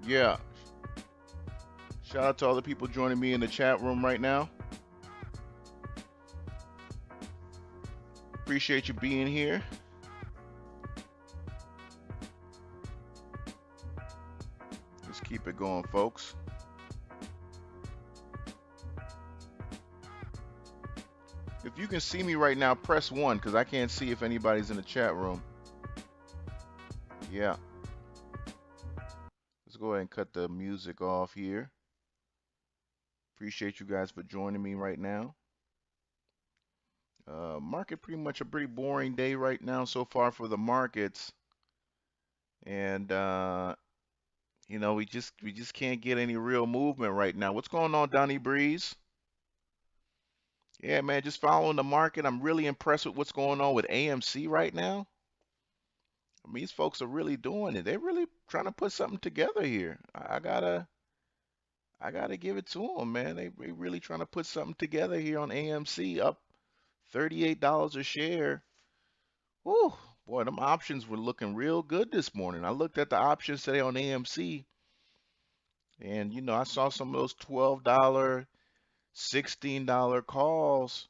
Yeah. Shout out to all the people joining me in the chat room right now. Appreciate you being here. Let's keep it going, folks. If you can see me right now, press 1 because I can't see if anybody's in the chat room. Yeah. Let's go ahead and cut the music off here. Appreciate you guys for joining me right now. Market pretty much a pretty boring day right now so far for the markets. And we just can't get any real movement right now. What's going on, Donnie Breeze? Yeah, man, just following the market. I'm really impressed with what's going on with AMC right now. I mean, these folks are really doing it. They're really trying to put something together here. I gotta give it to them, man. They really trying to put something together here on AMC, up $38 a share. Whew, boy, them options were looking real good this morning. I looked at the options today on AMC, and I saw some of those $12, $16 calls,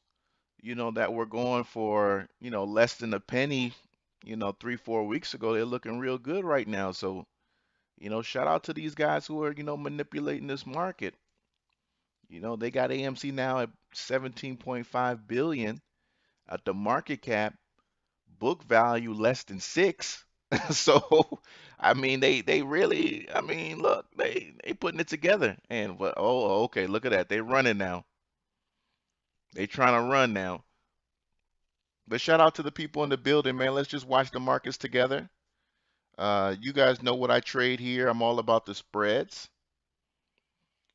that were going for, less than a penny, 3, 4 weeks ago. They're looking real good right now. So, shout out to these guys who are, manipulating this market. They got AMC now at 17.5 billion at the market cap, book value less than 6. So, I mean, they really, I mean, look, they putting it together. And but okay, look at that. They running now. They trying to run now. But shout out to the people in the building, man. Let's just watch the markets together. You guys know what I trade here. I'm all about the spreads.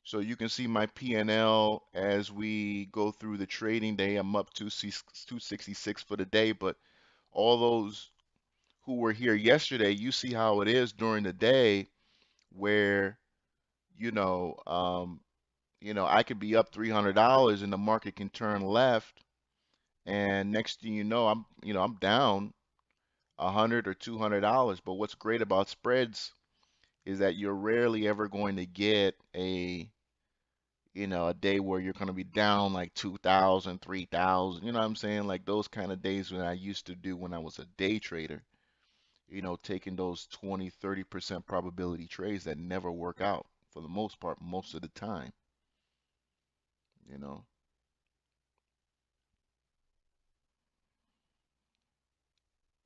So you can see my P&L as we go through the trading day. I'm up to 266 for the day, but all those who were here yesterday, you see how it is during the day where, you know, um, I could be up $300 and the market can turn left, and next thing I'm down 100 or $200. But what's great about spreads is that you're rarely ever going to get a day where you're going to be down like 2,000, 3,000. You know what I'm saying? Like those kind of days when I used to do when I was a day trader, taking those 20, 30% probability trades that never work out for the most part, most of the time, you know.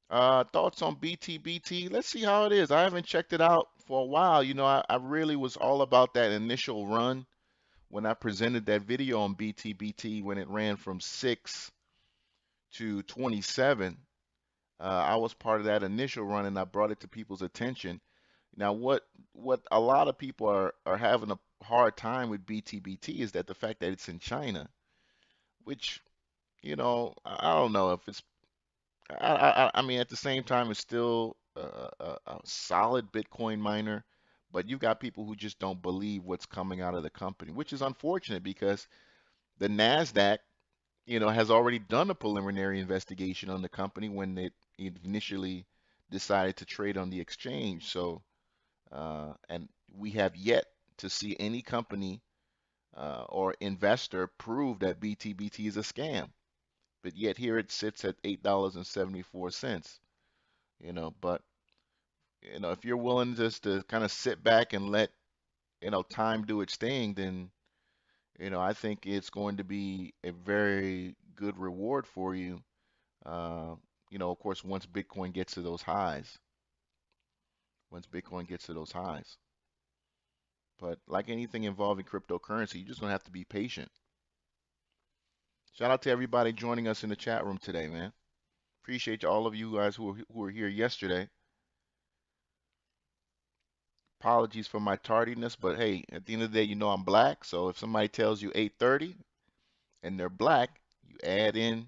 Thoughts on BTBT? Let's see how it is. I haven't checked it out for a while. I really was all about that initial run when I presented that video on BTBT when it ran from 6 to 27. I was part of that initial run and I brought it to people's attention. Now, what a lot of people are having a hard time with BTBT is that the fact that it's in China, which, I don't know if it's I mean, at the same time, it's still a solid Bitcoin miner, but you've got people who just don't believe what's coming out of the company, which is unfortunate because the Nasdaq, has already done a preliminary investigation on the company when it initially decided to trade on the exchange. So, and we have yet to see any company or investor prove that BTBT is a scam. But yet here it sits at $8.74. But if you're willing just to kind of sit back and let time do its thing, then I think it's going to be a very good reward for you. Uh, of course, once Bitcoin gets to those highs. But like anything involving cryptocurrency, you're just gonna have to be patient. Shout out to everybody joining us in the chat room today, man. Appreciate all of you guys who were here yesterday. Apologies for my tardiness, but hey, at the end of the day, I'm black. So if somebody tells you 8:30 and they're black, you add in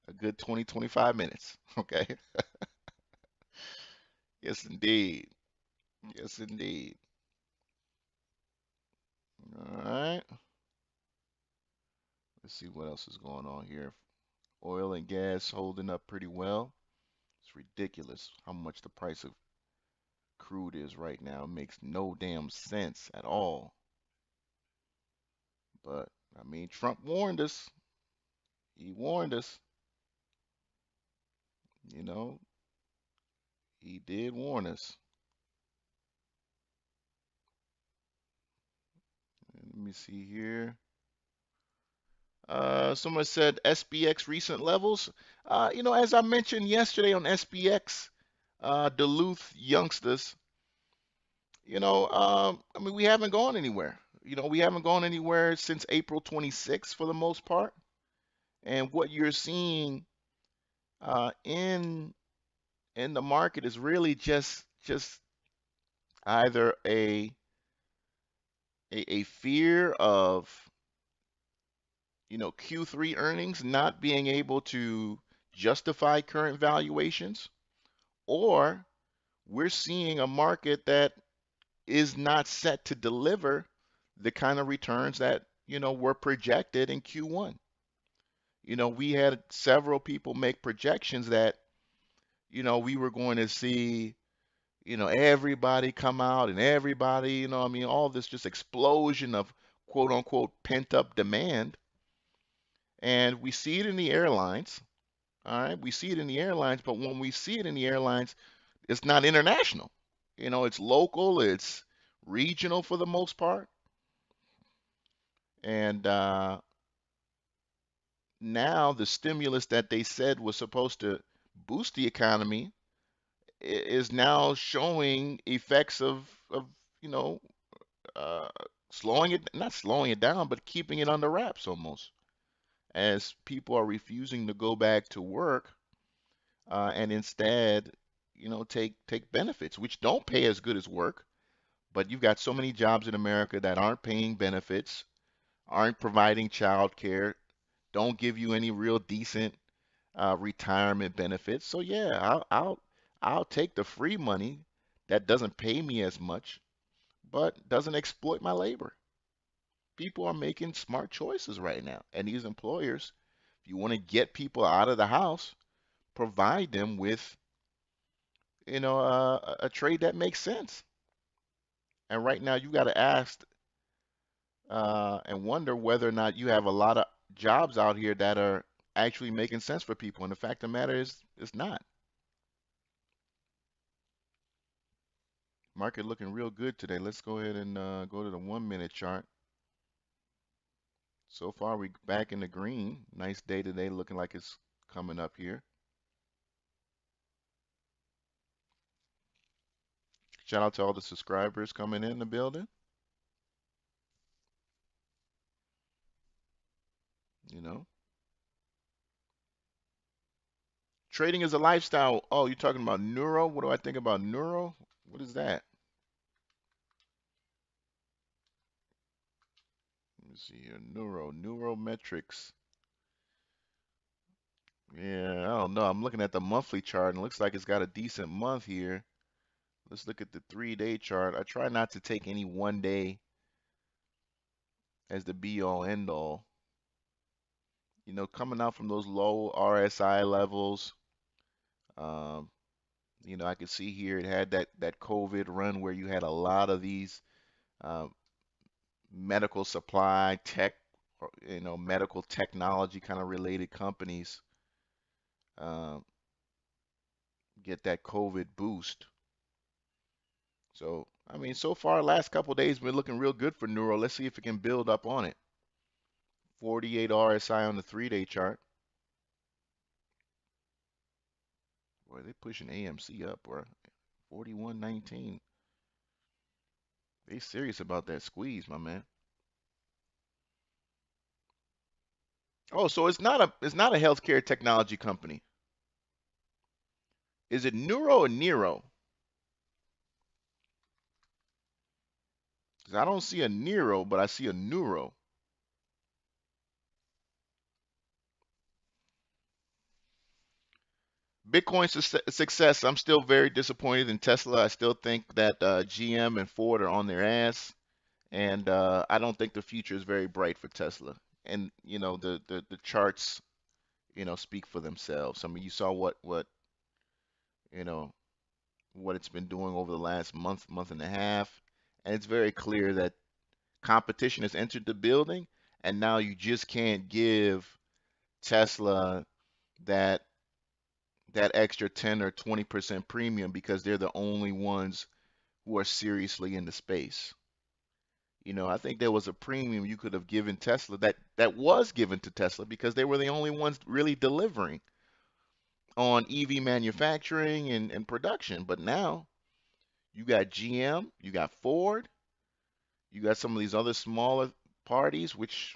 a good 20, 25 minutes. Okay? Yes, indeed. Yes, indeed. All right. Let's see what else is going on here. Oil and gas holding up pretty well. It's ridiculous how much the price of crude is right now. It makes no damn sense at all. But I mean, Trump warned us. He warned us. You know, he did warn us. Let me see here. Someone said SBX recent levels. As I mentioned yesterday on SBX, Duluth youngsters, I mean, we haven't gone anywhere. We haven't gone anywhere since April 26th for the most part. And what you're seeing in the market is really just either a fear of Q3 earnings not being able to justify current valuations, or we're seeing a market that is not set to deliver the kind of returns that were projected in Q1. We had several people make projections that we were going to see everybody come out and everybody, I mean, all this just explosion of quote unquote pent up demand. And we see it in the airlines. All right. We see it in the airlines, but when we see it in the airlines, it's not international. It's local, it's regional for the most part. And now the stimulus that they said was supposed to boost the economy is now showing effects of you know, uh, slowing it, not slowing it down, but keeping it under wraps almost, as people are refusing to go back to work and instead, take benefits, which don't pay as good as work. But you've got so many jobs in America that aren't paying benefits, aren't providing child care, don't give you any real decent retirement benefits. So yeah, I'll take the free money that doesn't pay me as much, but doesn't exploit my labor. People are making smart choices right now, and these employers, if you want to get people out of the house, provide them with a trade that makes sense. And right now, you got to ask and wonder whether or not you have a lot of jobs out here that are actually making sense for people. And the fact of the matter is, it's not. Market looking real good today. Let's go ahead and go to the 1 minute chart. So far, we back in the green. Nice day today, looking like it's coming up here. Shout out to all the subscribers coming in the building. You know, trading is a lifestyle. Oh, you're talking about neuro? What do I think about neuro? What is that? Let me see here. Neurometrics. Yeah, I don't know. I'm looking at the monthly chart and it looks like it's got a decent month here. Let's look at the 3-day chart. I try not to take any one day as the be all end all. Coming out from those low RSI levels, um, I could see here it had that COVID run where you had a lot of these uh, medical supply tech, or, medical technology kind of related companies uh, get that COVID boost. So, I mean, so far, last couple of days been looking real good for Neuro. Let's see if it can build up on it. 48 RSI on the 3-day chart. Boy, they pushing AMC up, bro. 41.19. They serious about that squeeze, my man. Oh, so it's not a healthcare technology company. Is it Neuro or Nero? Because I don't see a Nero, but I see a Neuro. Bitcoin success. I'm still very disappointed in Tesla. I still think that GM and Ford are on their ass, and I don't think the future is very bright for Tesla. And the charts speak for themselves. I mean, you saw what you know what it's been doing over the last month, month and a half, and it's very clear that competition has entered the building, and now you just can't give Tesla that that extra 10 or 20% premium because they're the only ones who are seriously in the space. I think there was a premium you could have given Tesla that was given to Tesla because they were the only ones really delivering on EV manufacturing and production. But now you got GM, you got Ford, you got some of these other smaller parties, which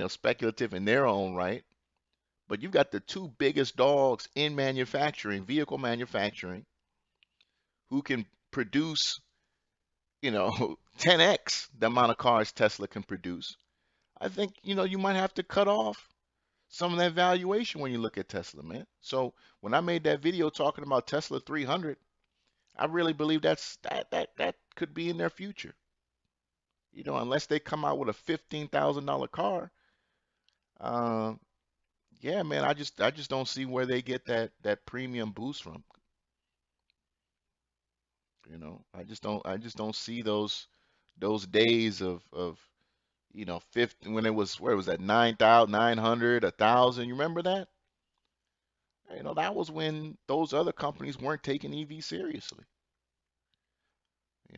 speculative in their own right. But you've got the two biggest dogs in manufacturing, vehicle manufacturing, who can produce, 10x the amount of cars Tesla can produce. I think, you might have to cut off some of that valuation when you look at Tesla, man. So when I made that video talking about Tesla 300, I really believe that could be in their future. Unless they come out with a $15,000 car, uh, yeah, man, I just don't see where they get that premium boost from. I just don't see those days of 50 when it was where was that 9,900, 1,000. You remember that? That was when those other companies weren't taking EV seriously.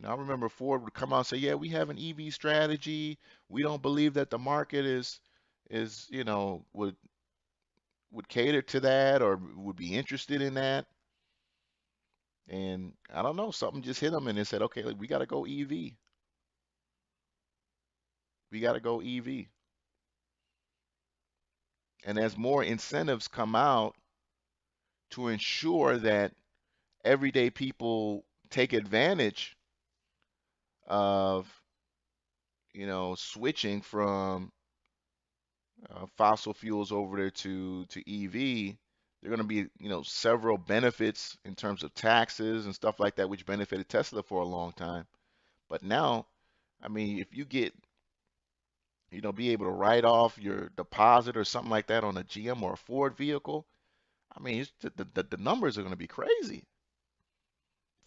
I remember Ford would come out and say, "Yeah, we have an EV strategy. We don't believe that the market is would cater to that or would be interested in that." And I don't know, something just hit them and they said, "Okay, like, we got to go EV. We got to go EV." And as more incentives come out to ensure that everyday people take advantage of, switching from fossil fuels over there to EV, there are going to be, several benefits in terms of taxes and stuff like that, which benefited Tesla for a long time. But now, I mean, if you get, be able to write off your deposit or something like that on a GM or a Ford vehicle, I mean, the numbers are going to be crazy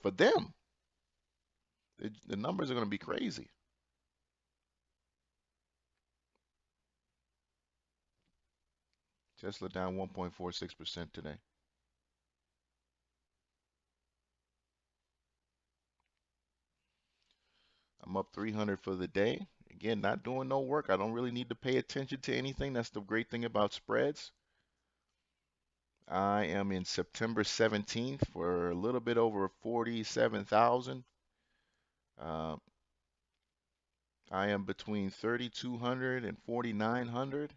for them. The numbers are going to be crazy. Tesla down 1.46% today. I'm up 300 for the day. Again, not doing no work. I don't really need to pay attention to anything. That's the great thing about spreads. I am in September 17th for a little bit over 47,000. Uh, I am between 3,200 and 4,900.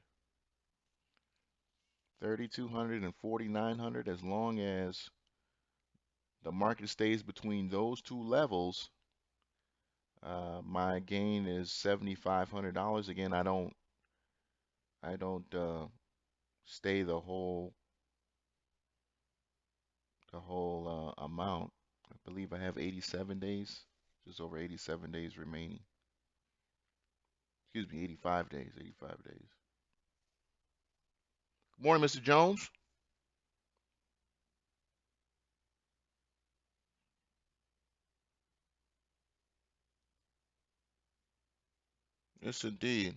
3,200 and 4,900. As long as the market stays between those two levels, my gain is $7,500. Again, I don't stay the whole amount. I believe I have 87 days, just over 87 days remaining. Excuse me, 85 days, 85 days. Good morning, Mr. Jones. Yes, indeed.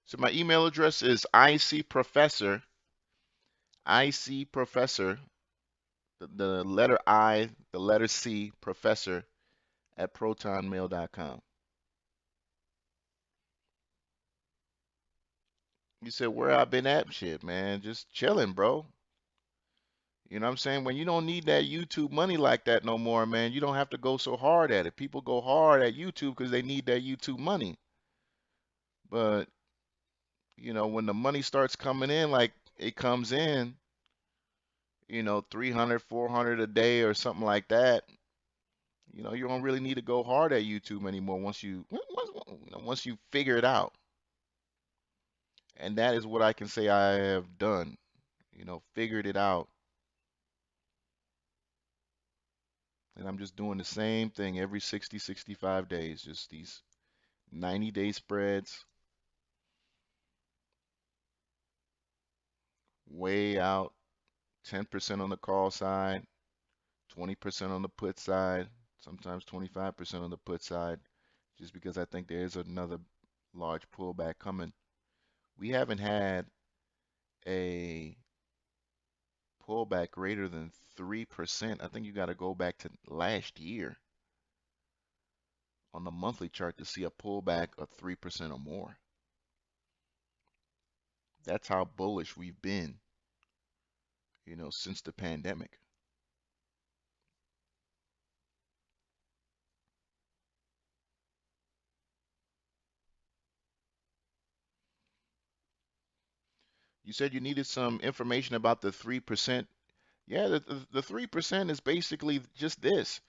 So my email address is icprofessor, the letter I, the letter C, professor at protonmail.com. You said where I've been at? Shit, man, just chilling, bro. You know what I'm saying? When you don't need that YouTube money like that no more, man, you don't have to go so hard at it. People go hard at YouTube because they need that YouTube money. But, when the money starts coming in, like it comes in, 300, 400 a day or something like that, you don't really need to go hard at YouTube anymore once you figure it out. And that is what I can say I have done, figured it out. And I'm just doing the same thing every 60, 65 days, just these 90-day spreads, way out, 10% on the call side, 20% on the put side, sometimes 25% on the put side, just because I think there is another large pullback coming. We haven't had a pullback greater than 3%. I think you got to go back to last year on the monthly chart to see a pullback of 3% or more. That's how bullish we've been, since the pandemic. You said you needed some information about the 3%. Yeah, the 3% is basically just this.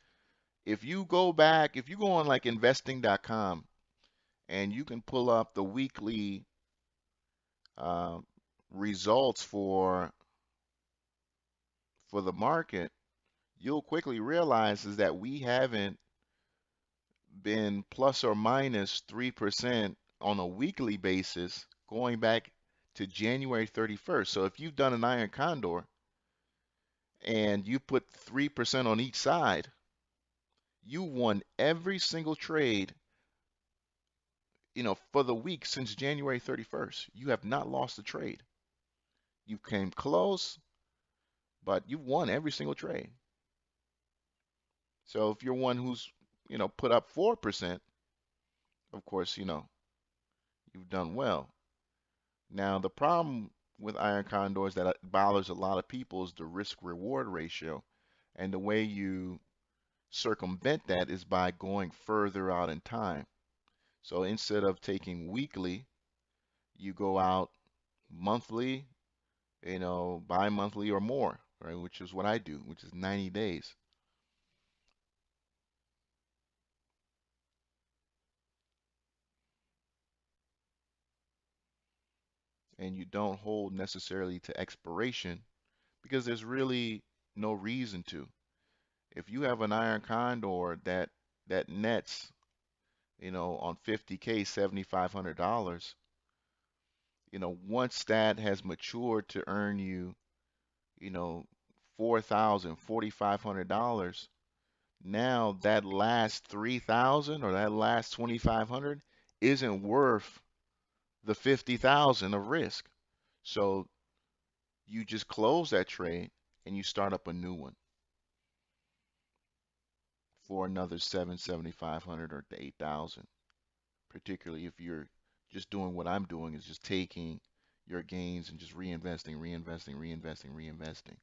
If you go back, if you go on like investing.com and you can pull up the weekly uh, results for the market, you'll quickly realize is that we haven't been plus or minus 3% on a weekly basis going back to January 31st. So if you've done an iron condor and you put 3% on each side, you won every single trade, for the week since January 31st. You have not lost a trade. You came close, but you won every single trade. So if you're one who's, put up 4%, of course, you've done well. Now, the problem with iron condors that bothers a lot of people is the risk reward ratio. And the way you circumvent that is by going further out in time. So instead of taking weekly, you go out monthly, bi-monthly or more, right? Which is what I do, which is 90 days. And you don't hold necessarily to expiration because there's really no reason to. If you have an iron condor that nets, on 50K, $7,500, once that has matured to earn you, you know, 4,000, $4,500, now that last 3,000 or that last 2,500 isn't worth the 50,000 of risk. So you just close that trade and you start up a new one for another 7,500 or 8,000. Particularly if you're just doing what I'm doing is just taking your gains and just reinvesting, reinvesting, reinvesting, reinvesting.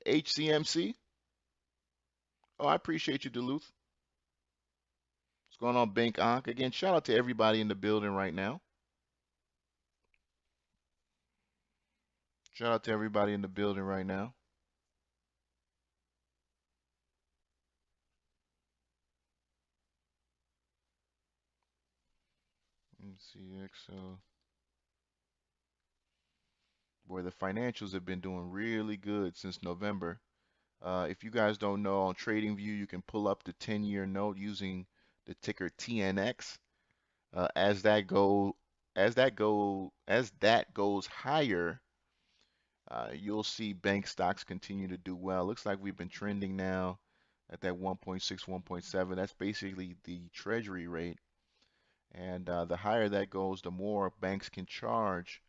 HCMC. Oh, I appreciate you, Duluth. What's going on, Bank Onk? Again, shout out to everybody in the building right now. Shout out to everybody in the building right now. MCXO. Boy, the financials have been doing really good since November. If you guys don't know, on TradingView, you can pull up the 10-year note using the ticker TNX. As that goes higher, you'll see bank stocks continue to do well. Looks like we've been trending now at that 1.6, 1.7. That's basically the treasury rate. And the higher that goes, the more banks can charge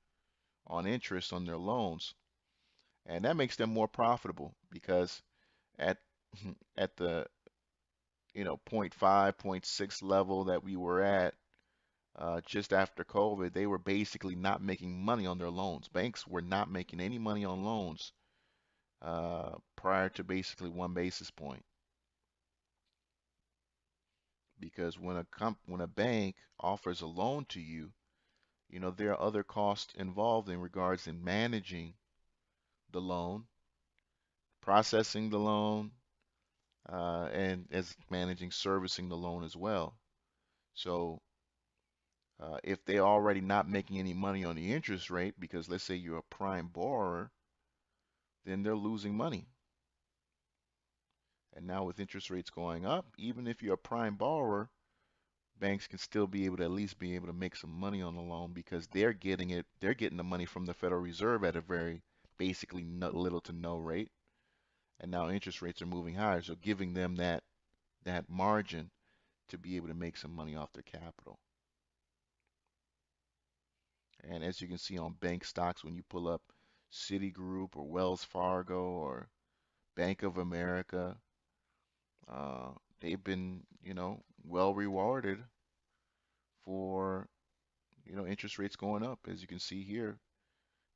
on interest on their loans. And that makes them more profitable because at at the zero point 0.5, zero point 0.6 level that we were at just after COVID, they were basically not making money on their loans. Banks were not making any money on loans prior to basically 1 basis point. Because when a bank offers a loan to you, there are other costs involved in regards in managing the loan, processing the loan, and as managing servicing the loan as well. So if they're already not making any money on the interest rate, because let's say you're a prime borrower, then they're losing money. And now with interest rates going up, even if you're a prime borrower, banks can still be able to at least be able to make some money on the loan because they're getting the money from the Federal Reserve at a very basically no, little to no rate. And now interest rates are moving higher, so giving them that margin to be able to make some money off their capital. And as you can see on bank stocks, when you pull up Citigroup or Wells Fargo or Bank of America, uh, they've been, well rewarded for, interest rates going up. As you can see here,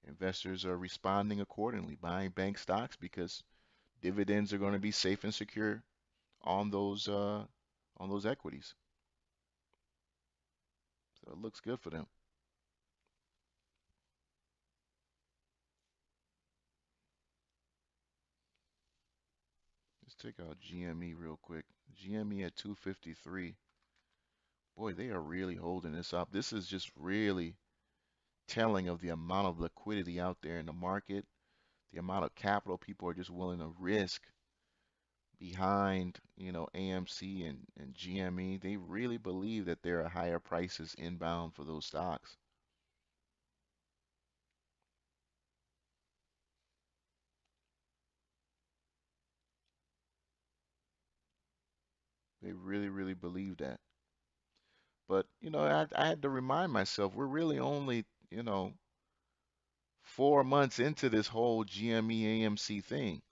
investors are responding accordingly, buying bank stocks because dividends are going to be safe and secure on those equities. So it looks good for them. Let's take out GME real quick. GME at 253. Boy, they are really holding this up. This is just really telling of the amount of liquidity out there in the market, the amount of capital people are just willing to risk behind, AMC and GME. They really believe that there are higher prices inbound for those stocks. They really, really believe that. But, I had to remind myself, we're really only, 4 months into this whole GME AMC thing.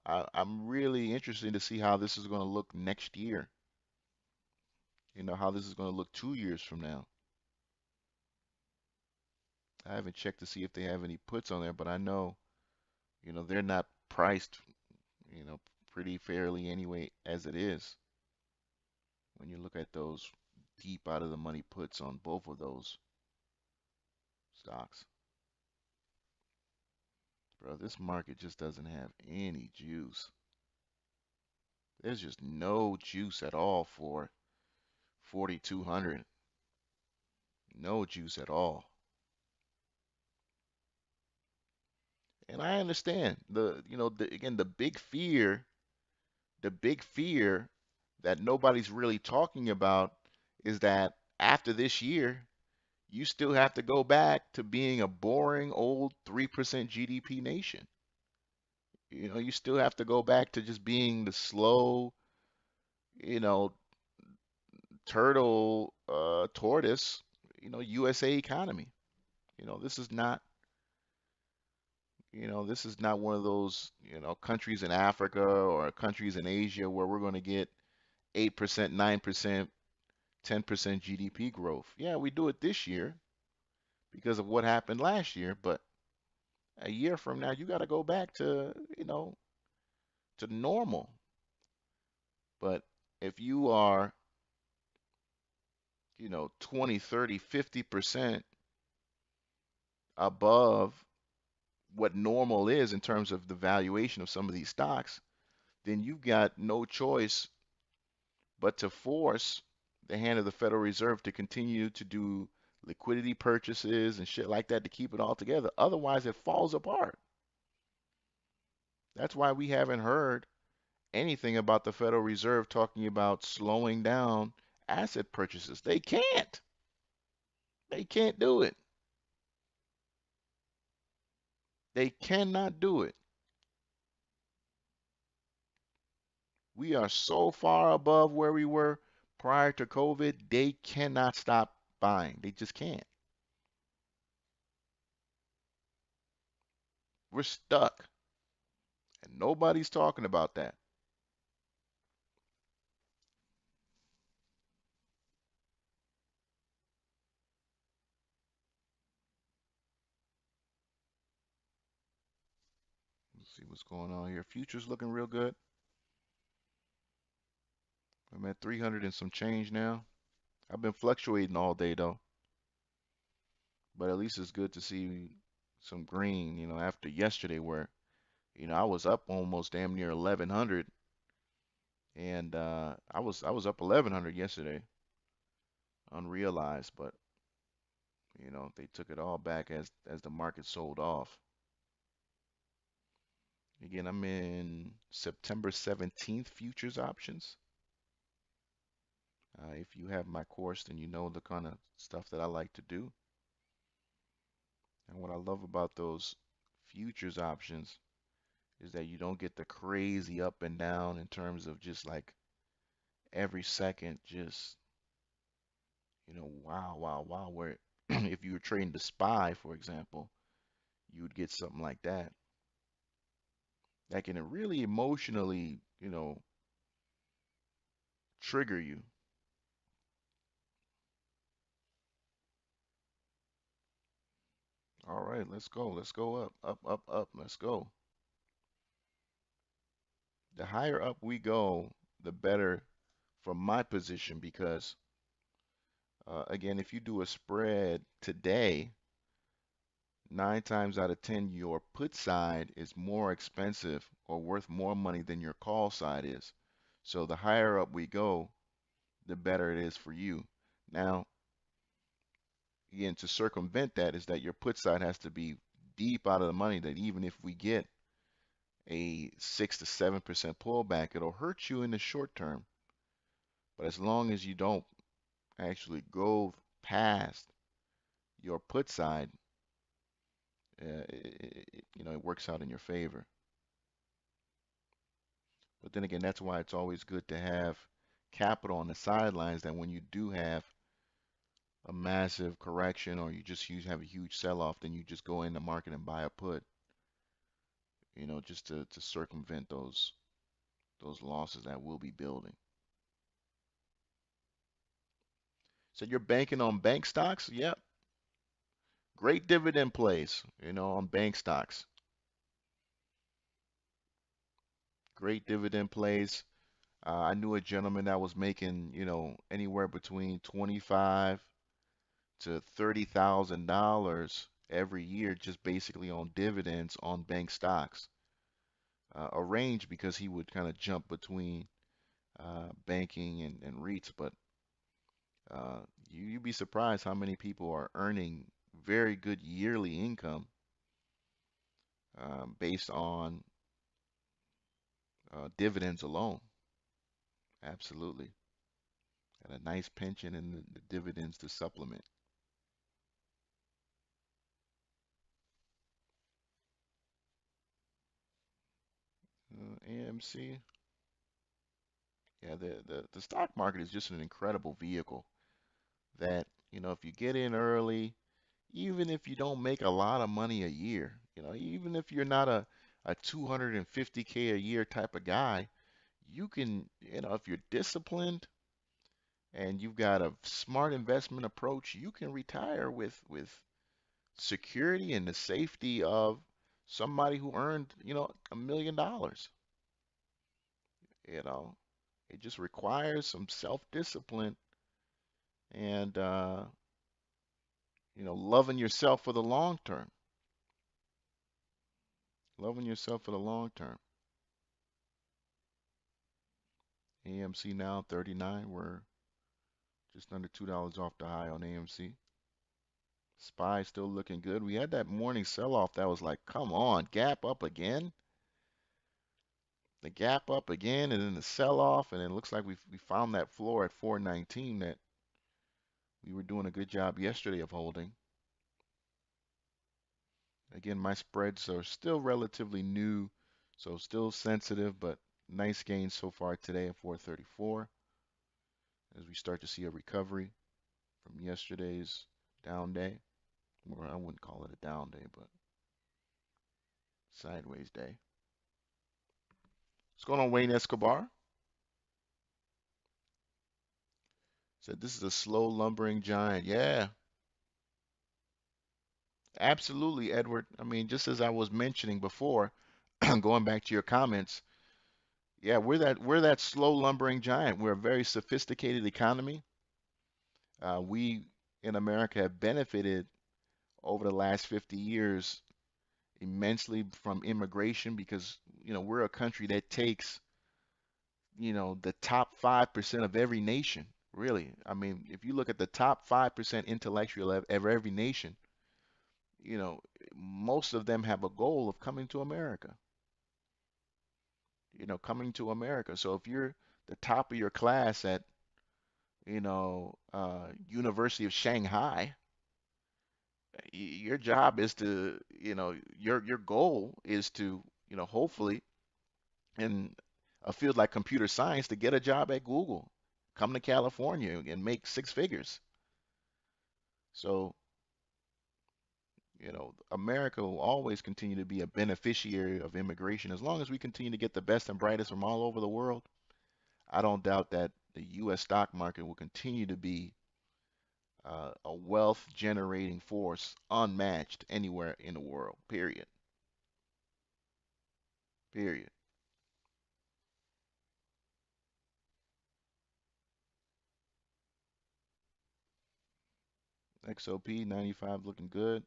I'm really interested to see how this is going to look next year. How this is going to look 2 years from now. I haven't checked to see if they have any puts on there, but I know, they're not priced, you know, pretty fairly anyway as it is. When you look at those deep out of the money puts on both of those stocks. Bro, this market just doesn't have any juice. There's just no juice at all for 4,200. No juice at all. And I understand again, the big fear that nobody's really talking about is that after this year, you still have to go back to being a boring old 3% GDP nation. You still have to go back to just being the slow, you know, turtle, tortoise, USA economy. You know, this is not, this is not one of those, countries in Africa or countries in Asia where we're going to get 8%, 9%, 10% GDP growth. Yeah, we do it this year because of what happened last year, but a year from now, you got to go back to normal. But if you are, 20, 30, 50% above what normal is in terms of the valuation of some of these stocks, then you've got no choice but to force the hand of the Federal Reserve to continue to do liquidity purchases and shit like that to keep it all together. Otherwise, it falls apart. That's why we haven't heard anything about the Federal Reserve talking about slowing down asset purchases. They can't. They can't do it. They cannot do it. We are so far above where we were prior to COVID, they cannot stop buying. They just can't. We're stuck, and nobody's talking about that. Let's see what's going on here. Futures looking real good. I'm at 300 and some change now. I've been fluctuating all day though, but at least it's good to see some green, after yesterday where, I was up almost damn near 1100 and I was up 1100 yesterday unrealized, but they took it all back as the market sold off. Again, I'm in September 17th futures options. If you have my course, then you know the kind of stuff that I like to do. And what I love about those futures options is that you don't get the crazy up and down in terms of just like every second, just, wow, wow, wow. Where if you were trading the SPY, for example, you would get something like that. That can really emotionally, trigger you. All right, let's go. Let's go up, up, up, up. Let's go. The higher up we go, the better from my position because, again, if you do a spread today, 9 times out of 10, your put side is more expensive or worth more money than your call side is. So the higher up we go, the better it is for you. Now, again, to circumvent that is that your put side has to be deep out of the money that even if we get a 6 to 7% pullback, it'll hurt you in the short term. But as long as you don't actually go past your put side, it works out in your favor. But then again, that's why it's always good to have capital on the sidelines that when you do have a massive correction or have a huge sell-off, then you just go in the market and buy a put, just to circumvent those losses that will be building. So you're banking on bank stocks? Yep. Great dividend plays, on bank stocks. Great dividend plays. I knew a gentleman that was making, anywhere between 25 to $30,000 every year just basically on dividends on bank stocks. A range because he would kind of jump between banking and REITs, but you'd be surprised how many people are earning very good yearly income based on dividends alone. Absolutely. And a nice pension and the dividends to supplement. AMC. Yeah, the stock market is just an incredible vehicle that, if you get in early, even if you don't make a lot of money a year, even if you're not a 250K a year type of guy, you can, if you're disciplined and you've got a smart investment approach, you can retire with security and the safety of somebody who earned, $1 million. You know, it just requires some self-discipline and loving yourself for the long term. Loving yourself for the long term. AMC now 39. We're just under $2 off the high on AMC. SPY still looking good. We had that morning sell-off that was like, come on, gap up again. The gap up again, and then the sell-off, and it looks like we found that floor at 419 that we were doing a good job yesterday of holding. Again, my spreads are still relatively new, so still sensitive, but nice gains so far today at 434 as we start to see a recovery from yesterday's down day. Or I wouldn't call it a down day, but sideways day. What's going on, Wayne Escobar? Said this is a slow lumbering giant. Yeah, absolutely, Edward. I mean, just as I was mentioning before, going back to your comments, yeah, we're that slow lumbering giant. We're a very sophisticated economy. We in America have benefited over the last 50 years immensely from immigration because, we're a country that takes, the top 5% of every nation, really. I mean, if you look at the top 5% intellectual of every nation, you know, most of them have a goal of coming to America. coming to America. So if you're the top of your class at, University of Shanghai, your job is to, your goal is to, hopefully in a field like computer science to get a job at Google, come to California and make six figures. So, America will always continue to be a beneficiary of immigration as long as we continue to get the best and brightest from all over the world. I don't doubt that the U.S. stock market will continue to be a wealth generating force unmatched anywhere in the world. Period. Period. XOP 95 looking good.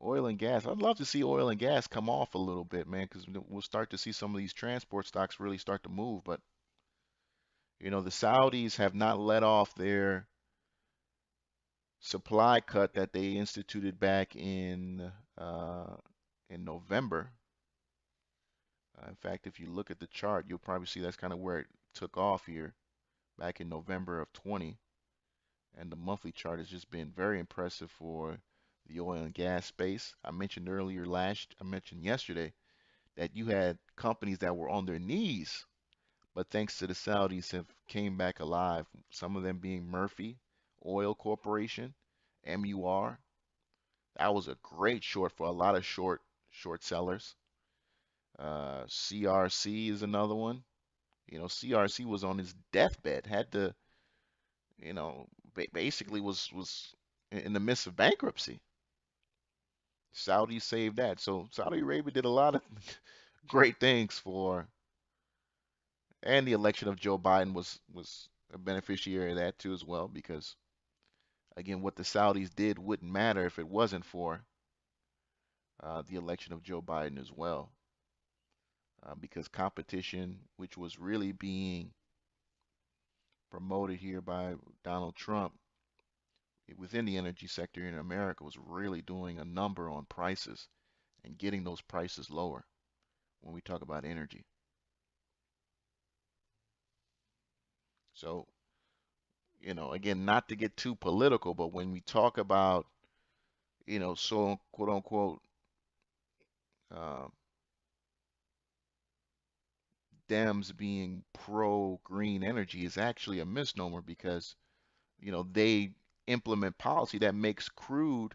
Oil and gas. I'd love to see oil and gas come off a little bit, man, because we'll start to see some of these transport stocks really start to move. But, the Saudis have not let off their supply cut that they instituted back in November. In fact, if you look at the chart, you'll probably see that's kind of where it took off here back in November of 20. And the monthly chart has just been very impressive for the oil and gas space. I mentioned yesterday that you had companies that were on their knees, but thanks to the Saudis have came back alive. Some of them being Murphy Oil Corporation, MUR. That was a great short for a lot of short sellers. CRC is another one. CRC was on his deathbed, had to, basically was in the midst of bankruptcy. Saudi saved that. So Saudi Arabia did a lot of great things for, and the election of Joe Biden was a beneficiary of that too as well, because again, what the Saudis did wouldn't matter if it wasn't for the election of Joe Biden as well, because competition, which was really being promoted here by Donald Trump within the energy sector in America, was really doing a number on prices and getting those prices lower when we talk about energy. So, again, not to get too political, but when we talk about, so quote unquote, uh, Dems being pro green energy is actually a misnomer because, they implement policy that makes crude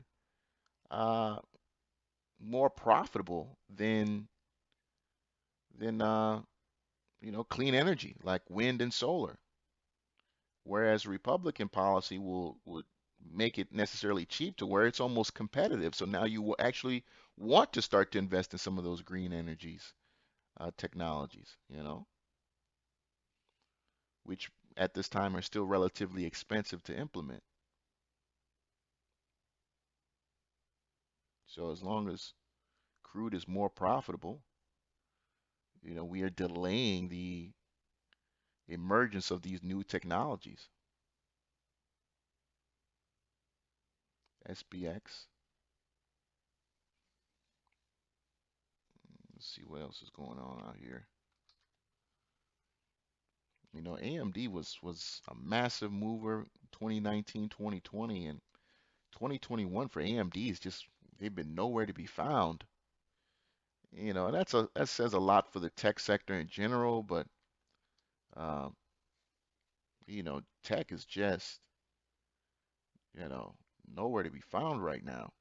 uh, more profitable than clean energy like wind and solar. Whereas Republican policy would make it necessarily cheap to where it's almost competitive. So now you will actually want to start to invest in some of those green energies, technologies, which at this time are still relatively expensive to implement. So as long as crude is more profitable, we are delaying the emergence of these new technologies. SPX. Let's see what else is going on out here. AMD was a massive mover 2019, 2020, and 2021 for AMD is just they've been nowhere to be found. And that says a lot for the tech sector in general, but um, tech is just, you know, nowhere to be found right now.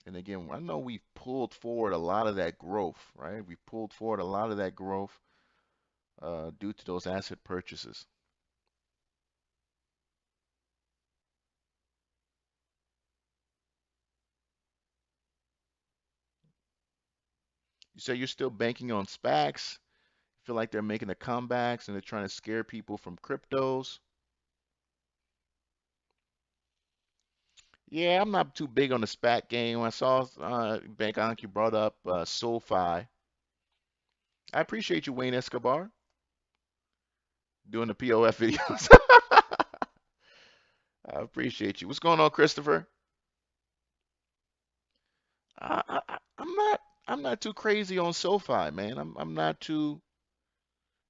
And again, I know we've pulled forward a lot of that growth, right? We pulled forward a lot of that growth due to those asset purchases. You say you're still banking on SPACs. Feel like they're making the comebacks and they're trying to scare people from cryptos. Yeah, I'm not too big on the SPAC game. I saw Bank Anki brought up SoFi. I appreciate you, Wayne Escobar, doing the POF videos. I appreciate you. What's going on, Christopher? I'm not too crazy on SoFi, man. I'm not too,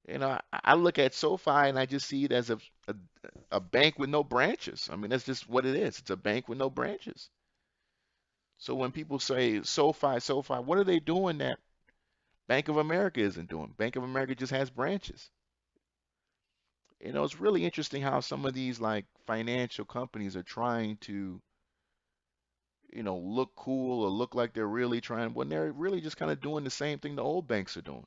I look at SoFi and I just see it as a a bank with no branches. I mean, that's just what it is. It's a bank with no branches. So when people say SoFi, SoFi, what are they doing that Bank of America isn't doing? Bank of America just has branches. It's really interesting how some of these like financial companies are trying to, look cool or look like they're really trying when they're really just kind of doing the same thing the old banks are doing.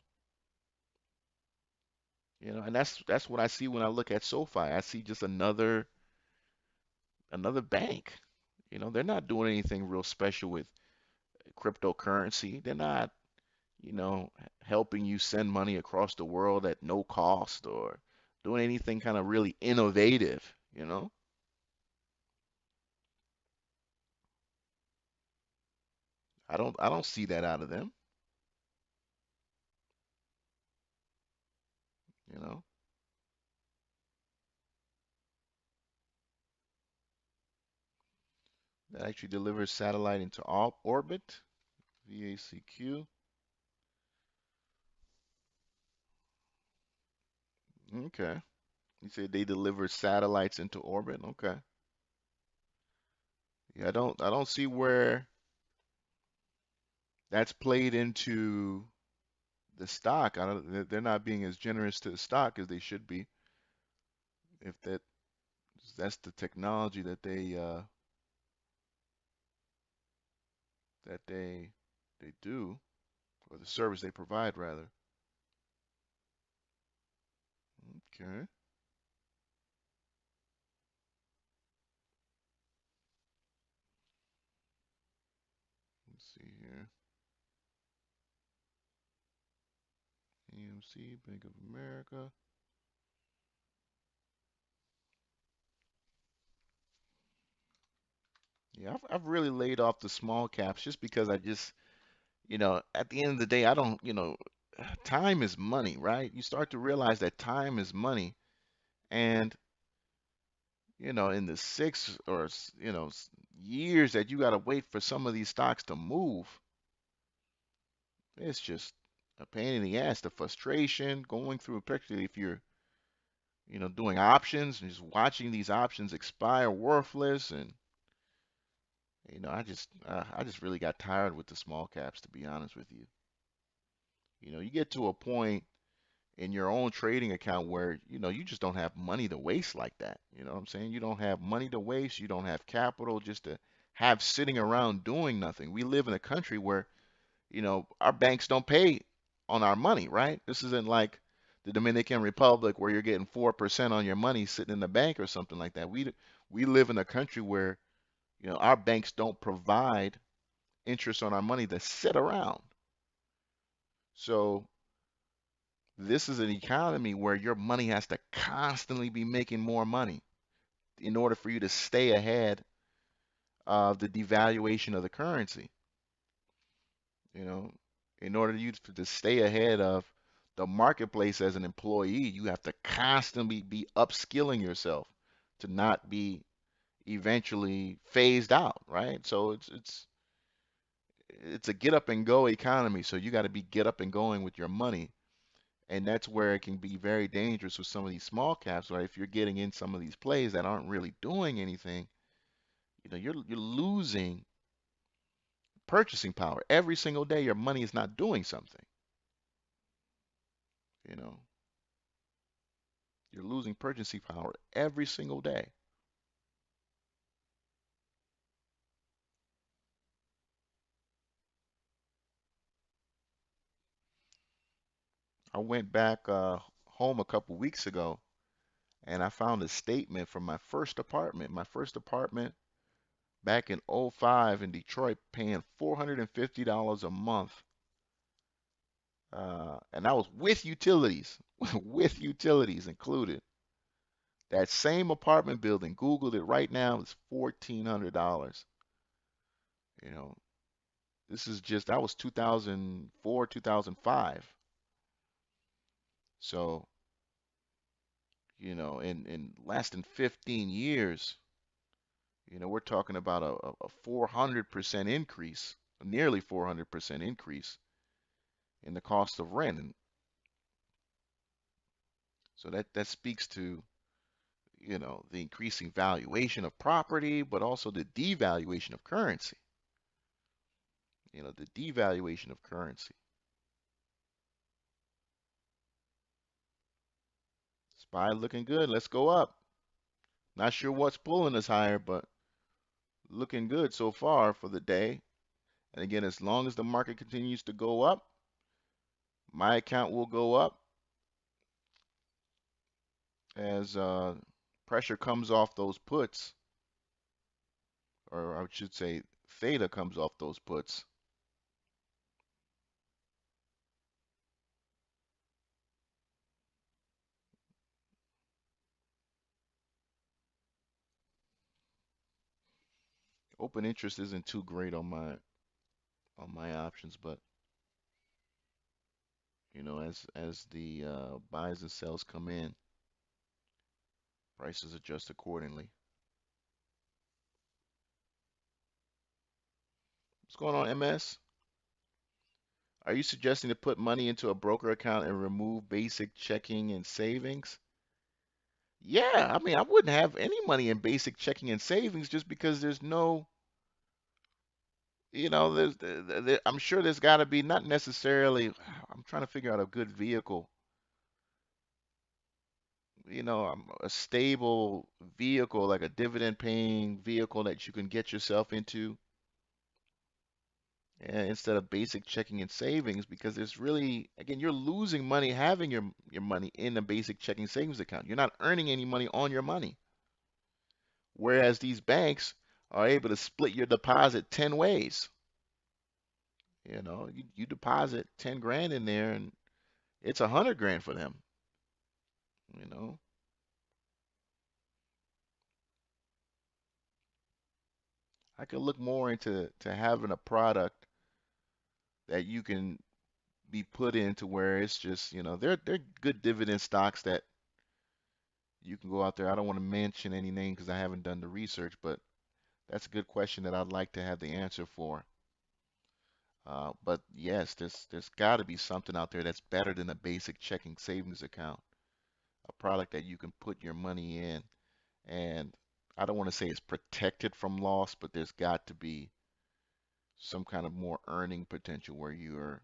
And that's what I see when I look at SoFi. I see just another bank. They're not doing anything real special with cryptocurrency. They're not, helping you send money across the world at no cost or doing anything kind of really innovative. I don't see that out of them, you know. That actually delivers satellite into orbit, VACQ. Okay. You said they deliver satellites into orbit. Okay. Yeah, I don't see where that's played into the stock. I don't, they're not being as generous to the stock as they should be. If that's the technology that they do, or the service they provide rather. Okay. Let's see here. AMC, Bank of America. Yeah, I've really laid off the small caps just because I just, at the end of the day, I don't, time is money, right? You start to realize that time is money. And, in the years that you got to wait for some of these stocks to move, it's just a pain in the ass. The frustration going through, particularly if you're, doing options and just watching these options expire worthless. And, I just really got tired with the small caps, to be honest with you. You get to a point in your own trading account where you just don't have money to waste like that. You know what I'm saying? You don't have money to waste. You don't have capital just to have sitting around doing nothing. We live in a country where our banks don't pay on our money, right? This isn't like the Dominican Republic where you're getting 4% on your money sitting in the bank or something like that. We live in a country where our banks don't provide interest on our money to sit around. So this is an economy where your money has to constantly be making more money in order for you to stay ahead of the devaluation of the currency. You know, in order to stay ahead of the marketplace as an employee, you have to constantly be upskilling yourself to not be eventually phased out, right? So it's a get up and go economy. So you got to be get up and going with your money. And that's where it can be very dangerous with some of these small caps, right? If you're getting in some of these plays that aren't really doing anything, you're losing purchasing power. Every single day your money is not doing something, you know. You're losing purchasing power every single day. I went back home a couple weeks ago and I found a statement from my first apartment. My first apartment back in '05 in Detroit, paying $450 a month. And that was with utilities, with utilities included. That same apartment building, Googled it right now, is $1,400. You know, that was 2004, 2005. So, in less than 15 years, we're talking about a 400% increase. nearly 400% increase in the cost of rent. And so that speaks to, the increasing valuation of property, but also the devaluation of currency. The devaluation of currency. SPY looking good. Let's go up. Not sure what's pulling us higher, but looking good so far for the day. And again, as long as the market continues to go up, my account will go up as pressure comes off those puts, or I should say, theta comes off those puts. Open interest isn't too great on my options, but as the buys and sells come in, prices adjust accordingly. What's going on, MS? Are you suggesting to put money into a broker account and remove basic checking and savings? Yeah, I mean, I wouldn't have any money in basic checking and savings just because there's no, I'm sure there's got to be not necessarily, I'm trying to figure out a good vehicle, a stable vehicle, like a dividend paying vehicle that you can get yourself into instead of basic checking and savings because there's really, again, you're losing money having your money in a basic checking savings account. You're not earning any money on your money. Whereas these banks are able to split your deposit 10 ways. You deposit 10 grand in there and it's 100 grand for them. You know, I could look more into having a product that you can be put into where it's just, they're good dividend stocks that you can go out there. I don't want to mention any name because I haven't done the research, but that's a good question that I'd like to have the answer for. But yes, there's got to be something out there that's better than a basic checking savings account, a product that you can put your money in, and I don't want to say it's protected from loss, but there's got to be some kind of more earning potential where you're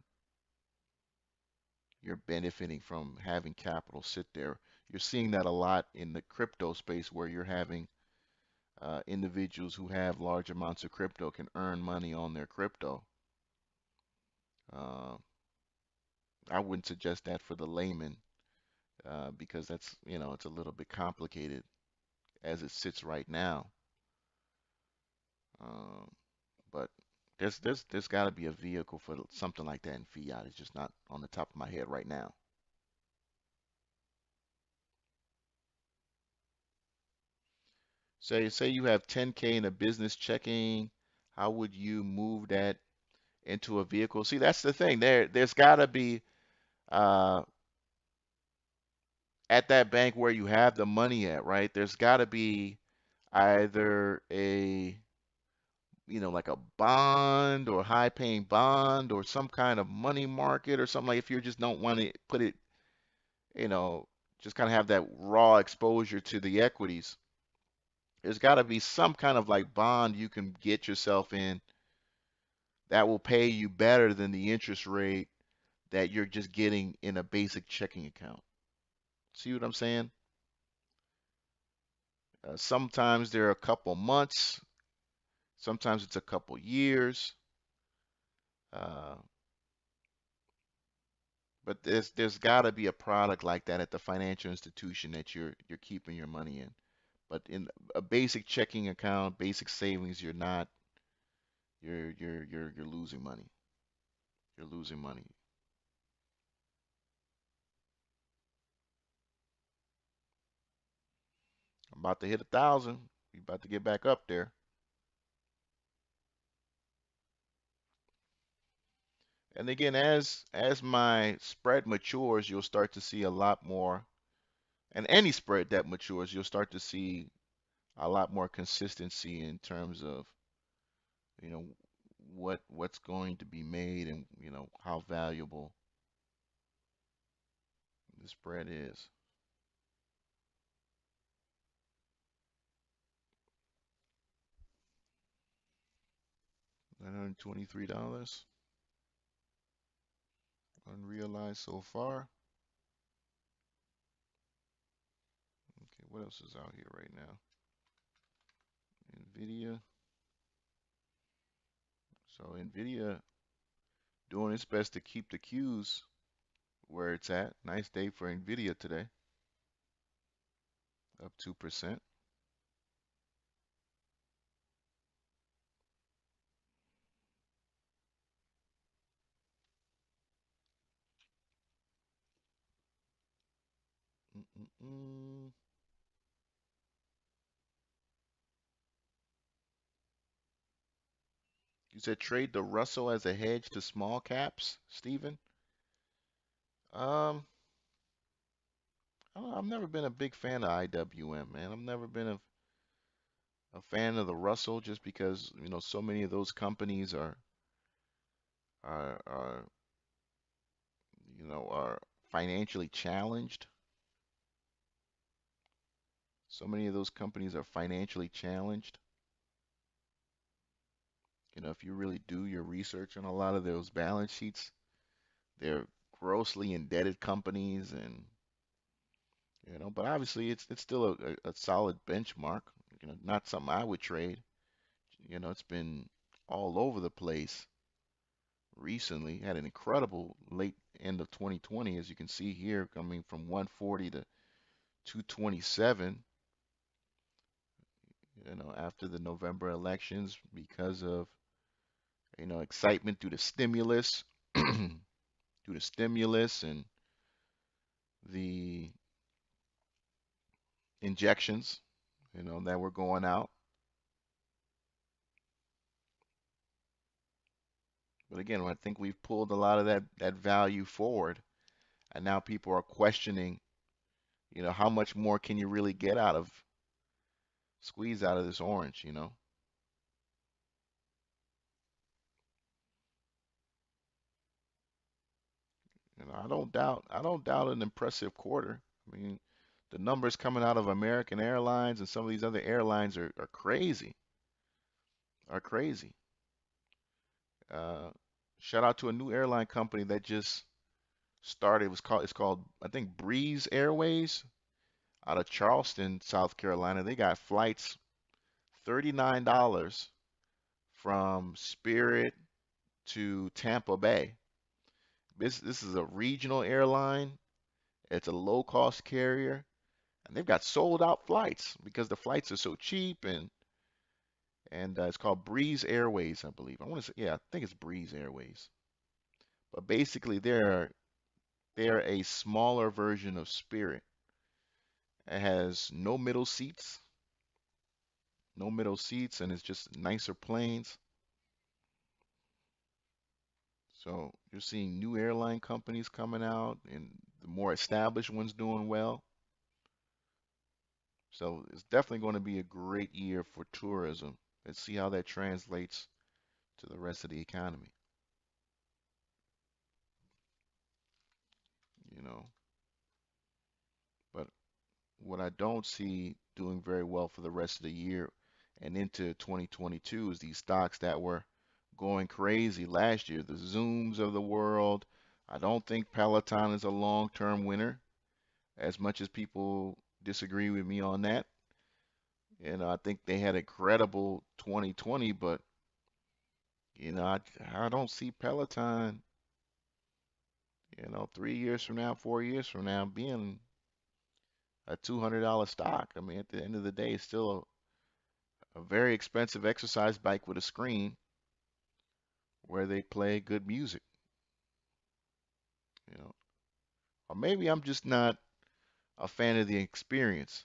benefiting from having capital sit there. You're seeing that a lot in the crypto space where you're having individuals who have large amounts of crypto can earn money on their crypto. Uh, I wouldn't suggest that for the layman because that's, it's a little bit complicated as it sits right now. Um, but there's got to be a vehicle for something like that in fiat. It's just not on the top of my head right now. Say you have 10K in a business checking. How would you move that into a vehicle? See, that's the thing. There's got to be uh, at that bank where you have the money at, right? There's got to be either like a bond or high paying bond or some kind of money market or something like if you just don't want to put it, you know, just kind of have that raw exposure to the equities. There's got to be some kind of like bond you can get yourself in that will pay you better than the interest rate that you're just getting in a basic checking account. See what I'm saying? Sometimes they're a couple months, sometimes it's a couple years. Uh, but there's got to be a product like that at the financial institution that you're keeping your money in. But in a basic checking account, basic savings, you're not. You're losing money. You're losing money. I'm about to hit 1,000. We about to get back up there. And again, as my spread matures, you'll start to see a lot more. And any spread that matures, you'll start to see a lot more consistency in terms of, you know, what's going to be made and how valuable the spread is. $923 unrealized so far. Okay, what else is out here right now? Nvidia. So Nvidia doing its best to keep the Qs where it's at. Nice day for Nvidia today, up 2%. Mm-mm-mm. You said trade the Russell as a hedge to small caps, Stephen? Um, I don't know, I've never been a big fan of IWM, man. I've never been a fan of the Russell just because, so many of those companies are are financially challenged. So many of those companies are financially challenged. If you really do your research on a lot of those balance sheets, they're grossly indebted companies, and but obviously it's still a solid benchmark. Not something I would trade. It's been all over the place recently. Had an incredible late end of 2020, as you can see here, coming from 140 to 227. After the November elections, because of excitement due to stimulus, due to stimulus and the injections, that were going out. But again, I think we've pulled a lot of that value forward, and now people are questioning, how much more can you really get squeeze out of this orange? I don't doubt an impressive quarter. I mean, the numbers coming out of American Airlines and some of these other airlines are crazy, are crazy. Uh, Shout out to a new airline company that just started. It's called I think Breeze Airways out of Charleston, South Carolina. They got flights $39 from Spirit to Tampa Bay. This is a regional airline. It's a low cost carrier, and they've got sold out flights because the flights are so cheap, and it's called Breeze Airways, I believe. I want to say, yeah, I think it's Breeze Airways. But basically, they're a smaller version of Spirit. It has no middle seats, and it's just nicer planes. So you're seeing new airline companies coming out, and the more established ones doing well. So it's definitely going to be a great year for tourism. Let's see how that translates to the rest of the economy. You know, but what I don't see doing very well for the rest of the year and into 2022 is these stocks that were going crazy last year, the Zooms of the world. I don't think Peloton is a long-term winner, as much as people disagree with me on that. I think they had a credible 2020, but I don't see Peloton, 3 years from now, 4 years from now, being a $200 stock. I mean, at the end of the day, it's still a very expensive exercise bike with a screen where they play good music, you know. Or maybe I'm just not a fan of the experience.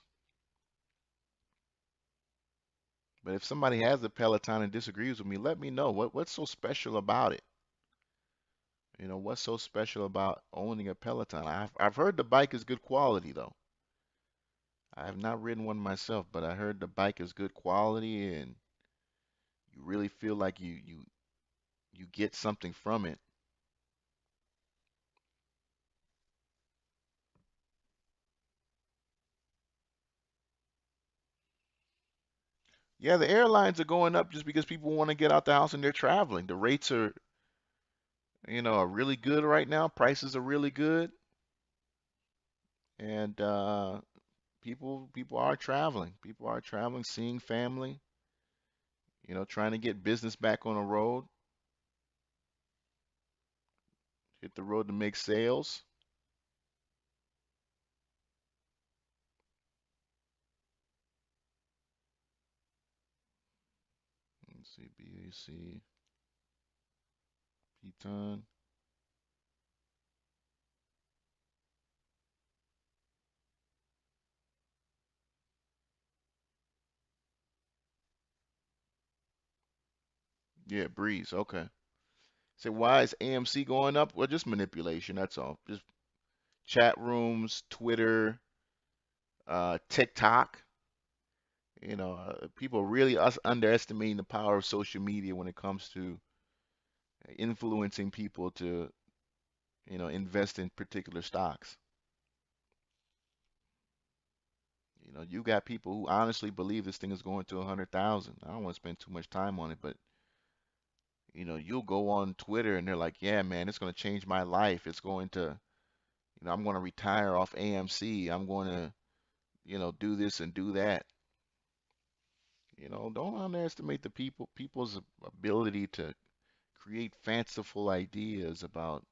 But if somebody has a Peloton and disagrees with me, let me know. What's so special about it? What's so special about owning a Peloton? I've heard the bike is good quality though. I have not ridden one myself, but I heard the bike is good quality and you really feel like you you get something from it. Yeah, the airlines are going up just because people want to get out the house and they're traveling. The rates are, are really good right now. Prices are really good, and people are traveling. People are traveling, seeing family, trying to get business back on the road, hit the road to make sales. Let's see, BAC, Piton. Yeah, Breeze. Okay. So why is AMC going up? Well, just manipulation. That's all. Just chat rooms, Twitter, TikTok. People really us underestimating the power of social media when it comes to influencing people to, invest in particular stocks. You got people who honestly believe this thing is going to 100,000. I don't want to spend too much time on it, but you'll go on Twitter and they're like, "Yeah, man, it's going to change my life. It's going to, I'm going to retire off AMC. I'm going to, do this and do that." Don't underestimate people's ability to create fanciful ideas about,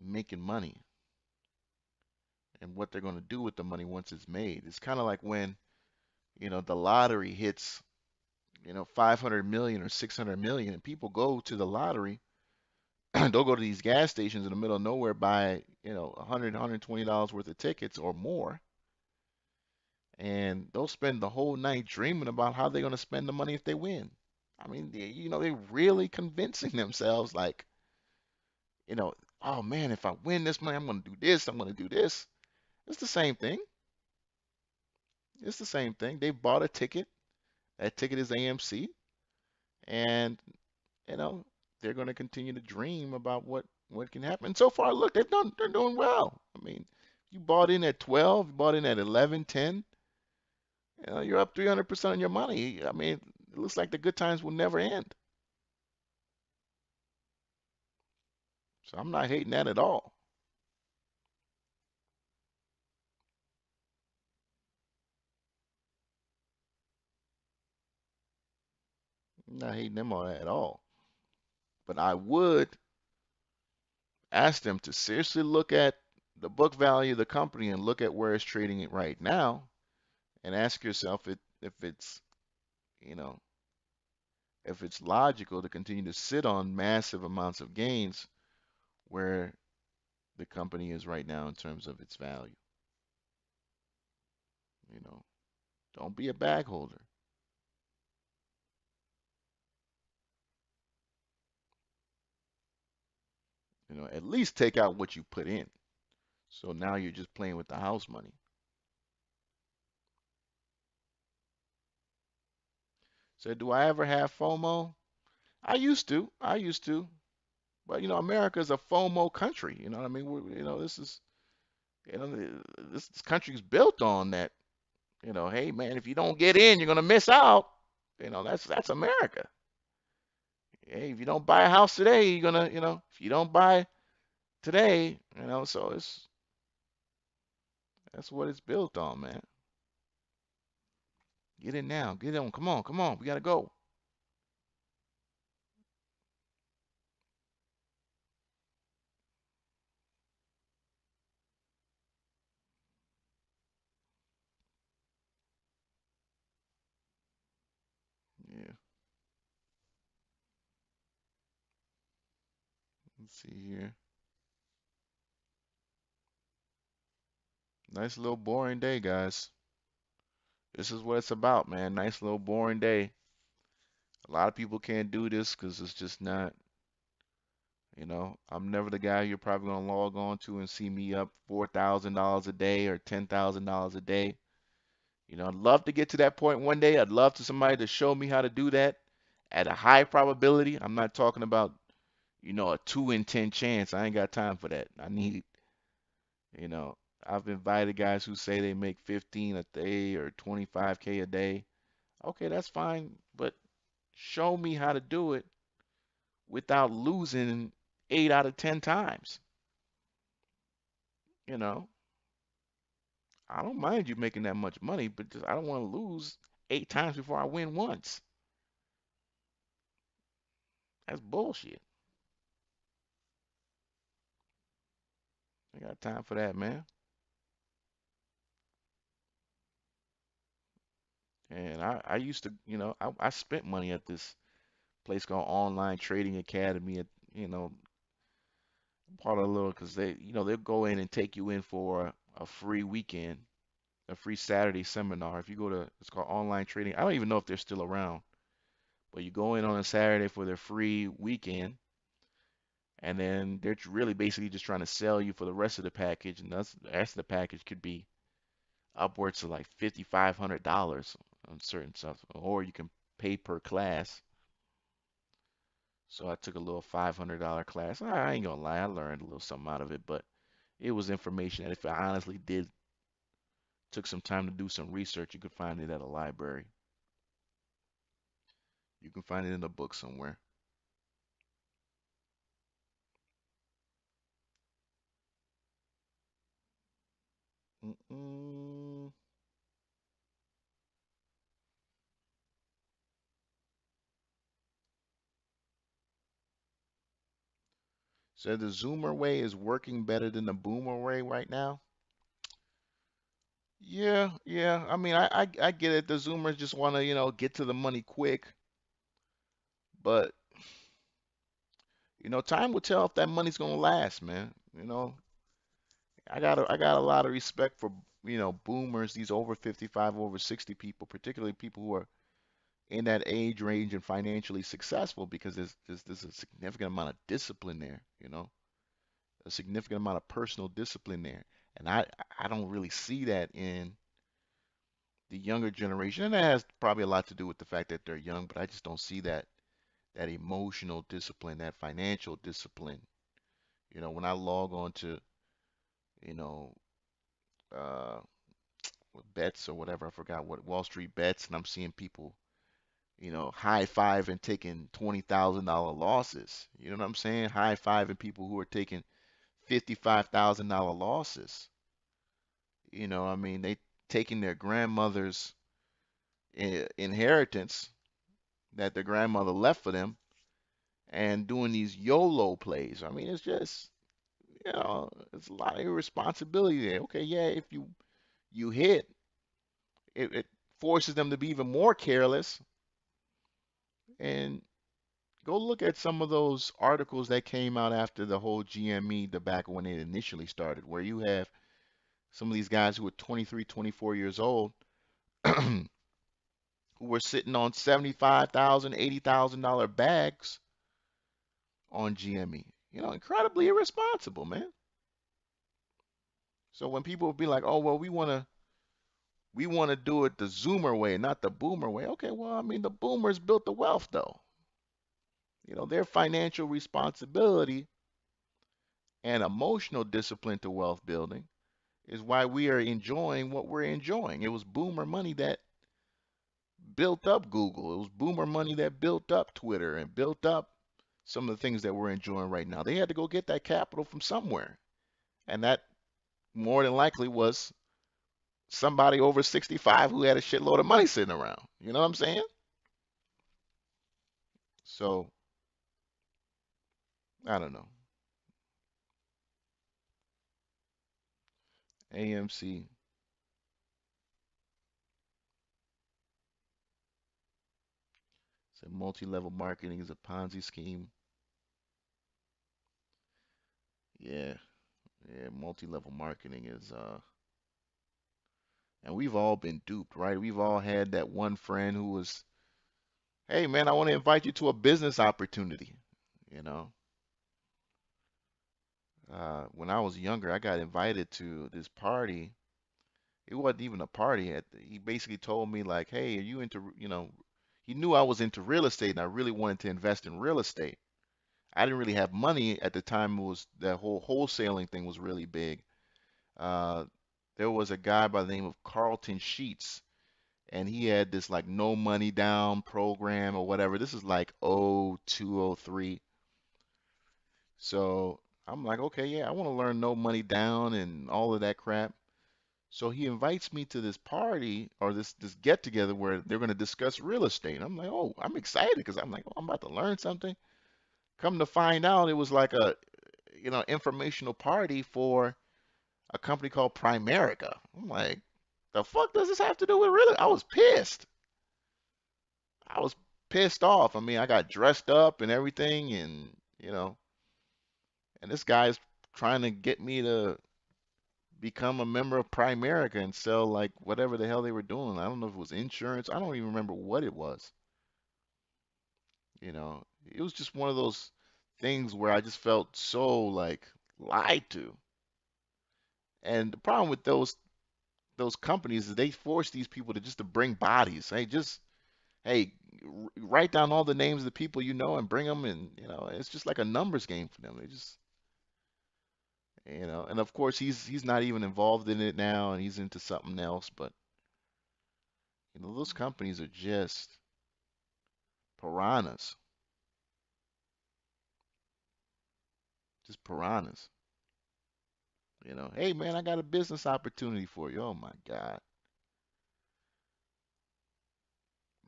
making money and what they're going to do with the money once it's made. It's kind of like when, the lottery hits, 500 million or 600 million, and people go to the lottery. They'll go to these gas stations in the middle of nowhere, buy, 100, $120 worth of tickets or more, and they'll spend the whole night dreaming about how they're going to spend the money if they win. I mean, they're really convincing themselves like, you know, oh man, if I win this money, I'm going to do this, I'm going to do this. It's the same thing. It's the same thing. They bought a ticket. That ticket is AMC, and you know they're going to continue to dream about what can happen. And so far, look, they're doing well. I mean, you bought in at 12, you bought in at 11, 10. You're up 300% on your money. I mean, it looks like the good times will never end. So I'm not hating that at all. I'm not hating them on that at all. But I would ask them to seriously look at the book value of the company and look at where it's trading it right now, and ask yourself if it's you know if it's logical to continue to sit on massive amounts of gains where the company is right now in terms of its value. You know, don't be a bag holder. At least take out what you put in. So now you're just playing with the house money. So do I ever have FOMO? I used to. I used to. But America is a FOMO country. You know what I mean? This is this country is built on that. Hey man, if you don't get in, you're gonna miss out. That's America. Hey, if you don't buy a house today, you're gonna, if you don't buy today, so that's what it's built on, man. Get in now. Get on. Come on, come on. We gotta go. Yeah. Let's see here. Nice little boring day, guys. This is what it's about, man. Nice little boring day. A lot of people can't do this because it's just not, I'm never the guy you're probably gonna log on to and see me up $4,000 a day or $10,000 a day. I'd love to get to that point one day. I'd love to somebody to show me how to do that at a high probability. I'm not talking about, a 2 in 10 chance. I ain't got time for that. I need, you know, I've invited guys who say they make 15 a day or 25K a day. Okay, that's fine, but show me how to do it without losing 8 out of 10 times. You know, I don't mind you making that much money, but just I don't want to lose 8 times before I win once. That's bullshit. I got time for that, man. And I used to, I spent money at this place called Online Trading Academy at, you know, part of the little, because they'll go in and take you in for a free weekend, a free Saturday seminar. If you go to, it's called Online Trading. I don't even know if they're still around, but you go in on a Saturday for their free weekend, and then they're really basically just trying to sell you for the rest of the package, and the rest of the package could be upwards of like $5,500 on certain stuff, or you can pay per class. So I took a little $500 class. I ain't gonna lie, I learned a little something out of it, but it was information that if I honestly took some time to do some research, you could find it at a library. You can find it in a book somewhere. Mm-mm. So the Zoomer way is working better than the Boomer way right now? Yeah, yeah. I mean, I get it. The Zoomers just want to, get to the money quick, but time will tell if that money's gonna last, man. I got a lot of respect for, boomers, these over 55, over 60 people, particularly people who are in that age range and financially successful because there's a significant amount of discipline there, a significant amount of personal discipline there. And I don't really see that in the younger generation. And that has probably a lot to do with the fact that they're young, but I just don't see that emotional discipline, that financial discipline. When I log on to, you know, uh, bets or whatever, I forgot what Wall Street bets, and I'm seeing people, high five and taking $20,000 losses. You know what I'm saying? High five and people who are taking $55,000 losses. I mean, they taking their grandmother's inheritance that their grandmother left for them and doing these YOLO plays. I mean, it's just, it's a lot of irresponsibility there. Okay, yeah, if you hit, it forces them to be even more careless. And go look at some of those articles that came out after the whole GME debacle when it initially started, where you have some of these guys who were 23, 24 years old who were sitting on $75,000, $80,000 bags on GME. Incredibly irresponsible, man. So when people be like, "Oh, well, we want to do it the Zoomer way, not the Boomer way." Okay, well, I mean, the Boomers built the wealth, though. Their financial responsibility and emotional discipline to wealth building is why we are enjoying what we're enjoying. It was Boomer money that built up Google. It was Boomer money that built up Twitter and built up some of the things that we're enjoying right now. They had to go get that capital from somewhere. And that more than likely was somebody over 65 who had a shitload of money sitting around. You know what I'm saying? So, I don't know. AMC said multi-level marketing is a Ponzi scheme. Yeah, yeah, multi-level marketing is and we've all been duped, right? We've all had that one friend who was, "Hey man, I want to invite you to a business opportunity." You know, when I was younger, I got invited to this party. It wasn't even a party. He basically told me like, "Hey, are you into, He knew I was into real estate and I really wanted to invest in real estate. I didn't really have money at the time. It was that whole wholesaling thing was really big. Uh, there was a guy by the name of Carlton Sheets, and he had this like no money down program or whatever. This is like 0203. So I'm like, okay, yeah, I want to learn no money down and all of that crap. So he invites me to this party or this get together where they're going to discuss real estate. I'm like, oh, I'm excited because I'm like, oh, I'm about to learn something. Come to find out, it was like a informational party for a company called Primerica. I'm like, the fuck does this have to do with real estate? I was pissed. I was pissed off. I mean, I got dressed up and everything, and and this guy's trying to get me to become a member of Primerica and sell like whatever the hell they were doing. I don't know if it was insurance. I don't even remember what it was. It was just one of those things where I just felt so like lied to. And the problem with those companies is they force these people to just to bring bodies. Hey, write down all the names of the people you know and bring them, and it's just like a numbers game for them. They just and of course he's not even involved in it now, and he's into something else. But those companies are just piranhas, just piranhas. Hey man, I got a business opportunity for you. Oh my God.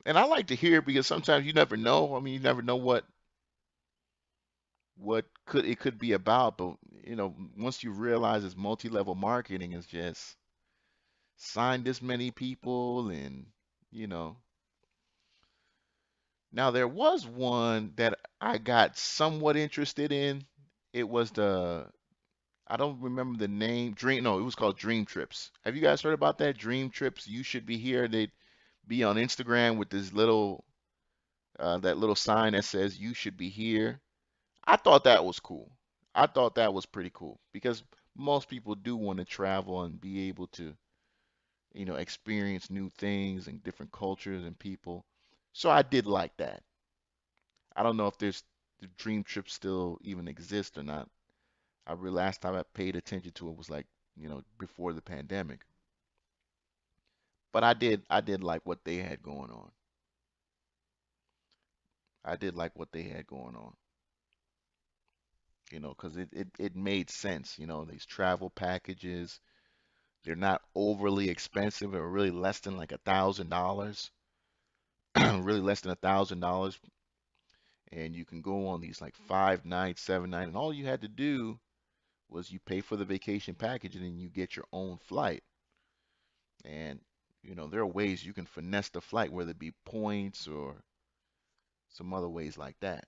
And I like to hear it because sometimes you never know. I mean, you never know what could be about, but once you realize it's multi-level marketing, it's just sign this many people and you know. Now there was one that I got somewhat interested in. It was I don't remember the name. No, it was called Dream Trips. Have you guys heard about that? Dream Trips, you should be here. They'd be on Instagram with this little that little sign that says you should be here. I thought that was cool. I thought that was pretty cool because most people do want to travel and be able to, experience new things and different cultures and people. So I did like that. I don't know if there's the dream trip still even exists or not. Last time I paid attention to it was like, before the pandemic. But I did like what they had going on. I did like what they had going on, because it made sense, these travel packages. They're not overly expensive or really less than like $1,000, really less than $1,000. And you can go on these like 5 nights, 7 nights, and all you had to do was you pay for the vacation package and then you get your own flight. And there are ways you can finesse the flight, whether it be points or some other ways like that.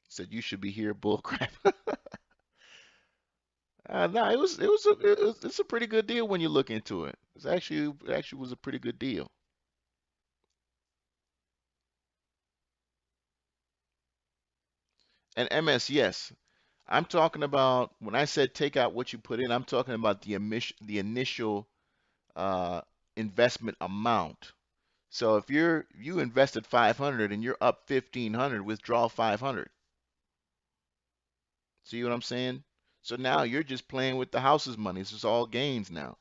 Said you should be here, bullcrap. No, it's a pretty good deal when you look into it. It actually was a pretty good deal. And MS, yes. I'm talking about when I said take out what you put in, I'm talking about the initial uh, investment amount. So if you invested 500 and you're up 1500, withdraw 500. See what I'm saying? So now you're just playing with the house's money. It's just all gains now.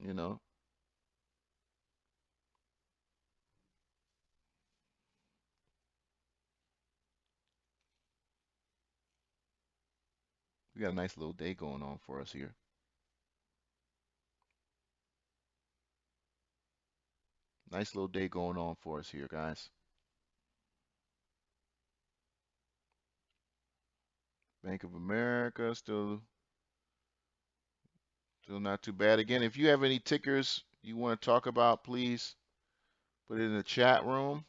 You know, we got a nice little day going on for us here. Nice little day going on for us here, guys. Bank of America still not too bad. Again, if you have any tickers you want to talk about, please put it in the chat room.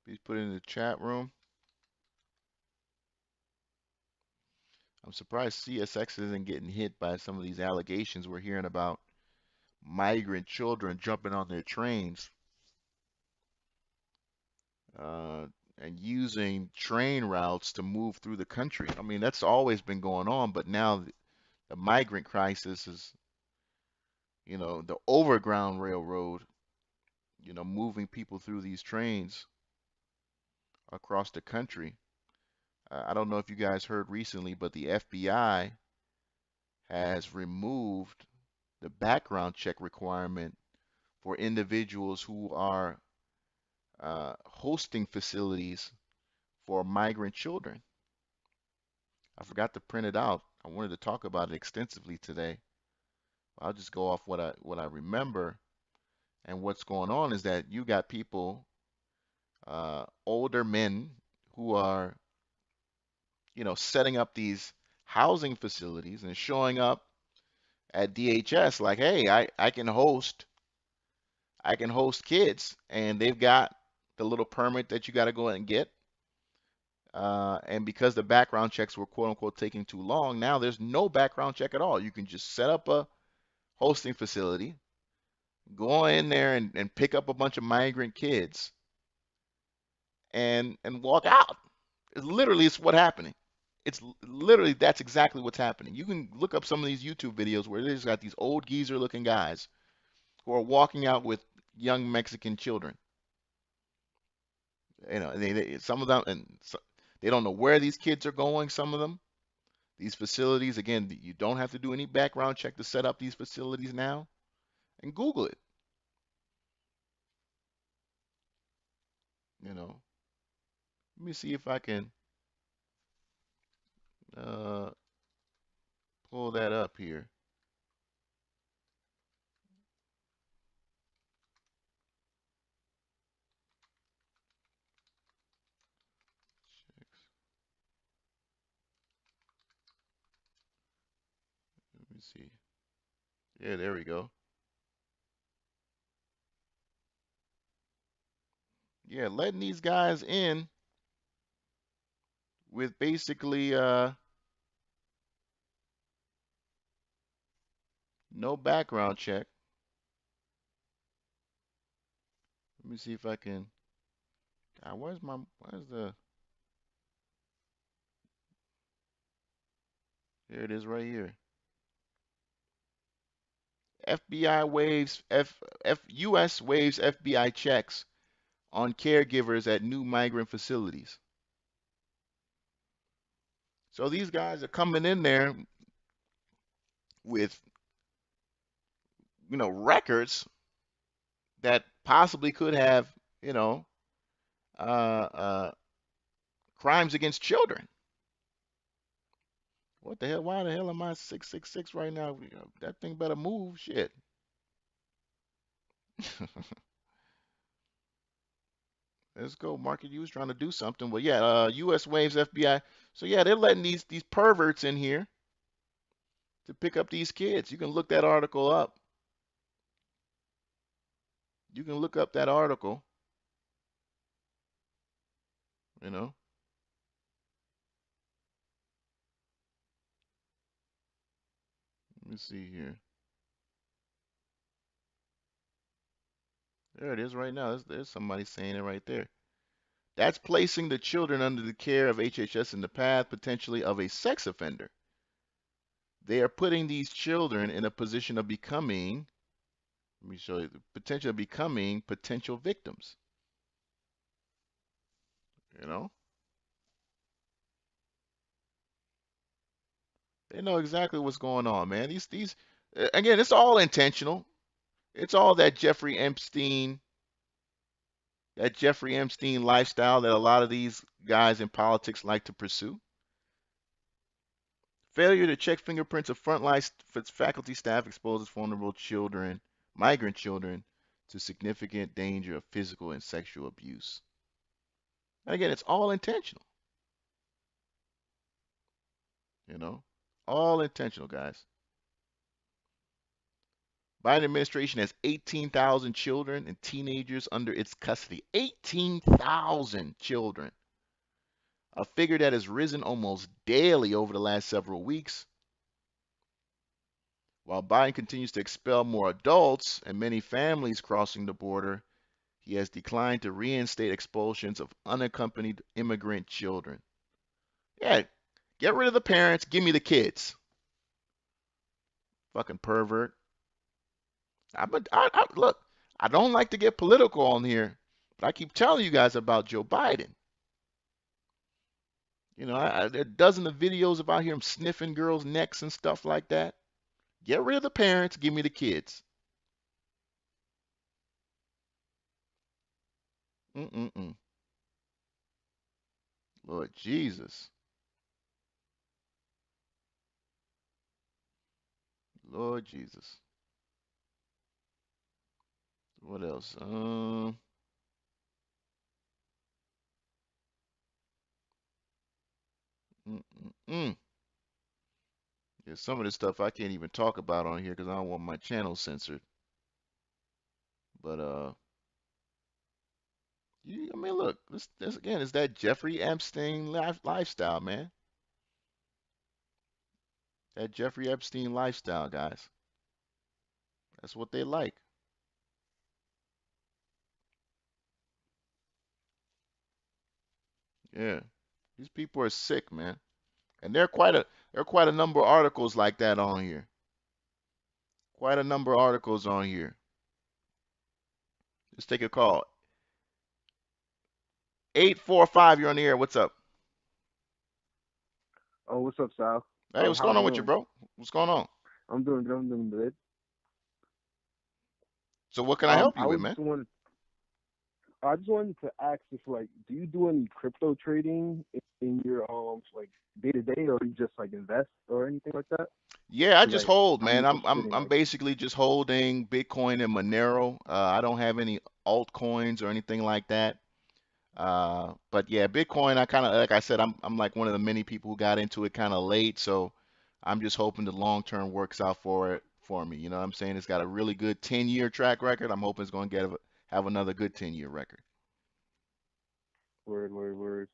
Please put it in the chat room. I'm surprised CSX isn't getting hit by some of these allegations we're hearing about migrant children jumping on their trains. Uh, and using train routes to move through the country. I mean, that's always been going on, but now the migrant crisis is, the overground railroad, moving people through these trains across the country. I don't know if you guys heard recently, but the FBI has removed the background check requirement for individuals who are hosting facilities for migrant children. I forgot to print it out. I wanted to talk about it extensively today. I'll just go off what I remember. And what's going on is that you got people, older men, who are, setting up these housing facilities and showing up at DHS like, hey, I can host kids, and they've got the little permit that you got to go and get. And because the background checks were quote unquote taking too long, now there's no background check at all. You can just set up a hosting facility, go in there and pick up a bunch of migrant kids and walk out. It's what happening. It's literally that's exactly what's happening. You can look up some of these YouTube videos where they just got these old geezer looking guys who are walking out with young Mexican children. Some of them, they don't know where these kids are going. Some of them, these facilities, again, you don't have to do any background check to set up these facilities now. And Google it. You know, let me see if I can uh, pull that up here. Let me see. Yeah, there we go. Yeah, letting these guys in with basically no background check. Let me see if I can. God, where's the? Here it is right here. FBI waives U.S. waives FBI checks on caregivers at new migrant facilities. So these guys are coming in there with, records that possibly could have, you know, uh, uh, crimes against children. What the hell? Why the hell am I 666 right now? That thing better move. Shit. Let's go. Market you was trying to do something. But yeah, U.S. waives FBI. So yeah, they're letting these perverts in here to pick up these kids. You can look that article up. You can look up that article. You know. Let me see here. There it is right now. There's somebody saying it right there. That's placing the children under the care of HHS in the path potentially of a sex offender. They are putting these children in a position of becoming, let me show you, the potential of becoming potential victims. You know, they know exactly what's going on, man. Again, it's all intentional. It's all that Jeffrey Epstein lifestyle that a lot of these guys in politics like to pursue. Failure to check fingerprints of frontline faculty staff exposes vulnerable children, migrant children, to significant danger of physical and sexual abuse. And again, it's all intentional, you know, all intentional, guys. Biden administration has 18,000 children and teenagers under its custody. 18,000 children, a figure that has risen almost daily over the last several weeks. While Biden continues to expel more adults and many families crossing the border, He has declined to reinstate expulsions of unaccompanied immigrant children. Yeah, get rid of the parents, give me the kids. Fucking pervert. Look, I don't like to get political on here, but I keep telling you guys about Joe Biden. There are dozens of videos about him sniffing girls' necks and stuff like that. Get rid of the parents, give me the kids. Mm-mm-mm. Lord Jesus. Lord Jesus. What else? Mm-mm-mm. Yeah, some of this stuff I can't even talk about on here because I don't want my channel censored. But I mean, look, this again is that Jeffrey Epstein lifestyle, man. That Jeffrey Epstein lifestyle, guys. That's what they like. Yeah, these people are sick, man. And there are quite a number of articles like that on here. Quite a number of articles on here. Let's take a call. 845, you're on the air. What's up? Oh, what's up, Sal? Hey, what's How going you on with you, doing? bro? What's going on? I'm doing good. I'm doing good. So what can I help I you with, was man? just wanted, I just wanted to ask if like, do you do any crypto trading in your like day to day, or you just like invest or anything like that? Yeah, I Because just hold, I'm man. interested in I'm like, basically just holding Bitcoin and Monero. I don't have any altcoins or anything like that. But yeah, Bitcoin, I kind of, like I said, I'm like one of the many people who got into it kind of late, so I'm just hoping the long term works out for me. You know what I'm saying? It's got a really good 10-year track record. I'm hoping it's going to have another good 10-year record. word.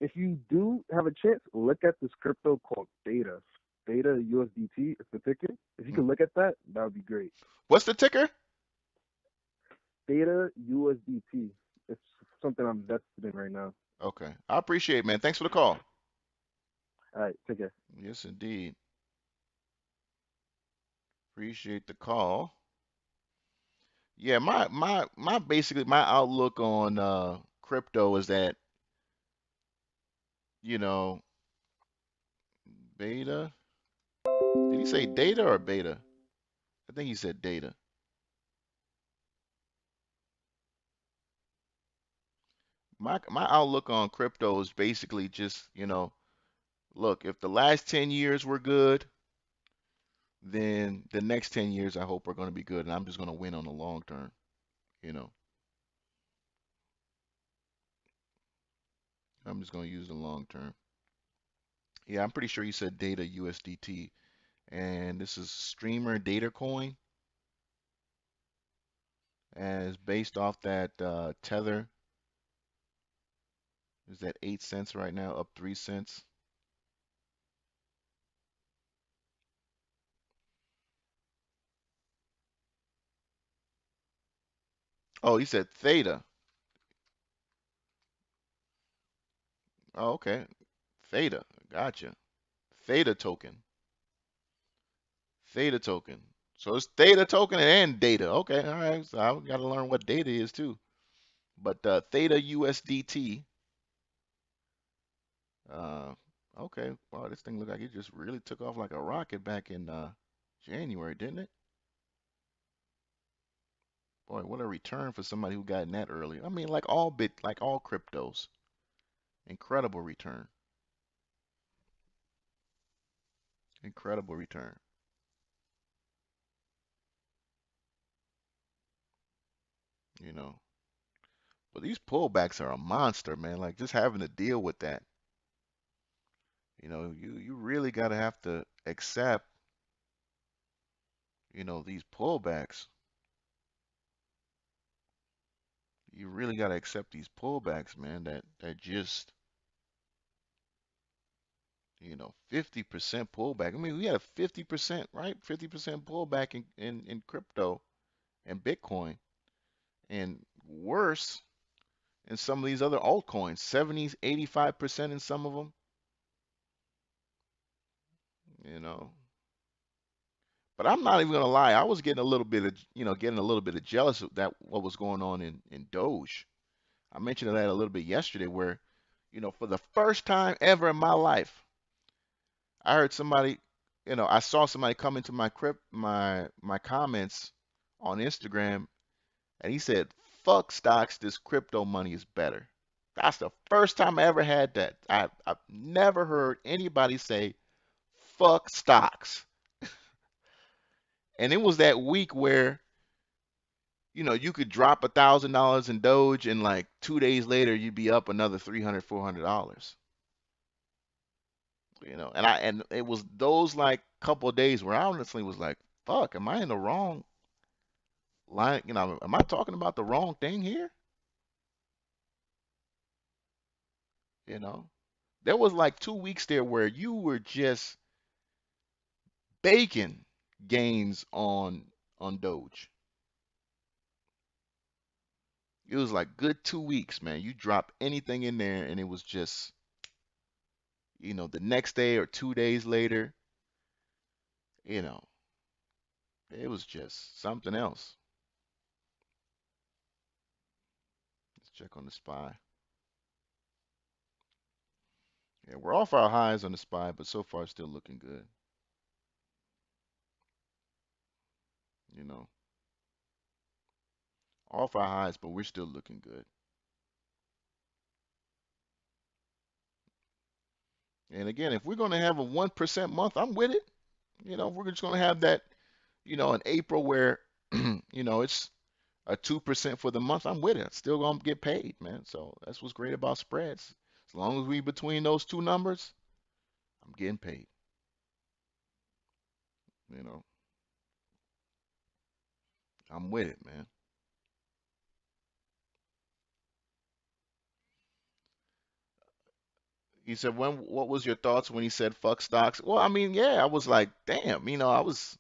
If you do have a chance, look at this crypto called Beta. Beta USDT is the ticker. If you Mm. can look at that, that would be great. What's the ticker? Beta USDT. It's something I'm invested in right now. Okay, I appreciate it, man. Thanks for the call. All right, take care. Yes, indeed. Appreciate the call. Yeah, my basically my outlook on crypto is that, you know, beta. Did he say data or beta? I think he said data. My outlook on crypto is basically just, look, if the last 10 years were good, then the next 10 years I hope are going to be good, and I'm just going to win on the long term, you know. I'm just going to use the long term. Yeah, I'm pretty sure he said data USDT, and this is streamer data coin, and it's based off that tether is at 8 cents right now, up 3 cents. Oh, he said theta. Oh, okay. Theta. Gotcha. Theta token. Theta token. So it's theta token and data. Okay, all right. So I got to learn what data is too. But theta USDT. Uh, okay. Wow, this thing looked like it just really took off like a rocket back in January, didn't it? Boy, what a return for somebody who got in that early. I mean, like all cryptos, incredible return. Incredible return. You know. But these pullbacks are a monster, man. Like just having to deal with that. You really gotta have to accept, these pullbacks. You really gotta accept these pullbacks, man, that just, 50% pullback. I mean, we had a 50%, right? 50% pullback in crypto and Bitcoin. And worse in some of these other altcoins, 70, 85% in some of them, you know. But I'm not even gonna lie, I was getting a little bit of, getting a little bit of jealous of that what was going on in Doge. I mentioned that a little bit yesterday where, for the first time ever in my life, I heard somebody, I saw somebody come into my comments on Instagram and he said, "Fuck stocks, this crypto money is better." That's the first time I ever had that. I've never heard anybody say, "Fuck stocks." And it was that week where, you could drop $1,000 in Doge and like 2 days later you'd be up another 300, $400. And it was those like couple of days where I honestly was like, "Fuck, am I in the wrong line? Am I talking about the wrong thing here?" You know, there was like 2 weeks there where you were just baking gains on Doge. It was like good 2 weeks, man. You drop anything in there and it was just, the next day or 2 days later, you know, it was just something else. Let's check on the SPY. Yeah, we're off our highs on the SPY, but so far still looking good. You know, off our highs, but we're still looking good. And again, if we're going to have a 1% month, I'm with it. If we're just going to have that, in April where, it's a 2% for the month, I'm with it. Still going to get paid, man. So that's what's great about spreads. As long as we between those two numbers, I'm getting paid. You know, I'm with it, man. He said, what was your thoughts when he said fuck stocks? Well, I mean, yeah, I was like, damn, I was,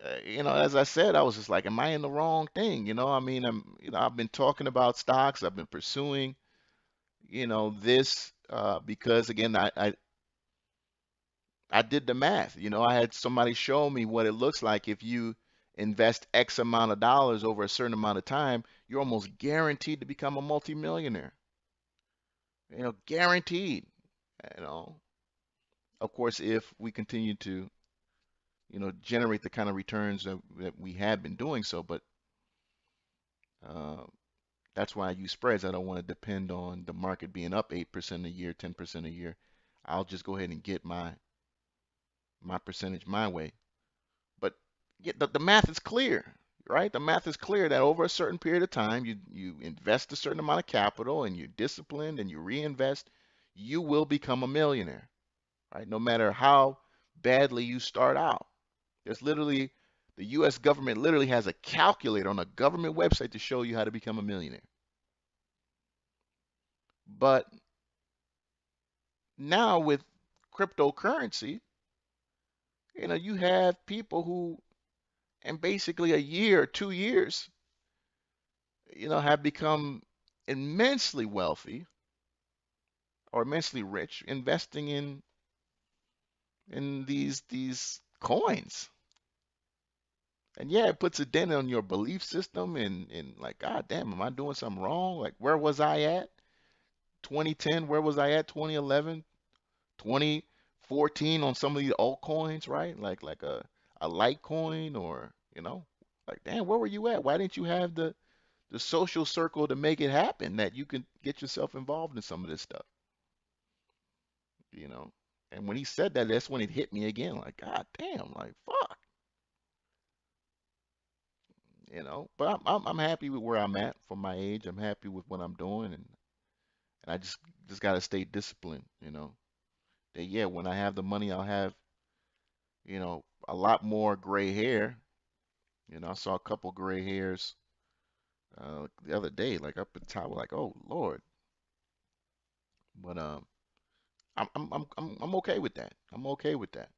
as I said, I was just like, am I in the wrong thing? I mean, I've been talking about stocks, I've been pursuing, this, because again, I did the math. I had somebody show me what it looks like if you invest X amount of dollars over a certain amount of time, you're almost guaranteed to become a multimillionaire. Guaranteed. You know, of course, if we continue to, generate the kind of returns that we have been doing so, but uh, that's why I use spreads. I don't want to depend on the market being up 8% a year, 10% a year. I'll just go ahead and get my percentage my way. But the math is clear, right? The math is clear that over a certain period of time, you invest a certain amount of capital and you're disciplined and you reinvest, you will become a millionaire, right? No matter how badly you start out. There's literally the US government literally has a calculator on a government website to show you how to become a millionaire. But now with cryptocurrency, you have people who in basically a year or 2 years have become immensely wealthy or immensely rich investing in these coins. And yeah, it puts a dent on your belief system and like, God damn, am I doing something wrong? Like, where was I at 2010? Where was I at 2011, 2014 on some of these altcoins, right? Like a Litecoin or, like, damn, where were you at? Why didn't you have the social circle to make it happen that you can get yourself involved in some of this stuff, you know? And when he said that, that's when it hit me again. Like, God damn, like fuck, But I'm happy with where I'm at for my age. I'm happy with what I'm doing, and I just gotta stay disciplined, That yeah, when I have the money, I'll have, a lot more gray hair. I saw a couple gray hairs the other day, like up at the top, like, oh Lord. But I'm okay with that. I'm okay with that.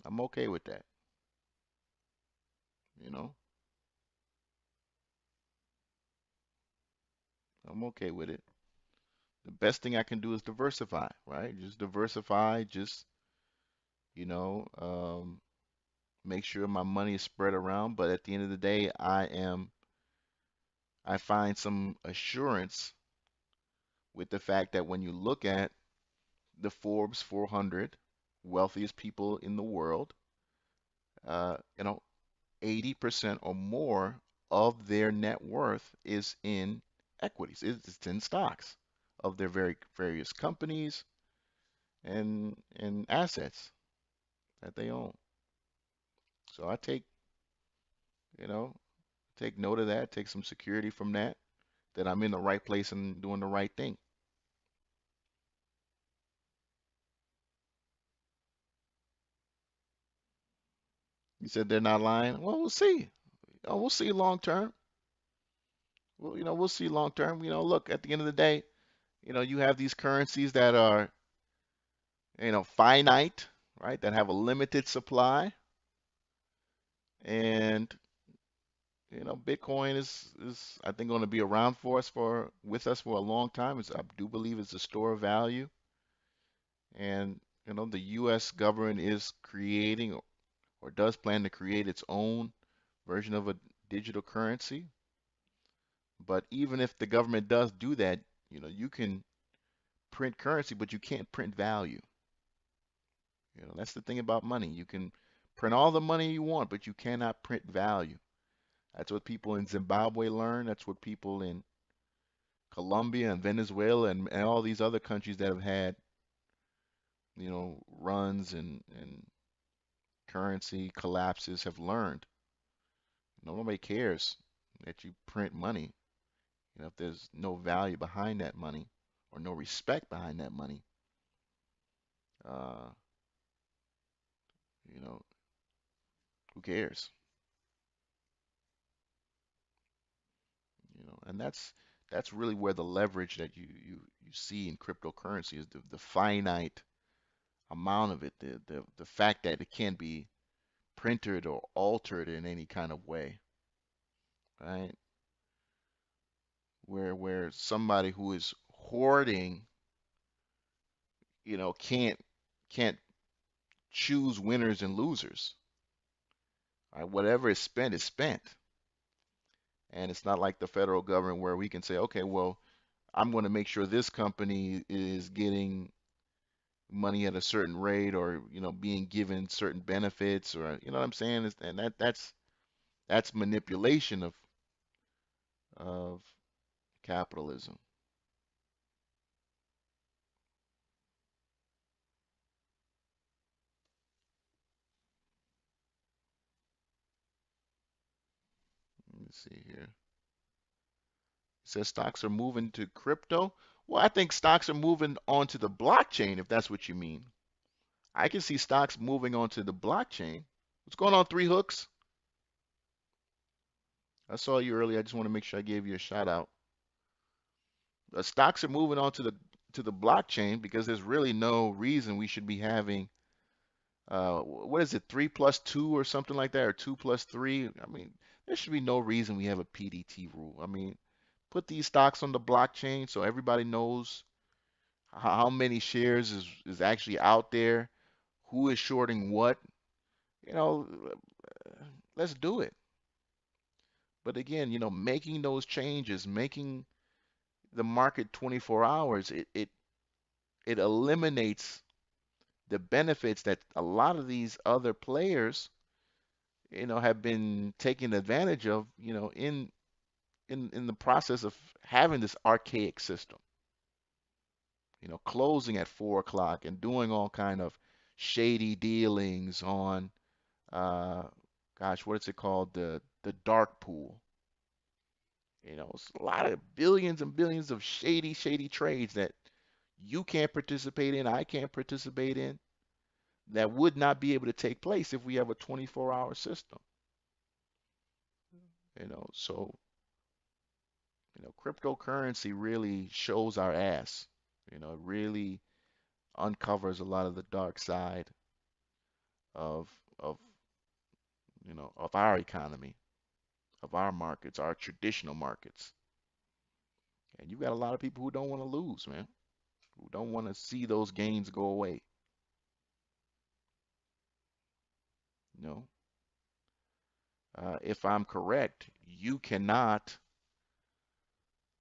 I'm okay with that. You know. I'm okay with it. The best thing I can do is diversify, right? Just diversify, just, you know, make sure my money is spread around. But at the end of the day, I find some assurance with the fact that when you look at the Forbes 400 wealthiest people in the world, you know, 80% or more of their net worth is in equities. It's in stocks of their various companies and assets that they own. So I take, you know, take note of that, take some security from that, that I'm in the right place and doing the right thing. You said they're not lying. Well, we'll see. We'll see long term. Well, we'll see long term. Look, at the end of the day, you have these currencies that are, finite, right? That have a limited supply, and Bitcoin is I think going to be around with us for a long time. I do believe it's a store of value, and the U.S. government is creating or does plan to create its own version of a digital currency. But even if the government does do that, you can print currency, but you can't print value. That's the thing about money. You can print all the money you want, but you cannot print value. That's what people in Zimbabwe learn. That's what people in Colombia and Venezuela and all these other countries that have had, runs and currency collapses have learned. Nobody cares that you print money. If there's no value behind that money or no respect behind that money, uh, you know, who cares? And that's really where the leverage that you see in cryptocurrency is the finite amount of it, the fact that it can't be printed or altered in any kind of way, right? Where somebody who is hoarding, can't choose winners and losers. Right? Whatever is spent is spent. And it's not like the federal government where we can say, okay, well, I'm going to make sure this company is getting money at a certain rate or, being given certain benefits or, you know what I'm saying? And that's manipulation of capitalism. Let me see here. It says stocks are moving to crypto. Well, I think stocks are moving onto the blockchain, if that's what you mean. I can see stocks moving onto the blockchain. What's going on, Three Hooks? I saw you earlier. I just want to make sure I gave you a shout out. Stocks are moving on to the blockchain because there's really no reason we should be having what is it, 3+2 or something like that, or 2+3. I mean, there should be no reason we have a PDT rule. I mean, put these stocks on the blockchain so everybody knows how many shares is actually out there, who is shorting what. You know, let's do it. But again, making those changes, making the market 24 hours, it eliminates the benefits that a lot of these other players, have been taking advantage of, in the process of having this archaic system, closing at 4 o'clock and doing all kind of shady dealings on, uh, gosh, what is it called? The dark pool. It's a lot of billions and billions of shady trades that you can't participate in, I can't participate in, that would not be able to take place if we have a 24-hour system. So cryptocurrency really shows our ass. It really uncovers a lot of the dark side of of of our economy, of our markets, our traditional markets. And you got a lot of people who don't want to lose, man, who don't want to see those gains go away. You know, if I'm correct,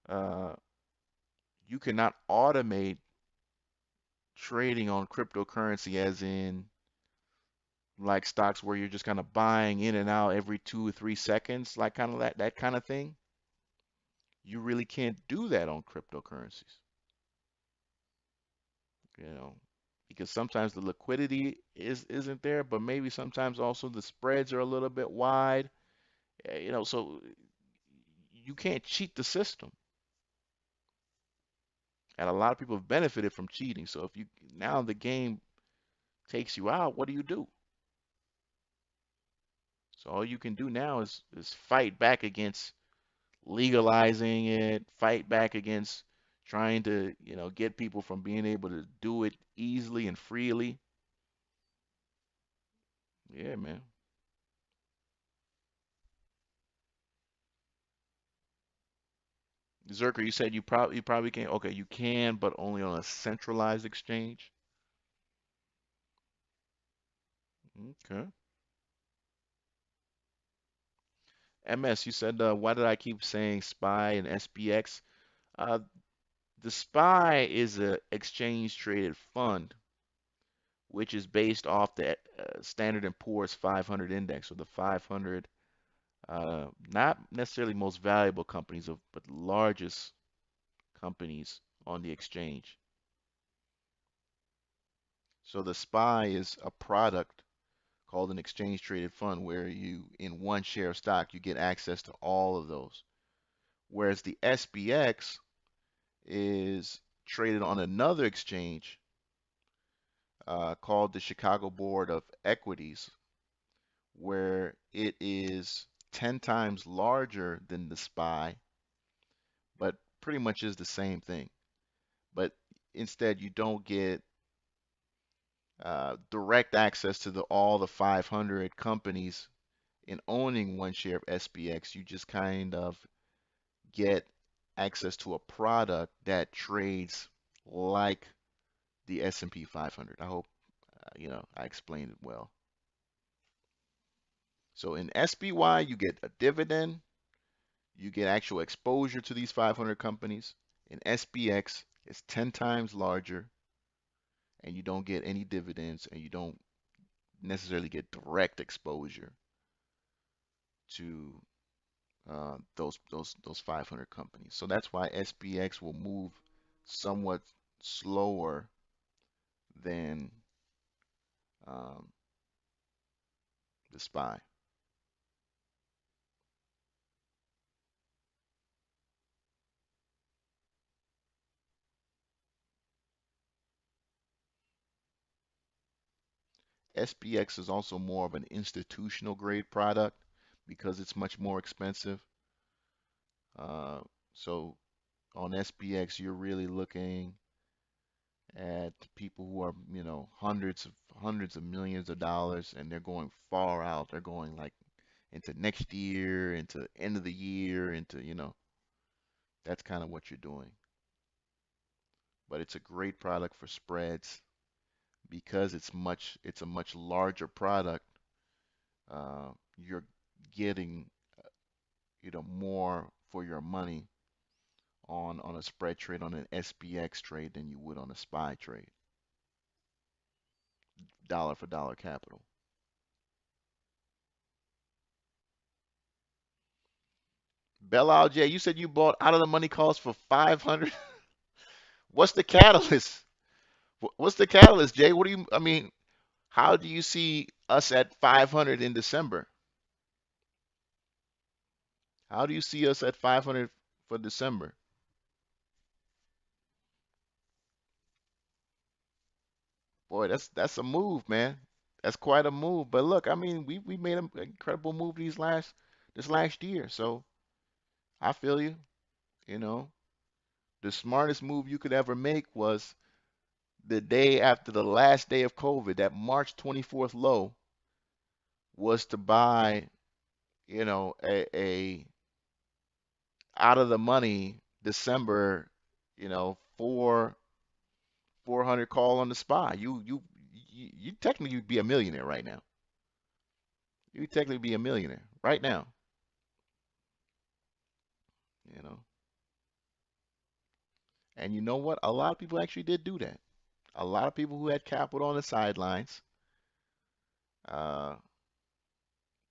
uh, you cannot automate trading on cryptocurrency, as in like stocks where you're just kind of buying in and out every 2 or 3 seconds, like kind of that kind of thing. You really can't do that on cryptocurrencies, you know, because sometimes the liquidity isn't there, but maybe sometimes also the spreads are a little bit wide, so you can't cheat the system. And a lot of people have benefited from cheating. So if you now the game takes you out, what do you do? So all you can do now is fight back against legalizing it, fight back against trying to, get people from being able to do it easily and freely. Yeah, man. Zerker, you said you probably can. Okay, you can, but only on a centralized exchange. Okay. MS, you said why did I keep saying SPY and SPX? Uh, the SPY is a exchange traded fund, which is based off the Standard and Poor's 500 index, or the 500, not necessarily most valuable companies, but largest companies on the exchange. So the SPY is a product called an exchange traded fund where in one share of stock, you get access to all of those. Whereas the SPX is traded on another exchange called the Chicago Board of Equities, where it is 10 times larger than the SPY, but pretty much is the same thing. But instead, you don't get direct access to all the 500 companies in owning one share of SPX. You just kind of get access to a product that trades like the S&P 500. I hope I explained it well. So in SPY, you get a dividend, you get actual exposure to these 500 companies. In SPX, it's 10 times larger, and you don't get any dividends, and you don't necessarily get direct exposure to those 500 companies. So that's why SPX will move somewhat slower than um, the SPY. SPX is also more of an institutional grade product because it's much more expensive. Uh, so on SPX, you're really looking at people who are, hundreds of millions of dollars, and they're going far out. They're going like into next year, into end of the year, that's kind of what you're doing. But it's a great product for spreads because it's a much larger product. You're getting, more for your money on a spread trade on an SPX trade than you would on a SPY trade, dollar for dollar capital. Bella J, you said you bought out of the money calls for 500. What's the catalyst? What's the catalyst, Jay? I mean, how do you see us at 500 in December? How do you see us at 500 for December? Boy, that's a move, man. That's quite a move. But look, I mean, we made an incredible move this last year. So I feel you. You know, the smartest move you could ever make was the day after the last day of COVID, that March 24th low, was to buy, a out of the money December, four 400 call on the SPY. You technically be a millionaire right now. You technically be a millionaire right now. You know, and you know what? A lot of people actually did do that. A lot of people who had capital on the sidelines uh,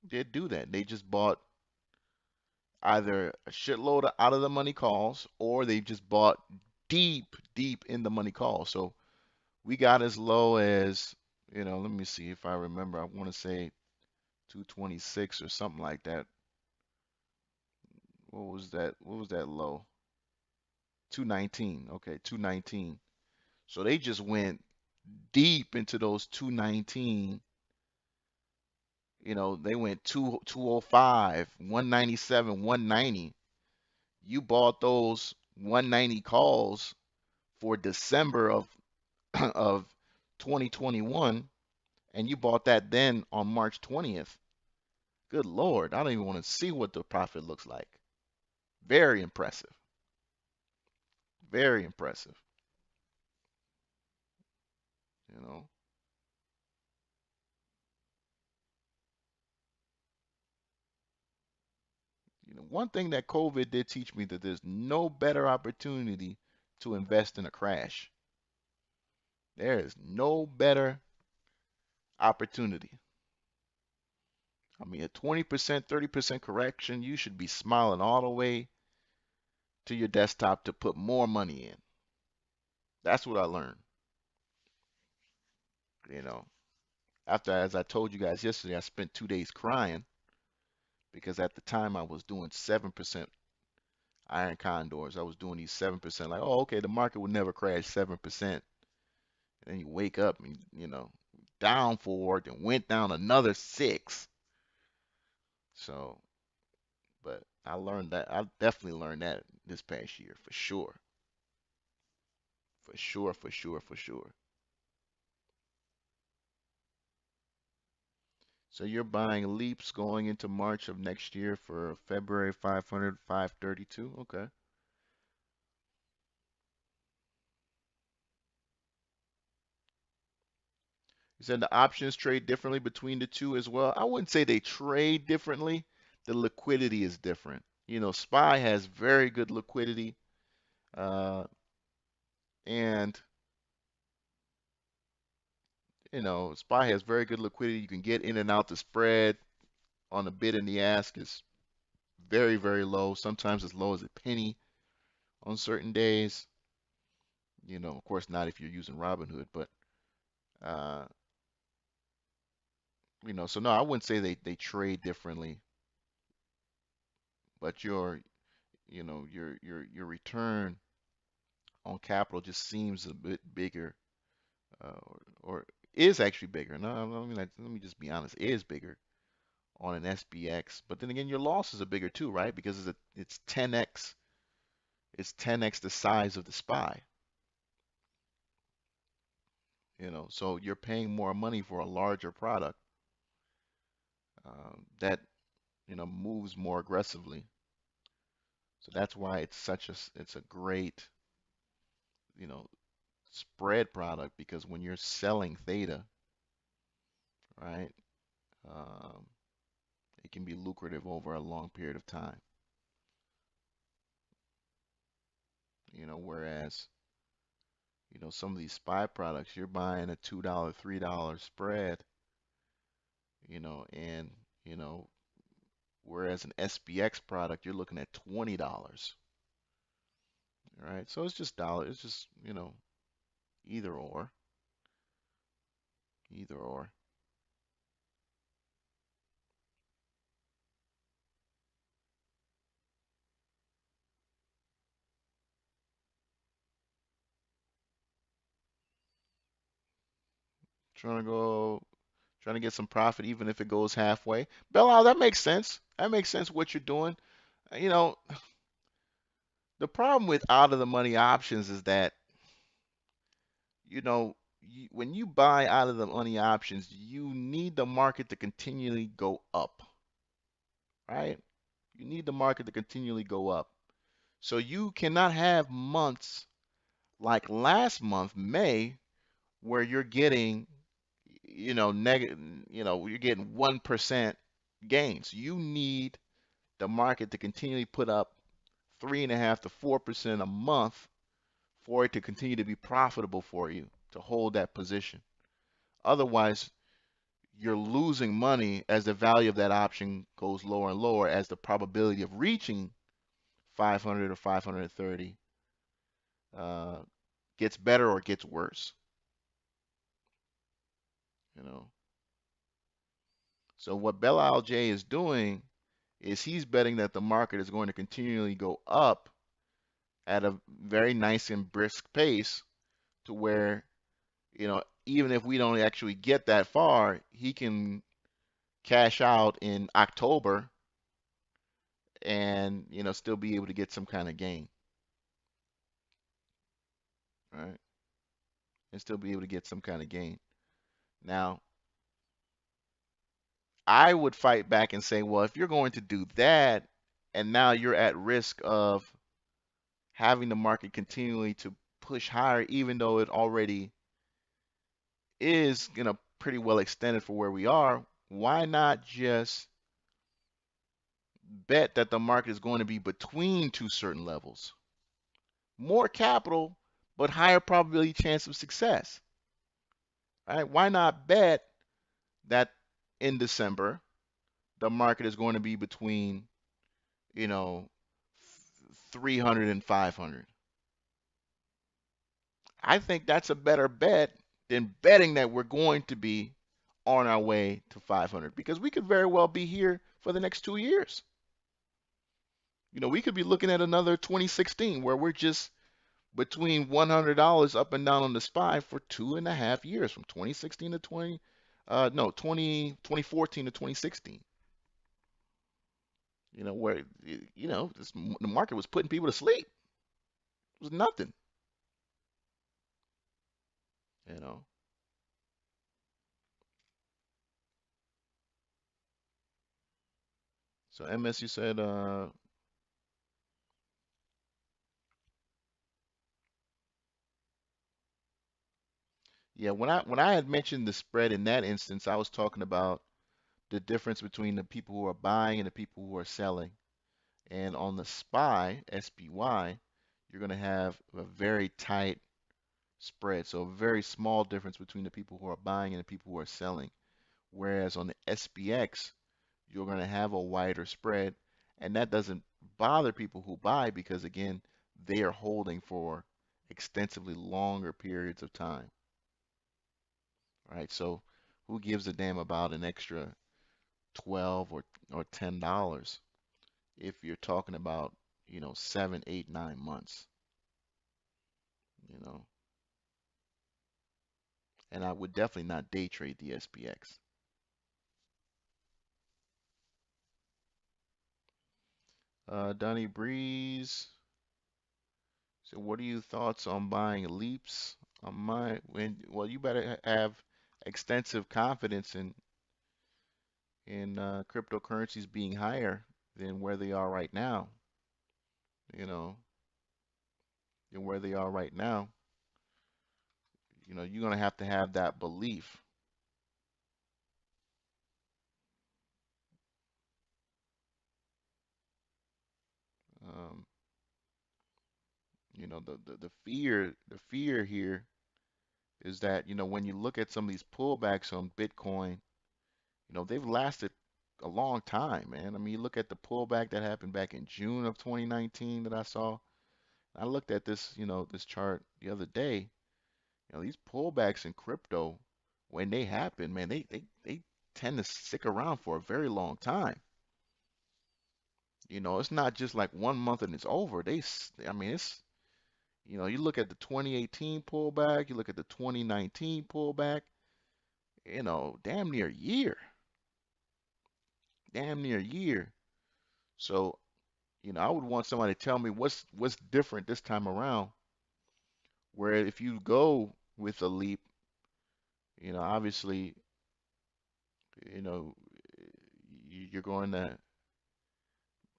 did do that. They just bought either a shitload of out of the money calls or they just bought deep, deep in the money calls. So we got as low as, let me see if I remember. I want to say 226 or something like that. What was that? What was that low? 219. Okay, 219. So they just went deep into those 219. They went 205, 197, 190. You bought those 190 calls for December of of 2021, and you bought that then on March 20th. Good Lord, I don't even want to see what the profit looks like. Very impressive. Very impressive. You know, one thing that COVID did teach me that there's no better opportunity to invest in a crash. There is no better opportunity. I mean, a 20%, 30% correction, you should be smiling all the way to your desktop to put more money in. That's what I learned. You know, after, as I told you guys yesterday, I spent 2 days crying because at the time I was doing 7% iron condors. I was doing these 7%, like, oh, okay, the market would never crash 7%. And then you wake up and, down four, then went down another six. So, but I learned that. I definitely learned that this past year for sure. For sure, for sure, for sure. So you're buying leaps going into March of next year for February 500, 532. Okay. You said the options trade differently between the two as well. I wouldn't say they trade differently. The liquidity is different. SPY has very good liquidity, uh, and SPY has very good liquidity. You can get in and out the spread on the bid and the ask is very, very low. Sometimes as low as a penny on certain days. Of course, not if you're using Robinhood, but uh, so no, I wouldn't say they trade differently, but your return on capital just seems a bit bigger, or is actually bigger. No, let me just be honest, is bigger on an SBX. But then again, your losses are bigger too, right? Because it's 10x the size of the SPY. So you're paying more money for a larger product that moves more aggressively. So that's why it's a great you know spread product because when you're selling theta, right, um, it can be lucrative over a long period of time. Whereas some of these SPY products, you're buying a $2, $3 spread, and you know whereas an SPX product, you're looking at $20, right? So it's just dollar. It's just either or, either or. Trying to go, trying to get some profit, even if it goes halfway. Bella, that makes sense. That makes sense what you're doing. You know, the problem with out of the money options is that, when you buy out of the money options, you need the market to continually go up, right? You need the market to continually go up. So you cannot have months like last month, May, where you're getting, negative, you're getting 1% gains. You need the market to continually put up 3.5 to 4% a month for it to continue to be profitable for you to hold that position. Otherwise, you're losing money as the value of that option goes lower and lower as the probability of reaching 500 or 530 uh, gets better or gets worse. You know. So what Bella Alj is doing is he's betting that the market is going to continually go up at a very nice and brisk pace to where, even if we don't actually get that far, he can cash out in October and, still be able to get some kind of gain, right? And still be able to get some kind of gain. Now, I would fight back and say, well, if you're going to do that, and now you're at risk of having the market continually to push higher, even though it already is, pretty well extended for where we are, why not just bet that the market is going to be between two certain levels? More capital, but higher probability chance of success, right? Why not bet that in December the market is going to be between, you know, 300 and 500? I think that's a better bet than betting that we're going to be on our way to 500 because we could very well be here for the next 2 years. We could be looking at another 2016 where we're just between $100 up and down on the SPY for 2.5 years, from 2016 to 20, no, 2014 to 2016. Where, the market was putting people to sleep. It was nothing, you know. So MS, you said, yeah, when I had mentioned the spread in that instance, I was talking about the difference between the people who are buying and the people who are selling. And on the SPY, you're going to have a very tight spread. So a very small difference between the people who are buying and the people who are selling. Whereas on the SPX, you're going to have a wider spread, and that doesn't bother people who buy because again, they are holding for extensively longer periods of time, right? So who gives a damn about an extra 12 or $10 if you're talking about, 7, 8, 9 months, you know? And I would definitely not day trade the SPX. Donnie Breeze. So, what are your thoughts on buying leaps? Well, you better have extensive confidence in cryptocurrencies being higher than where they are right now. You know, than where they are right now. You're gonna have to have that belief. Um, the fear here is that when you look at some of these pullbacks on Bitcoin, they've lasted a long time, man. I mean, you look at the pullback that happened back in June of 2019 that I saw. I looked at this chart the other day. These pullbacks in crypto, when they happen, man, they tend to stick around for a very long time. It's not just like 1 month and it's over. I mean, you look at the 2018 pullback, you look at the 2019 pullback, damn near a year, damn near a year. So, I would want somebody to tell me what's different this time around. Where if you go with a leap, obviously, you know, you're going to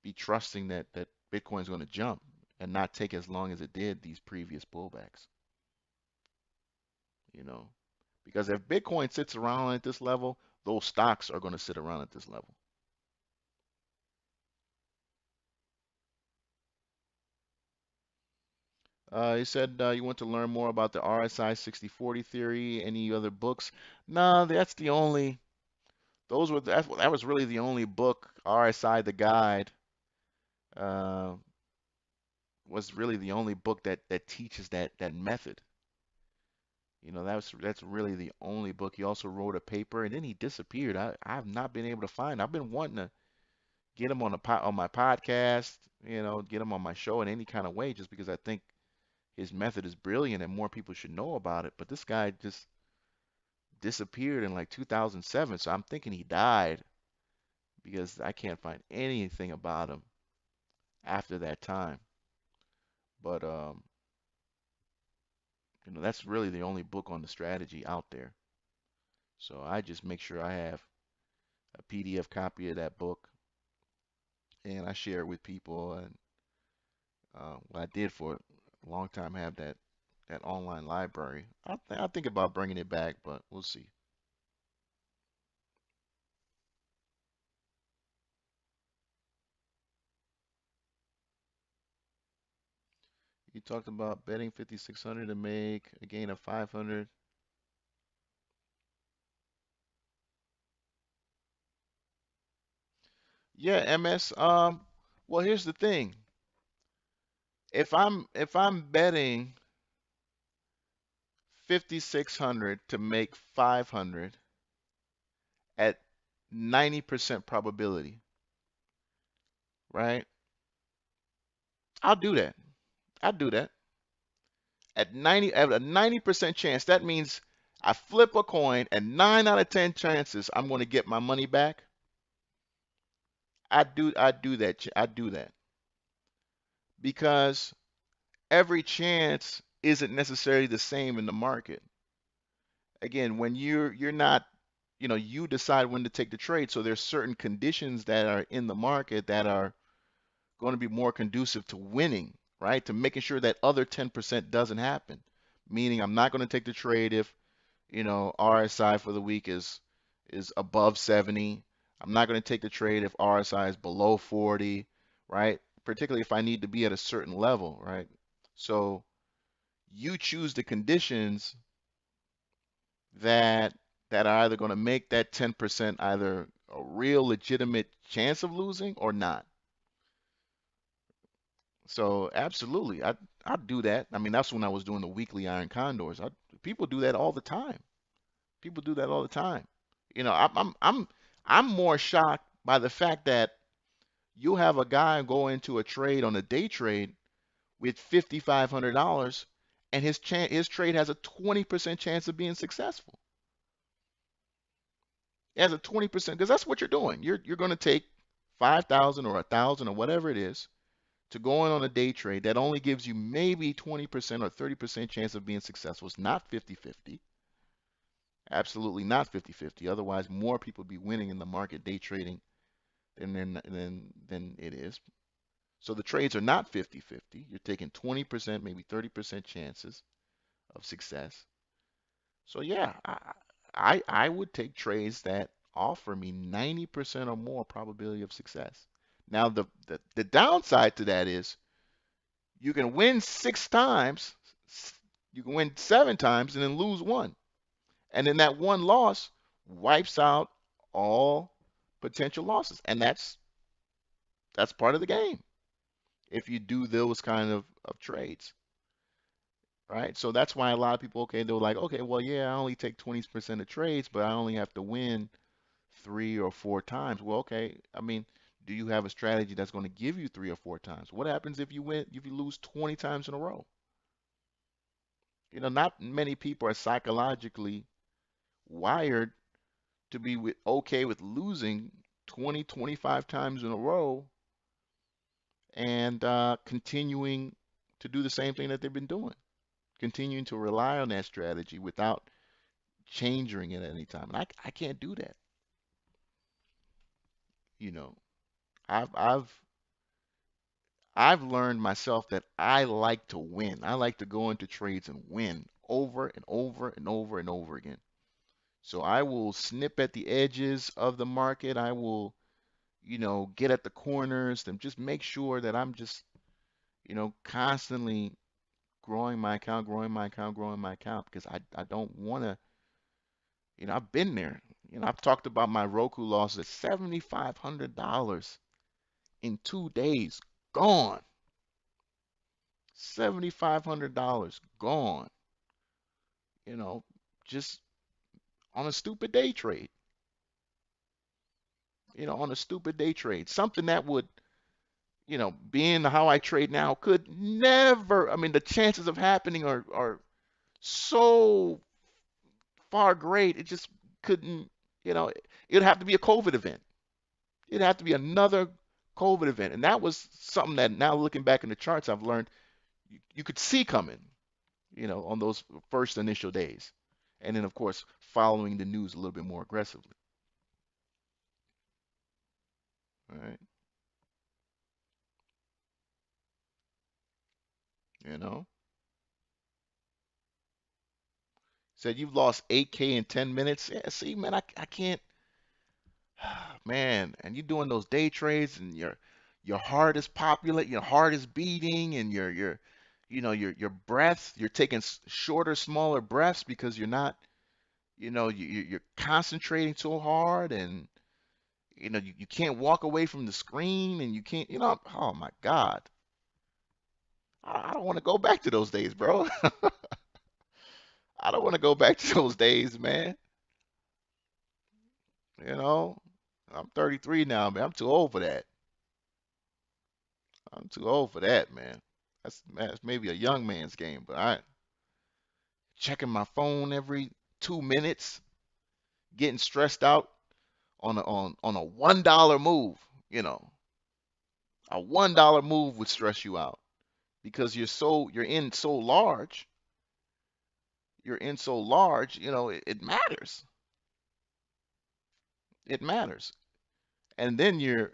be trusting that Bitcoin's going to jump. and not take as long as it did these previous pullbacks, you know. Because if Bitcoin sits around at this level, those stocks are going to sit around at this level. He said you want to learn more about the RSI 60/40 theory. Any other books? No, that's the only. That was really the only book. RSI the Guide uh, was really the only book that teaches that method. You know, that's really the only book. He also wrote a paper and then he disappeared. I've not been able to find. I've been wanting to get him on on my podcast, get him on my show in any kind of way, just because I think his method is brilliant and more people should know about it. But this guy just disappeared in like 2007, so I'm thinking he died because I can't find anything about him after that time. But that's really the only book on the strategy out there. So I just make sure I have a PDF copy of that book and I share it with people. And what I did for a long time have that online library. I think about bringing it back, but we'll see. You talked about betting 5,600 to make a gain of 500. Yeah, MS. Well, here's the thing. If I'm betting 5,600 to make 500 at 90% probability, right? I'll do that. I'll do that. At a 90% chance, that means I flip a coin and 9 out of 10 chances I'm going to get my money back. I do that. I do that because every chance isn't necessarily the same in the market. Again, when you're not, you decide when to take the trade. So there's certain conditions that are in the market that are going to be more conducive to winning, right? To making sure that other 10% doesn't happen. Meaning I'm not going to take the trade if, RSI for the week is above 70. I'm not going to take the trade if RSI is below 40, right? Particularly if I need to be at a certain level, right? So you choose the conditions that that are either going to make that 10% either a real legitimate chance of losing or not. So absolutely, I'd do that. I mean, that's when I was doing the weekly iron condors. People do that all the time. People do that all the time. You know, I'm more shocked by the fact that you have a guy go into a trade on a day trade with $5,500 and his trade has a 20% chance of being successful. It has a 20% because that's what you're doing. You're going to take 5,000 or 1,000 or whatever it is to go in on a day trade that only gives you maybe 20% or 30% chance of being successful. It's not 50-50. Absolutely not 50-50. Otherwise, more people would be winning in the market day trading than it is. So the trades are not 50-50. You're taking 20%, maybe 30% chances of success. So yeah, I would take trades that offer me 90% or more probability of success. Now the downside to that is you can win 6 times, you can win 7 times and then lose one. And then that one loss wipes out all potential losses. And that's part of the game if you do those kind of trades. Right? So that's why a lot of people, okay, they're like, okay, well, yeah, I only take 20% of trades, but I only have to win 3 or 4 times. Well, okay, I mean, do you have a strategy that's going to give you 3 or 4 times? What happens if you lose 20 times in a row? Not many people are psychologically wired to be okay with losing 20, 25 times in a row and continuing to do the same thing that they've been doing, continuing to rely on that strategy without changing it at any time. And I can't do that. You know, I've I've learned myself that I like to win. I like to go into trades and win over and over and over and over again. So I will snip at the edges of the market. I will, get at the corners and just make sure that I'm just, constantly growing my account, growing my account, growing my account because I don't want to, I've been there. I've talked about my Roku losses at $7,500 in 2 days. Gone. $7,500 gone, you know, just on a stupid day trade, on a stupid day trade. Something that would, being how I trade now, could never, I mean, the chances of happening are so far great, it just couldn't, it'd have to be a COVID event. It'd have to be another COVID event. And that was something that now looking back in the charts, I've learned you could see coming, on those first initial days. And then, of course, following the news a little bit more aggressively. All right. You know, said you've lost 8K in 10 minutes. Yeah, see, man, I can't, man. And you're doing those day trades, and your heart is populate, your heart is beating, and your breath, you're taking shorter, smaller breaths because you're not, you're concentrating so hard, and you can't walk away from the screen, and you can't, oh my God. I don't want to go back to those days, bro. I don't want to go back to those days, man. You know, I'm 33 now, man. I'm too old for that. I'm too old for that, man. That's maybe a young man's game, but I checking my phone every 2 minutes, getting stressed out on a $1 move. You know, a $1 move would stress you out because you're in so large. You're in so large. It matters. It matters. And then you're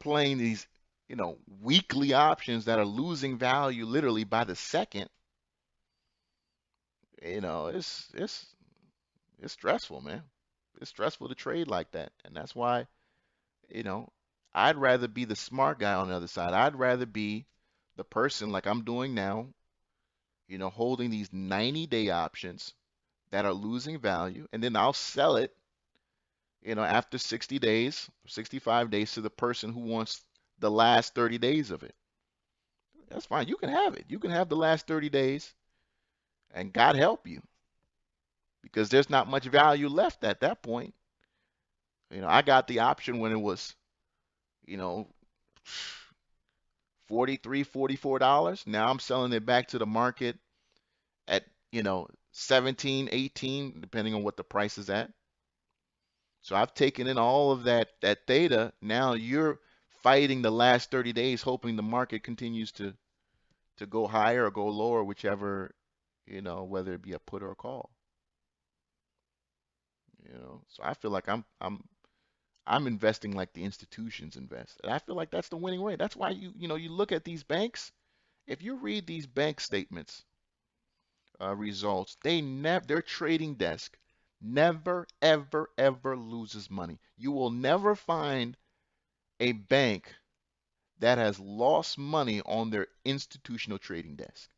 playing these, weekly options that are losing value literally by the second. It's stressful, man. It's stressful to trade like that, and that's why, you know, I'd rather be the smart guy on the other side. I'd rather be the person like I'm doing now, holding these 90-day options that are losing value, and then I'll sell it, after 60 days, 65 days to the person who wants the last 30 days of it. That's fine. You can have it. You can have the last 30 days, and God help you, because there's not much value left at that point. I got the option when it was, you know, 43, $44. Now I'm selling it back to the market at, 17, 18, depending on what the price is at. So I've taken in all of that data. Now you're fighting the last 30 days, hoping the market continues to go higher or go lower, whichever, whether it be a put or a call. So I feel like I'm investing like the institutions invest. And I feel like that's the winning way. That's why you look at these banks. If you read these bank statements, results, their trading desk never, ever, ever loses money. You will never find a bank that has lost money on their institutional trading desk.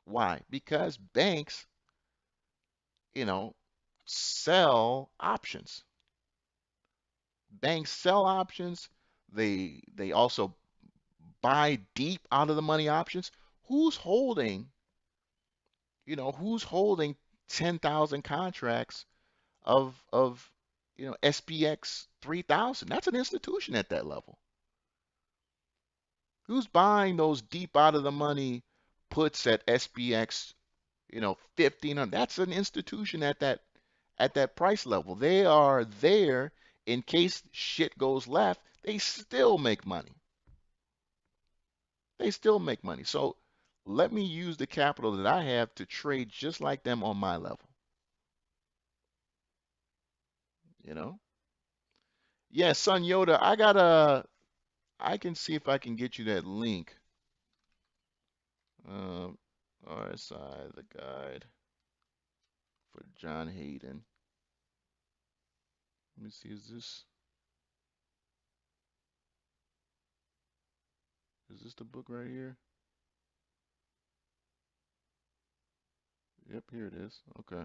Why? Because banks, you know, sell options. Banks sell options. They also buy deep out of the money options. Who's holding, who's holding 10,000 contracts of SPX 3000? That's an institution at that level. Who's buying those deep out of the money puts at SPX, 1500? That's an institution at that price level. They are there in case shit goes left. They still make money. They still make money. So let me use the capital that I have to trade just like them on my level. You know? Yeah, son Yoda, I can see if I can get you that link. Um, RSI, the guide for John Hayden. Let me see, is this the book right here? Yep, here it is. Okay.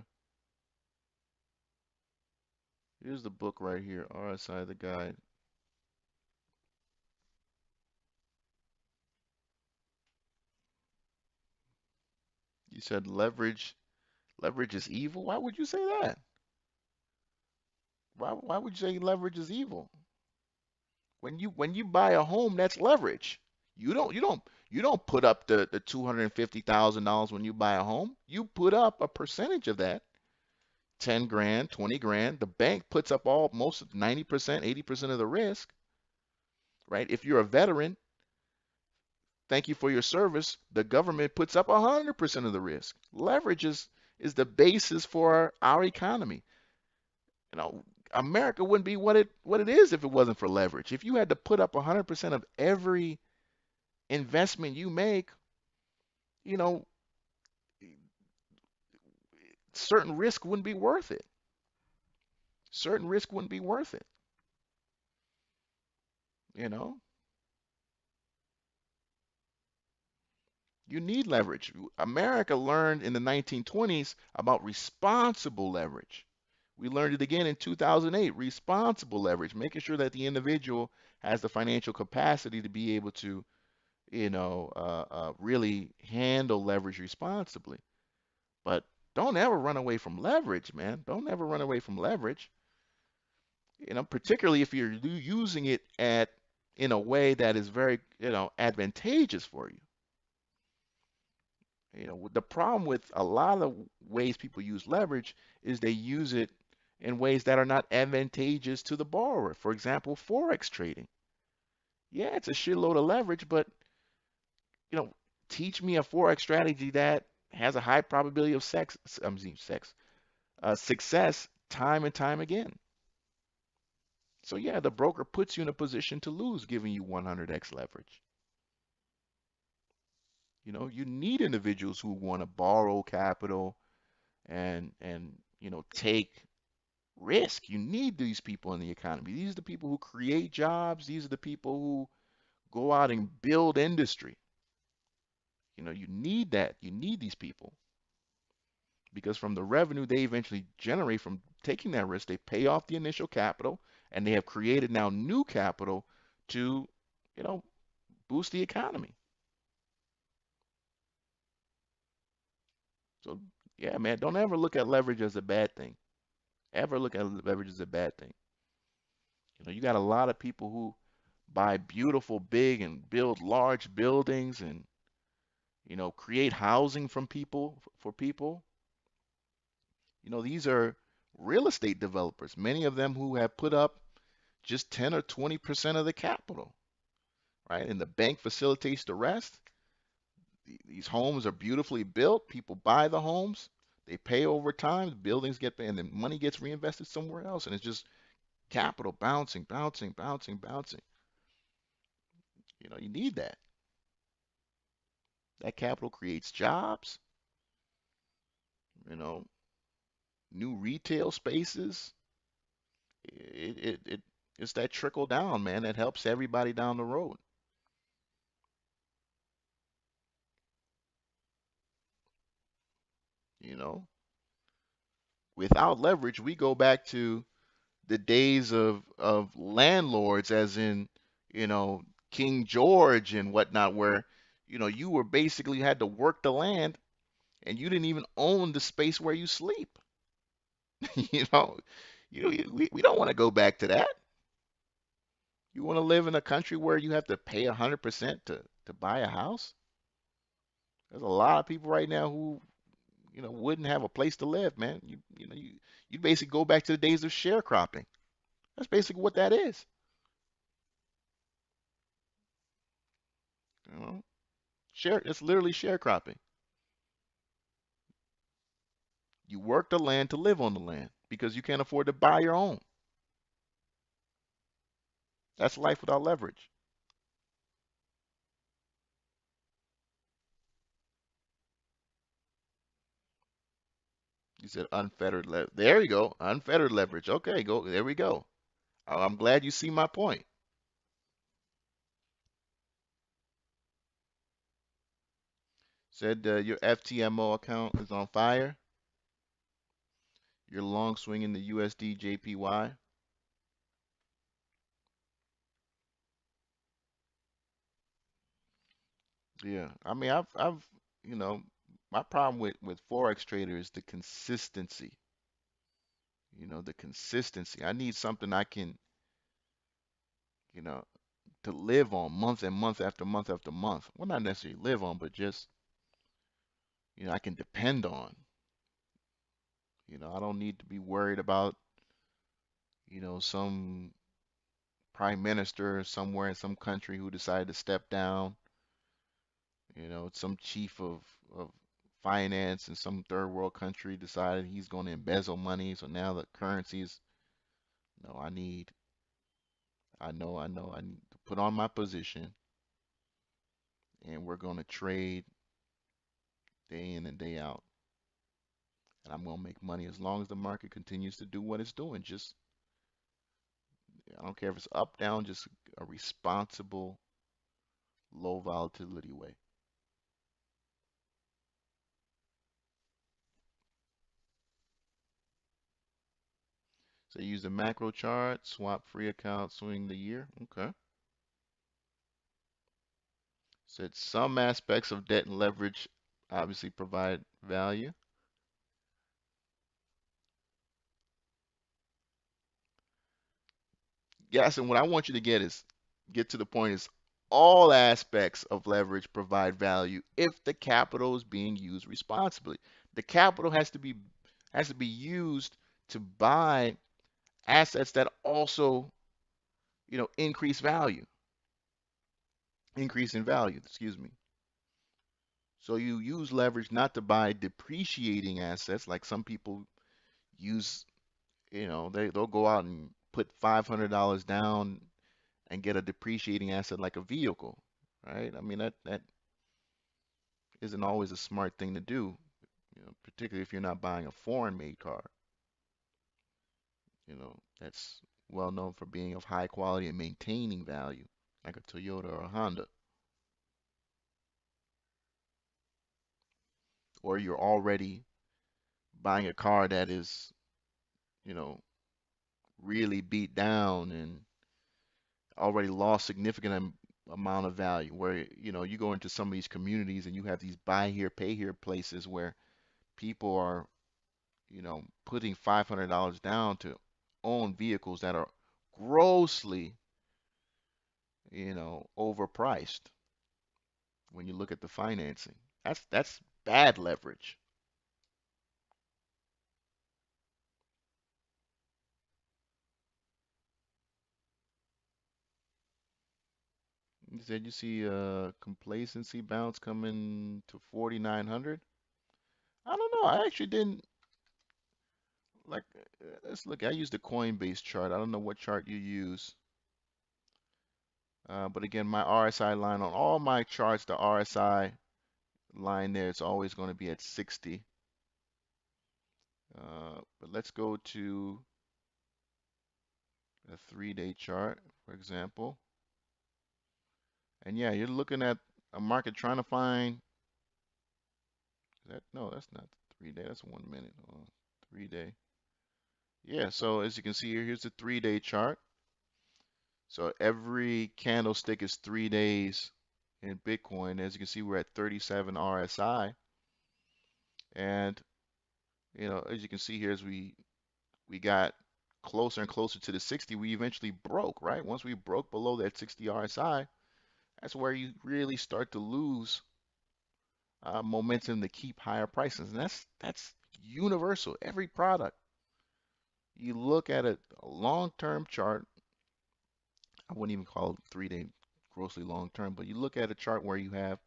Here's the book right here, RSI, the guide. You said leverage is evil? Why would you say that? Why would you say leverage is evil? When you buy a home, that's leverage. You don't put up the $250,000 when you buy a home. You put up a percentage of that, 10 grand, 20 grand. The bank puts up all most of 90%, 80% of the risk, right? If you're a veteran, thank you for your service. The government puts up 100% of the risk. Leverage is the basis for our economy. You know, America wouldn't be what it is if it wasn't for leverage. If you had to put up 100% of every investment you make, you know, certain risk wouldn't be worth it. Certain risk wouldn't be worth it, you know? You need leverage. America learned in the 1920s about responsible leverage. We learned it again in 2008, responsible leverage, making sure that the individual has the financial capacity to be able to, really handle leverage responsibly. But don't ever run away from leverage, man. Don't ever run away from leverage. Particularly if you're using it at in a way that is very, advantageous for you. The problem with a lot of ways people use leverage is they use it in ways that are not advantageous to the borrower. For example, forex trading. Yeah, it's a shitload of leverage, but you know, teach me a forex strategy that has a high probability of success time and time again. So yeah, the broker puts you in a position to lose, giving you 100x leverage. You need individuals who want to borrow capital and take risk. You need these people in the economy. These are the people who create jobs. These are the people who go out and build industry. You need that. You need these people because from the revenue they eventually generate from taking that risk, they pay off the initial capital and they have created now new capital to, you know, boost the economy. So, yeah, man, don't ever look at leverage as a bad thing. Ever look at leverage as a bad thing. You got a lot of people who buy beautiful, big, and build large buildings and, create housing from people for people. These are real estate developers, many of them who have put up just 10 or 20% of the capital, right? And the bank facilitates the rest. These homes are beautifully built. People buy the homes. They pay over time. The buildings get paid, and then money gets reinvested somewhere else. And it's just capital bouncing, bouncing, bouncing, bouncing. You need that. That capital creates jobs, you know, new retail spaces. It's that trickle down, man, that helps everybody down the road. You know, without leverage, we go back to the days of landlords, as in, you know, King George and whatnot, where, you were basically had to work the land and you didn't even own the space where you sleep. You know, we don't want to go back to that. You want to live in a country where you have to pay 100% to buy a house? There's a lot of people right now who, wouldn't have a place to live, man. You basically go back to the days of sharecropping. That's basically what that is. You know, it's literally sharecropping. You work the land to live on the land because you can't afford to buy your own. That's life without leverage. You said unfettered there you go. Unfettered leverage. Okay, go. There we go. I'm glad you see my point. Said your FTMO account is on fire. You're long swinging the USD JPY. Yeah, I mean, you know, my problem with forex trader is the consistency. The consistency. I need something I can, you know, to live on month and month after month after month. Well, not necessarily live on, but just, I can depend on. I don't need to be worried about, some prime minister somewhere in some country who decided to step down, some chief of finance in some third world country decided he's going to embezzle money. So now the currency is, no, I need to put on my position and we're going to trade day in and day out. And I'm going to make money as long as the market continues to do what it's doing. Just, I don't care if it's up, down, just a responsible, low volatility way. So use the macro chart, swap free account, swing the year. Okay. Said some aspects of debt and leverage obviously provide value. Yes, and what I want you to get to the point is all aspects of leverage provide value if the capital is being used responsibly. The capital has to be used to buy assets that also, increase in value, excuse me. So you use leverage not to buy depreciating assets like some people use, they'll go out and put $500 down and get a depreciating asset like a vehicle, right? I mean that isn't always a smart thing to do, particularly if you're not buying a foreign made car, that's well known for being of high quality and maintaining value, like a Toyota or a Honda. Or you're already buying a car that is, you know, really beat down and already lost significant amount of value, where, you go into some of these communities and you have these buy here, pay here places where people are, putting $500 down to own vehicles that are grossly, overpriced when you look at the financing. That's bad leverage. You said you see complacency bounce coming to 4,900. I don't know. I actually didn't like. Let's look. I used the Coinbase chart. I don't know what chart you use. But again, my RSI line on all my charts, the RSI line there is always going to be at 60. But let's go to a 3-day chart, for example. And yeah, you're looking at a market trying to find that. No, that's not 3-day. That's 1 minute. 3-day. Yeah, so as you can see here, here's the 3-day chart. So every candlestick is 3 days in Bitcoin. As you can see, we're at 37 RSI. And, as you can see here, as we got closer and closer to the 60, we eventually broke, right? Once we broke below that 60 RSI, that's where you really start to lose momentum to keep higher prices. And that's universal. Every product. You look at a long-term chart, I wouldn't even call it 3-day grossly long-term, but you look at a chart where you have,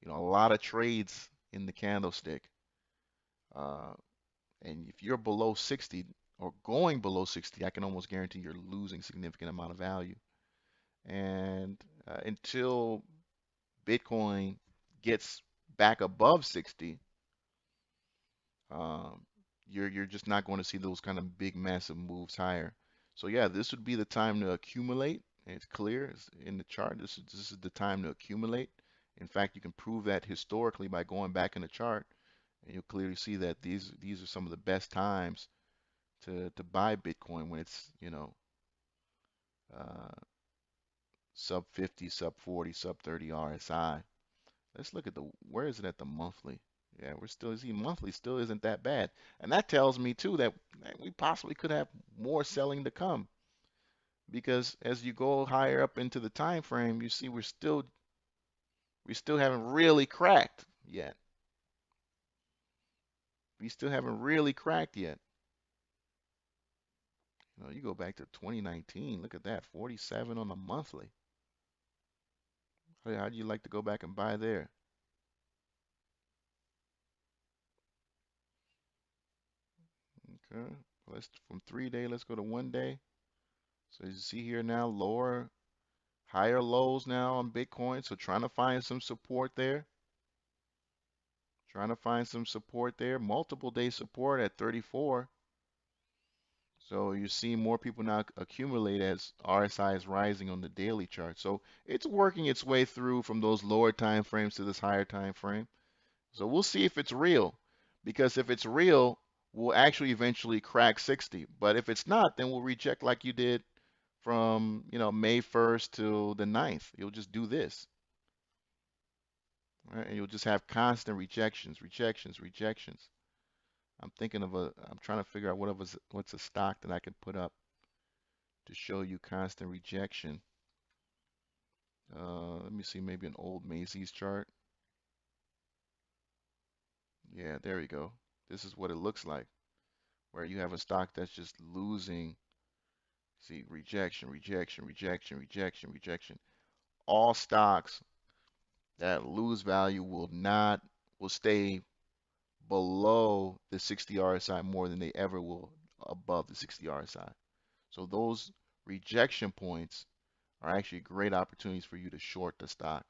a lot of trades in the candlestick, uh, and if you're below 60 or going below 60, I can almost guarantee you're losing significant amount of value. And until Bitcoin gets back above 60, um, you're just not going to see those kind of big massive moves higher. So yeah, this would be the time to accumulate. It's clear it's in the chart. This is the time to accumulate. In fact, you can prove that historically by going back in the chart, and you'll clearly see that these are some of the best times to buy Bitcoin when it's, uh, sub 50, sub 40, sub 30 RSI. Let's look at where is it at the monthly? Yeah, we're still, see, monthly still isn't that bad. And that tells me too that we possibly could have more selling to come because as you go higher up into the time frame, you see we still haven't really cracked yet. We still haven't really cracked yet. You go back to 2019, look at that, 47 on the monthly. How'd you like to go back and buy there? Okay, let's from 3 day, let's go to 1 day. So you see here now, higher lows now on Bitcoin. So trying to find some support there. Trying to find some support there. Multiple day support at 34. So you see more people now accumulate as RSI is rising on the daily chart. So it's working its way through from those lower time frames to this higher time frame. So we'll see if it's real. Because if it's real, we'll actually eventually crack 60. But if it's not, then we'll reject like you did from, May 1st to the 9th. You'll just do this. Right? And you'll just have constant rejections, rejections, rejections. I'm trying to figure out what's a stock that I could put up to show you constant rejection. Let me see, maybe an old Macy's chart. Yeah, there we go. This is what it looks like, where you have a stock that's just losing. See, rejection, rejection, rejection, rejection, rejection. All stocks that lose value will stay below the 60 RSI more than they ever will above the 60 RSI. So those rejection points are actually great opportunities for you to short the stock.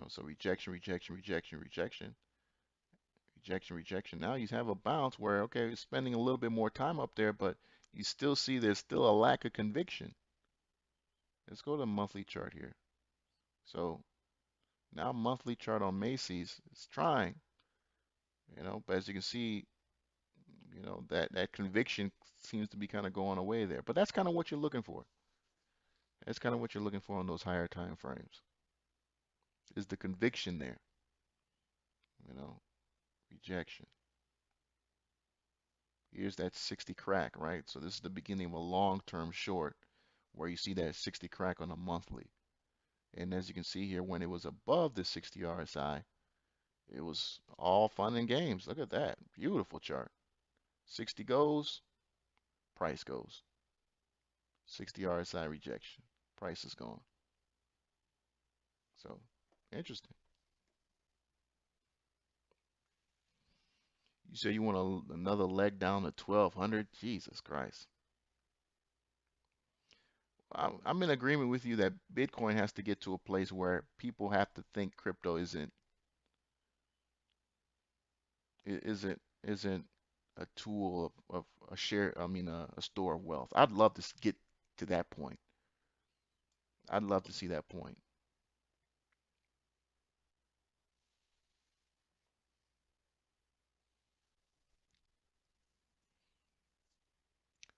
So rejection, rejection, rejection, rejection, rejection, rejection. Now you have a bounce where, okay, it's spending a little bit more time up there, but you still see there's still a lack of conviction. Let's go to the monthly chart here. So now monthly chart on Macy's is trying, but as you can see, that conviction seems to be kind of going away there. But that's kind of what you're looking for. That's kind of what you're looking for on those higher time frames. Is the conviction there? You know, rejection. Here's that 60 crack, right? So this is the beginning of a long-term short where you see that 60 crack on a monthly. And as you can see here, when it was above the 60 RSI, it was all fun and games. Look at that. Beautiful chart. 60 goes, price goes. 60 RSI rejection. Price is gone. So, interesting. You say you want another leg down to 1200? Jesus Christ. I'm in agreement with you that Bitcoin has to get to a place where people have to think crypto isn't a tool of a share, I mean a store of wealth. I'd love to get to that point. I'd love to see that point.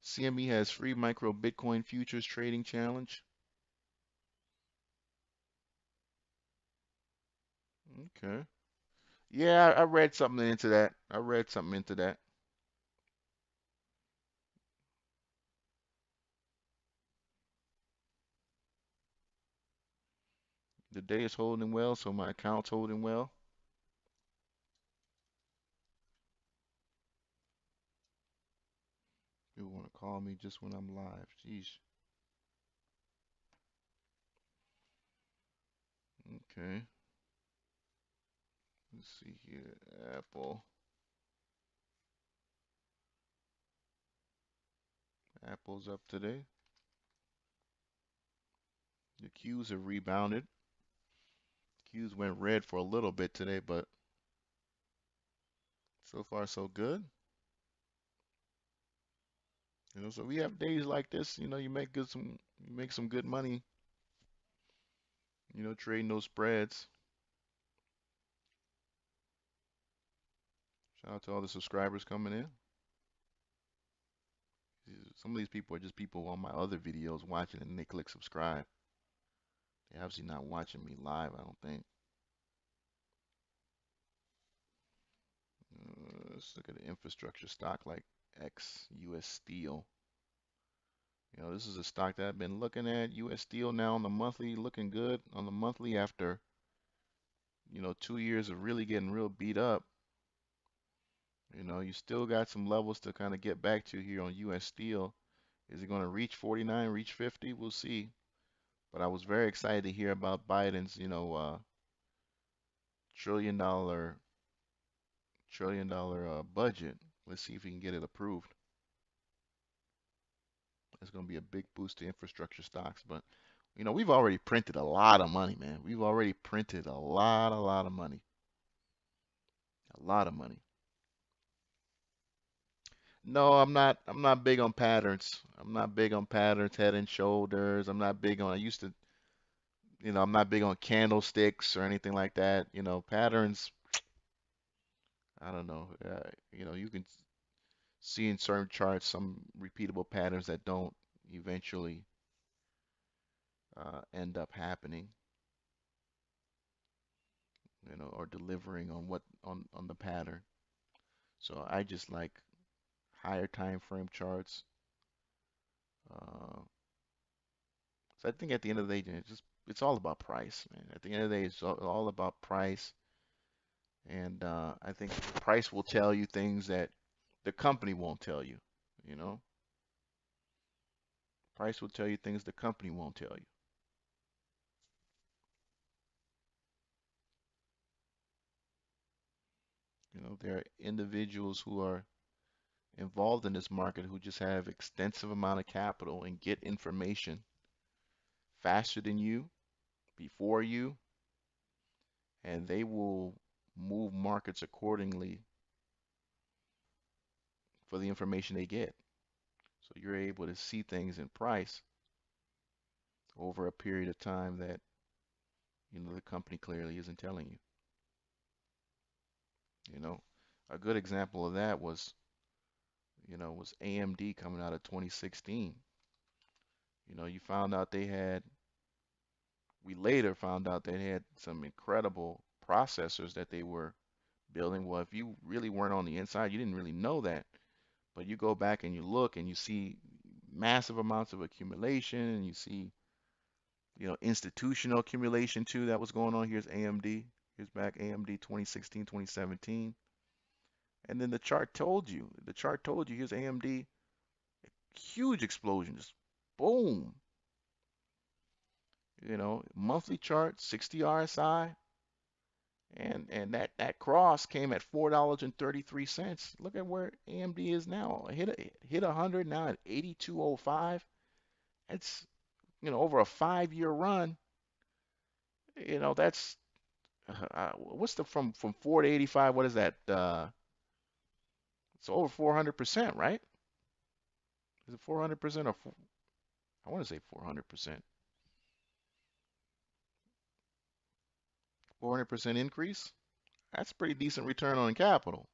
CME has free micro Bitcoin futures trading challenge. Okay. Yeah, I read something into that. I read something into that. The day is holding well, so my account's holding well. You want to call me just when I'm live. Jeez. Okay. Let's see here. Apple. Apple's up today. The Qs have rebounded. Qs went red for a little bit today, but So far, so good. So we have days like this. You make some good money. Trading those spreads. Shout out to all the subscribers coming in. Some of these people are just people on my other videos watching and they click subscribe. They're obviously not watching me live, I don't think. Let's look at an infrastructure stock like X, US Steel. This is a stock that I've been looking at. US Steel now on the monthly, looking good on the monthly after, 2 years of really getting real beat up. You still got some levels to kind of get back to here on US Steel. Is it going to reach 49, reach 50? We'll see. But I was very excited to hear about Biden's, trillion dollar budget. Let's see if we can get it approved. It's going to be a big boost to infrastructure stocks. But we've already printed a lot of money, man. We've already printed a lot of money, a lot of money. No, I'm not. I'm not big on patterns. I'm not big on patterns, head and shoulders. I'm not big on. I used to, I'm not big on candlesticks or anything like that. Patterns. I don't know. You can see in certain charts some repeatable patterns that don't eventually end up happening, or delivering on what on the pattern. So I just like higher time frame charts. Uh, so I think at the end of the day, it's all about price, man. At the end of the day, it's all about price, and I think price will tell you things that the company won't tell you. You know, price will tell you things the company won't tell you. There are individuals who are involved in this market who just have extensive amount of capital and get information faster than you, before you, and they will move markets accordingly for the information they get. So you're able to see things in price over a period of time that the company clearly isn't telling you. You know, a good example of that was AMD coming out of 2016. You found out we later found out they had some incredible processors that they were building. Well, if you really weren't on the inside, you didn't really know that. But you go back and you look and you see massive amounts of accumulation and you see, institutional accumulation too that was going on. Here's AMD. Here's back AMD 2016, 2017. And then the chart told you, here's AMD, huge explosion, just boom. Monthly chart, 60 RSI, and that cross came at $4.33. Look at where AMD is now. Hit 100 now at 82.05. It's over a 5-year run. That's what's the from 4 to 85? What is that? It's over 400%, right? Is it 400% or I want to say 400%? 400% increase? That's a pretty decent return on capital.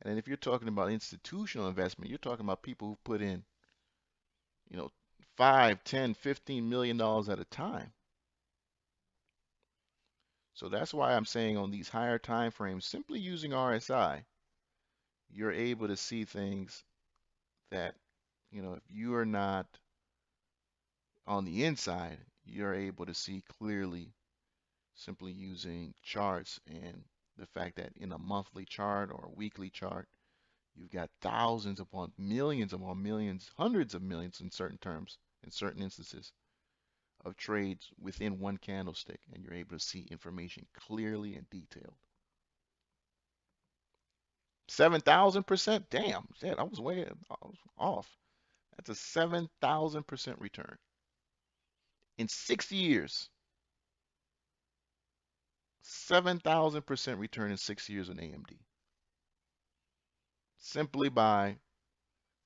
And then if you're talking about institutional investment, you're talking about people who put in, you know, 5, 10, 15 million dollars at a time. So that's why I'm saying on these higher time frames, simply using RSI, you're able to see things that, if you are not on the inside, you're able to see clearly simply using charts and the fact that in a monthly chart or a weekly chart, you've got thousands upon millions, hundreds of millions in certain terms, in certain instances of trades within one candlestick, and you're able to see information clearly and detailed. 7,000%? Damn, shit, I was off. That's a 7,000% return in 6 years. 7,000% return in 6 years in AMD. simply by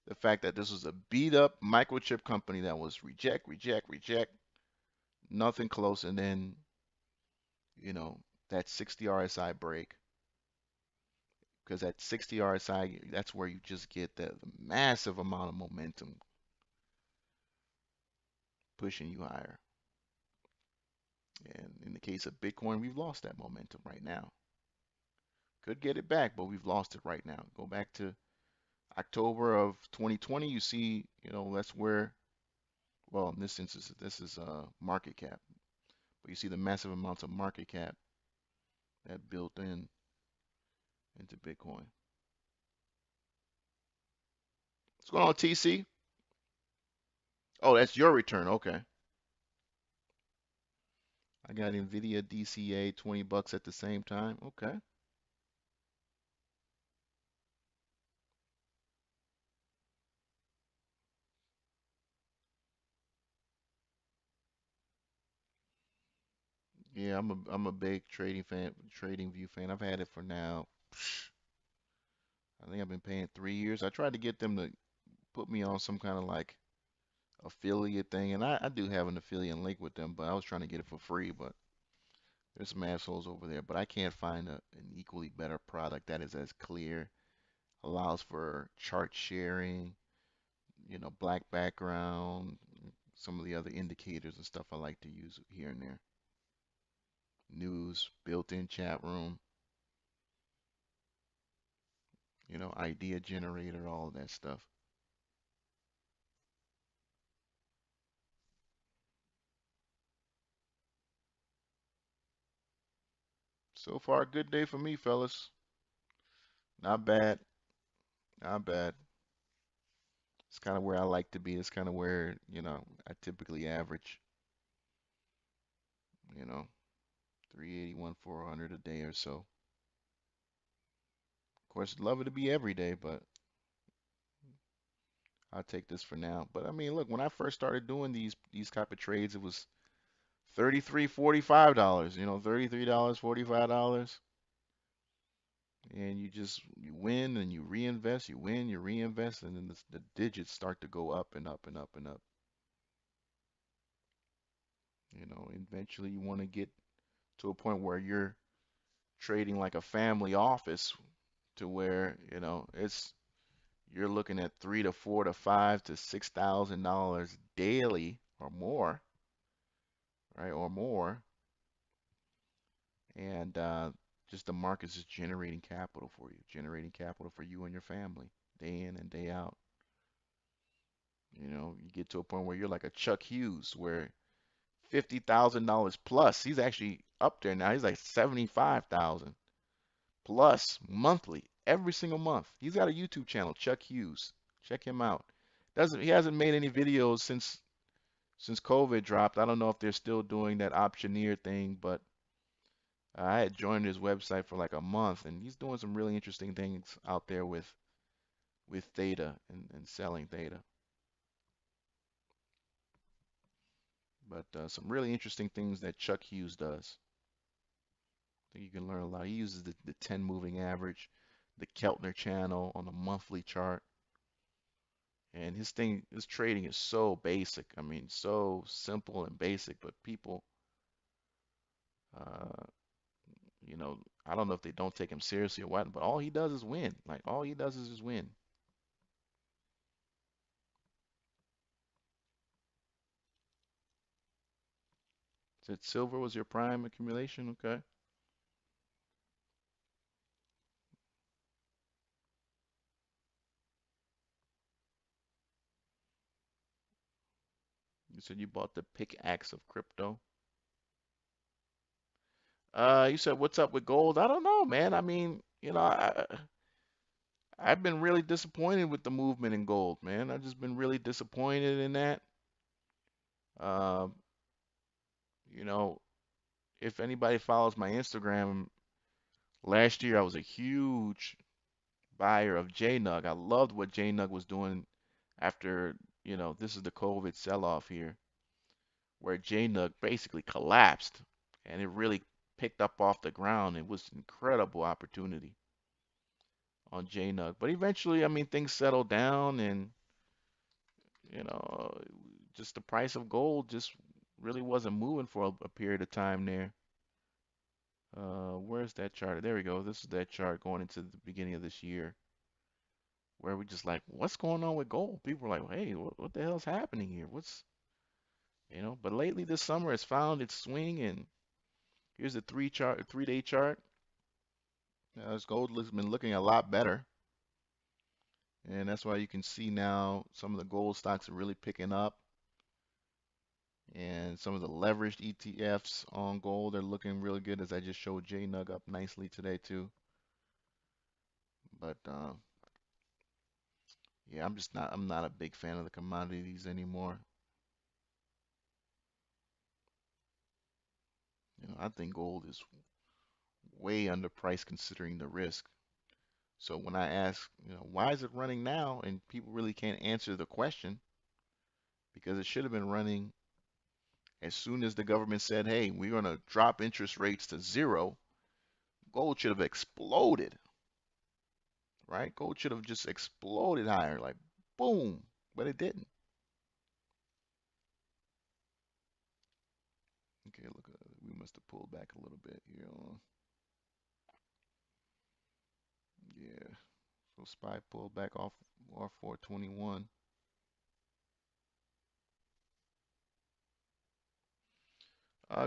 the fact that this was a beat up microchip company that was reject, reject, reject, nothing close, and then, you know, that 60 RSI break, because at 60 RSI, that's where you just get the massive amount of momentum pushing you higher. And in the case of Bitcoin, we've lost that momentum right now. Could get it back, but we've lost it right now. Go back to October of 2020, you see, that's where, well, in this instance, this is market cap, but you see the massive amounts of market cap that built into Bitcoin. What's going on, TC? Oh, that's your return. Okay. I got Nvidia DCA 20 bucks at the same time. Okay. Yeah, I'm a big trading view fan. I've had it for now. I think I've been paying 3 years. I tried to get them to put me on some kind of like affiliate thing, and I do have an affiliate link with them, but I was trying to get it for free, but there's some assholes over there. But I can't find an equally better product that is as clear, allows for chart sharing, black background, some of the other indicators and stuff I like to use here and there. News, built-in chat room, idea generator, all of that stuff. So far, a good day for me, fellas. Not bad, not bad. It's kind of where I like to be. It's kind of where, I typically average, you know, 381, 400 a day or so. Of course, I'd love it to be every day, but I'll take this for now. But I mean, look, when I first started doing these type of trades, it was 33, $45, $33, $45. And you win and you reinvest, you win, you reinvest, and then the digits start to go up and up and up and up. Eventually you want to get to a point where you're trading like a family office to where, you're looking at 3 to 4 to 5 to $6,000 daily or more, right? Or more. And just the market's just generating capital for you, generating capital for you and your family day in and day out. You get to a point where you're like a Chuck Hughes, where $50,000 plus. He's actually up there now. He's like 75,000 plus monthly, every single month. He's got a YouTube channel, Chuck Hughes. Check him out. Doesn't He hasn't made any videos since COVID dropped. I don't know if they're still doing that optioneer thing, but I had joined his website for like a month, and he's doing some really interesting things out there with theta and selling theta. But some really interesting things that Chuck Hughes does. I think you can learn a lot. He uses the 10 moving average, the Keltner channel on a monthly chart. And his trading is so basic. I mean, so simple and basic, but people, uh, I don't know if they don't take him seriously or what, but all he does is win. Like, all he does is just win. Said silver was your prime accumulation? Okay. You said you bought the pickaxe of crypto. You said what's up with gold? I don't know, man. I mean, I've been really disappointed with the movement in gold, man. I've just been really disappointed in that. Uh, you know, if anybody follows my Instagram, last year I was a huge buyer of JNUG. I loved what JNUG was doing after, this is the COVID sell-off here, where JNUG basically collapsed and it really picked up off the ground. It was an incredible opportunity. on JNUG. But eventually, I mean, things settled down, and you know, just the price of gold just really wasn't moving for a period of time there. Where's that chart? There we go. This is that chart going into the beginning of this year, where we just like, what's going on with gold? People are like, hey, what the hell's happening here? But lately this summer it's found its swing, and here's the 3-day chart. This gold has been looking a lot better, and that's why you can see now some of the gold stocks are really picking up, and some of the leveraged ETFs on gold are looking really good, as I just showed JNUG up nicely today too. But yeah, I'm not a big fan of the commodities anymore. I think gold is way underpriced considering the risk. So when I ask, why is it running now, and people really can't answer the question, because it should have been running as soon as the government said, hey, we're going to drop interest rates to zero. Gold should have exploded, right? Gold should have just exploded higher, like boom, but it didn't. Okay, look, we must have pulled back a little bit here. Yeah, so SPY pulled back off R421.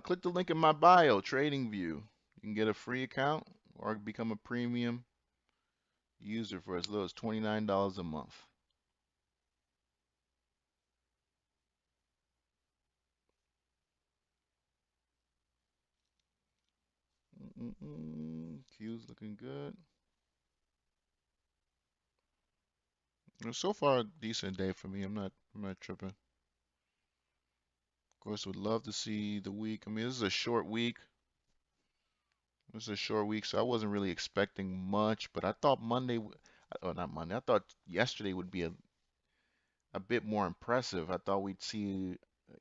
Click the link in my bio, TradingView. You can get a free account or become a premium user for as little as $29 a month. Q's looking good. So far, a decent day for me. I'm not tripping. Of course, would love to see the week. I mean, this is a short week. This is a short week, so I wasn't really expecting much. But I thought oh, not Monday. I thought yesterday would be a bit more impressive. I thought we'd see,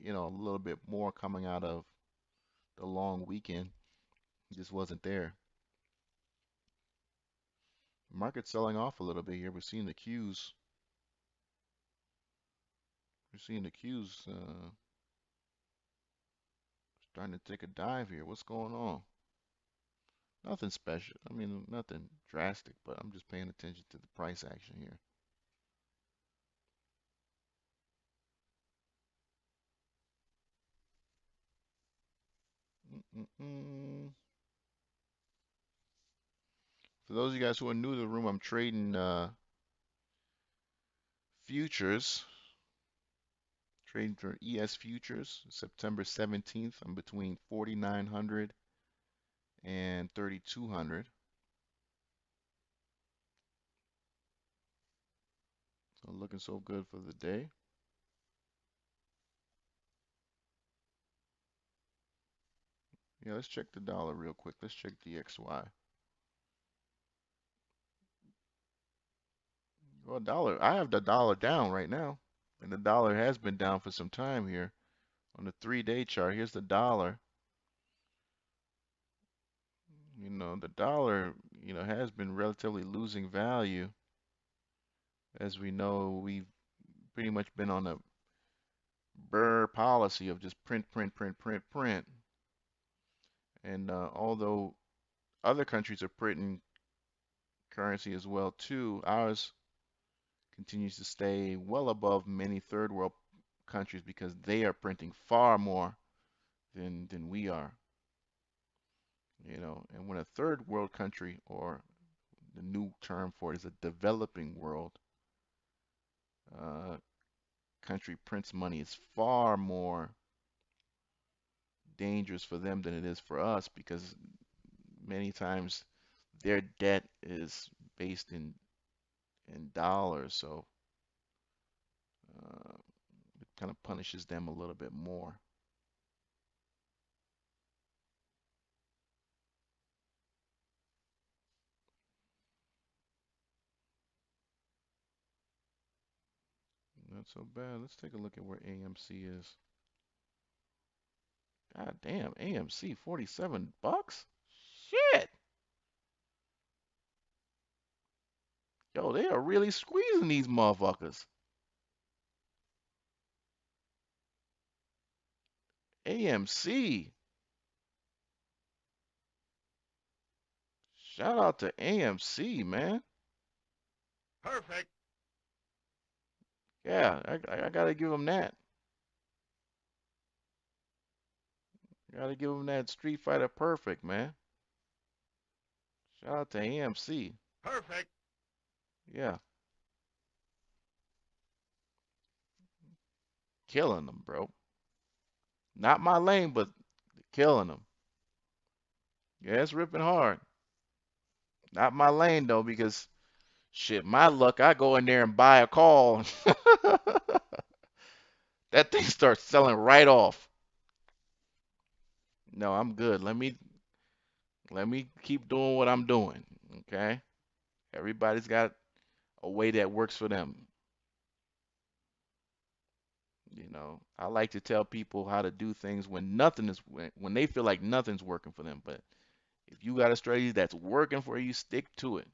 a little bit more coming out of the long weekend. It just wasn't there. Market's selling off a little bit here. We're seeing the Qs starting to take a dive here. What's going on? Nothing special. I mean, nothing drastic, but I'm just paying attention to the price action here. Mm-mm-mm. For those of you guys who are new to the room, I'm trading futures, trading for ES futures, September 17th. I'm between 4,900 and 3,200. So looking so good for the day. Yeah, let's check the dollar real quick. Let's check the XY. Well, dollar, I have the dollar down right now, and the dollar has been down for some time here. On the 3-day chart, here's the dollar. The dollar, has been relatively losing value. As we know, we've pretty much been on a burr policy of just print, print, print, print, print. And although other countries are printing currency as well too, ours continues to stay well above many third world countries because they are printing far more than we are. And when a third world country, or the new term for it is a developing world uh, country, prints money, is far more dangerous for them than it is for us, because many times their debt is based in dollars, so uh, it kind of punishes them a little bit more. Not so bad. Let's take a look at where AMC is. God damn, AMC $47. Shit. Yo, they are really squeezing these motherfuckers. AMC. Shout out to AMC, man. Perfect. Yeah, I gotta give them that. Gotta give them that Street Fighter perfect, man. Shout out to AMC. Perfect. Yeah, killing them, bro. Not my lane, but killing them. Yeah, it's ripping hard. Not my lane though, because shit, my luck, I go in there and buy a call. That thing starts selling right off. No, I'm good. Let me keep doing what I'm doing. Okay? Everybody's got a way that works for them. I like to tell people how to do things when nothing is when they feel like nothing's working for them. But if you got a strategy that's working for you, stick to it.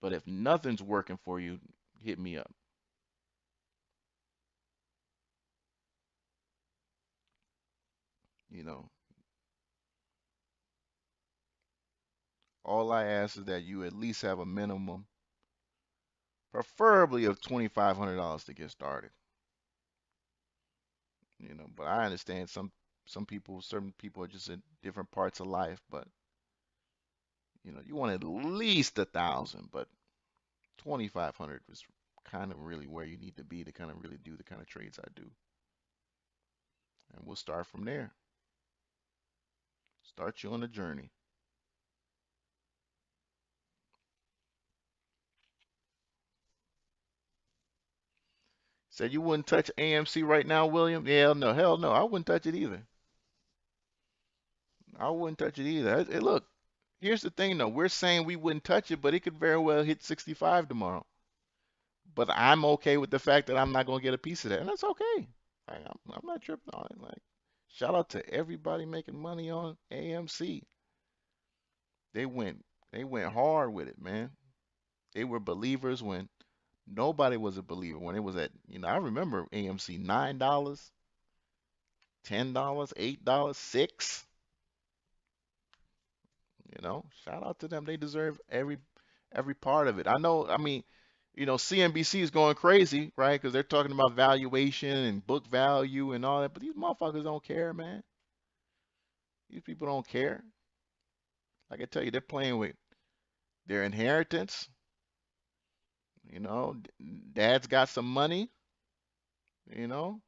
But if nothing's working for you, hit me up. You know, all I ask is that you at least have a minimum, preferably of $2,500 to get started. But I understand certain people are just in different parts of life, but you want at least 1,000, but 2,500 is kind of really where you need to be to kind of really do the kind of trades I do. And we'll start from there. Start you on the journey. Said you wouldn't touch AMC right now, William? Yeah, no, hell no, I wouldn't touch it either. I wouldn't touch it either. Look, here's the thing though. We're saying we wouldn't touch it, but it could very well hit 65 tomorrow. But I'm okay with the fact that I'm not gonna get a piece of that, and that's okay. Like, I'm not tripping on it. Like, shout out to everybody making money on AMC. They went they went hard with it, man. They were believers when nobody was a believer. When it was I remember AMC $9, $10, $8, 6. Shout out to them. They deserve every part of it. I know. I mean, CNBC is going crazy, right? Because they're talking about valuation and book value and all that. But these motherfuckers don't care, man. These people don't care. Like I tell you, they're playing with their inheritance. Dad's got some money. You know,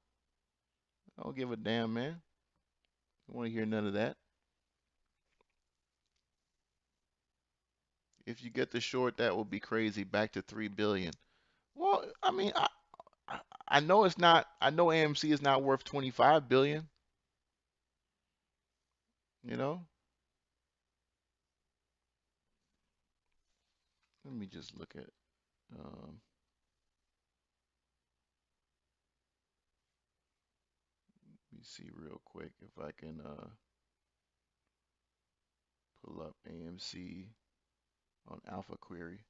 I don't give a damn, man. I don't want to hear none of that. If you get the short, that will be crazy. Back to 3 billion. Well, I mean, I know it's not. I know AMC is not worth 25 billion. You know. Let me just look at. Um, Let me see real quick if I can pull up AMC on Alpha Query.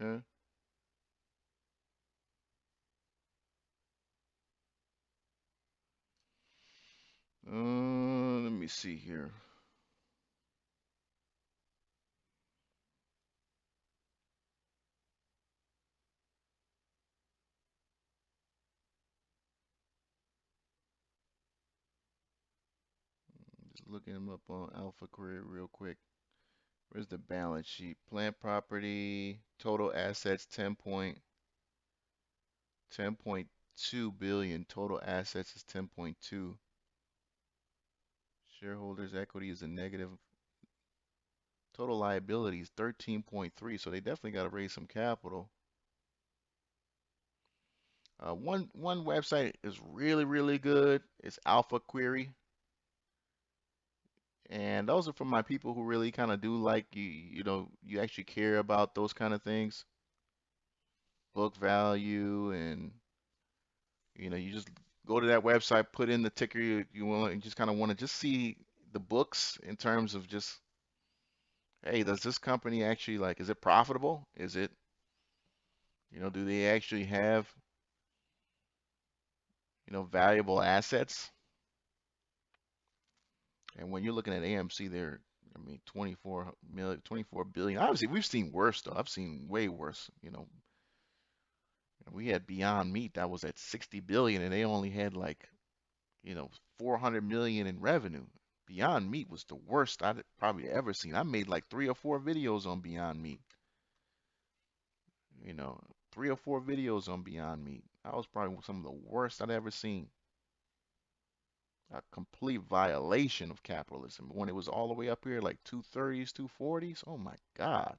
Okay. Let me see here. Just looking them up on Alpha Query real quick. Where's the balance sheet? Plant property, total assets 10.2 billion. Total assets is 10.2. Shareholders' equity is a negative. Total liabilities 13.3. So they definitely got to raise some capital. One website is really really good. It's Alpha Query, and those are for my people who really kind of do like you actually care about those kind of things, book value, and you just go to that website, put in the ticker you want, and just kind of want to just see the books in terms of just, hey, does this company actually like, is it profitable? Is it, do they actually have, valuable assets? And when you're looking at AMC, they're, I mean, 24 million, 24 billion. Obviously, we've seen worse though. I've seen way worse. We had Beyond Meat that was at 60 billion, and they only had like, 400 million in revenue. Beyond Meat was the worst I'd probably ever seen. I made like 3 or 4 videos on Beyond Meat. You know, 3 or 4 videos on Beyond Meat. That was probably some of the worst I'd ever seen. A complete violation of capitalism. When it was all the way up here, like 230s, 240s. Oh my God.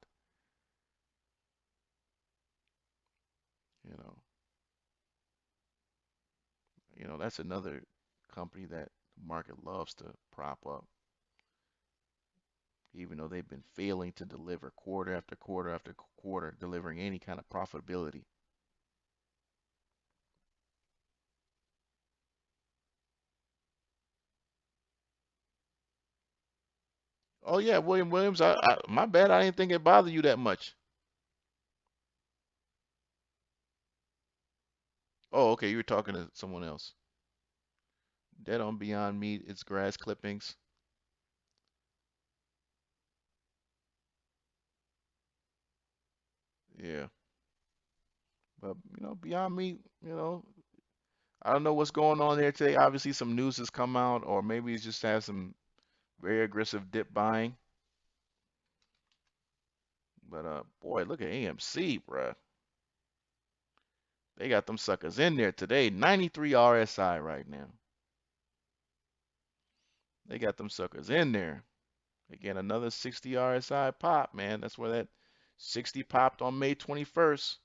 You know, that's another company that the market loves to prop up, even though they've been failing to deliver quarter after quarter after quarter, delivering any kind of profitability. Oh yeah, William Williams. My bad. I didn't think it bothered you that much. Oh, okay. You were talking to someone else. Dead on Beyond Meat. It's grass clippings. Yeah, but Beyond Meat. I don't know what's going on there today. Obviously, some news has come out, or maybe it's just has some very aggressive dip buying. But boy, look at AMC, bruh. They got them suckers in there today. 93 RSI right now. They got them suckers in there. Again, another 60 RSI pop, man. That's where that 60 popped on May 21st.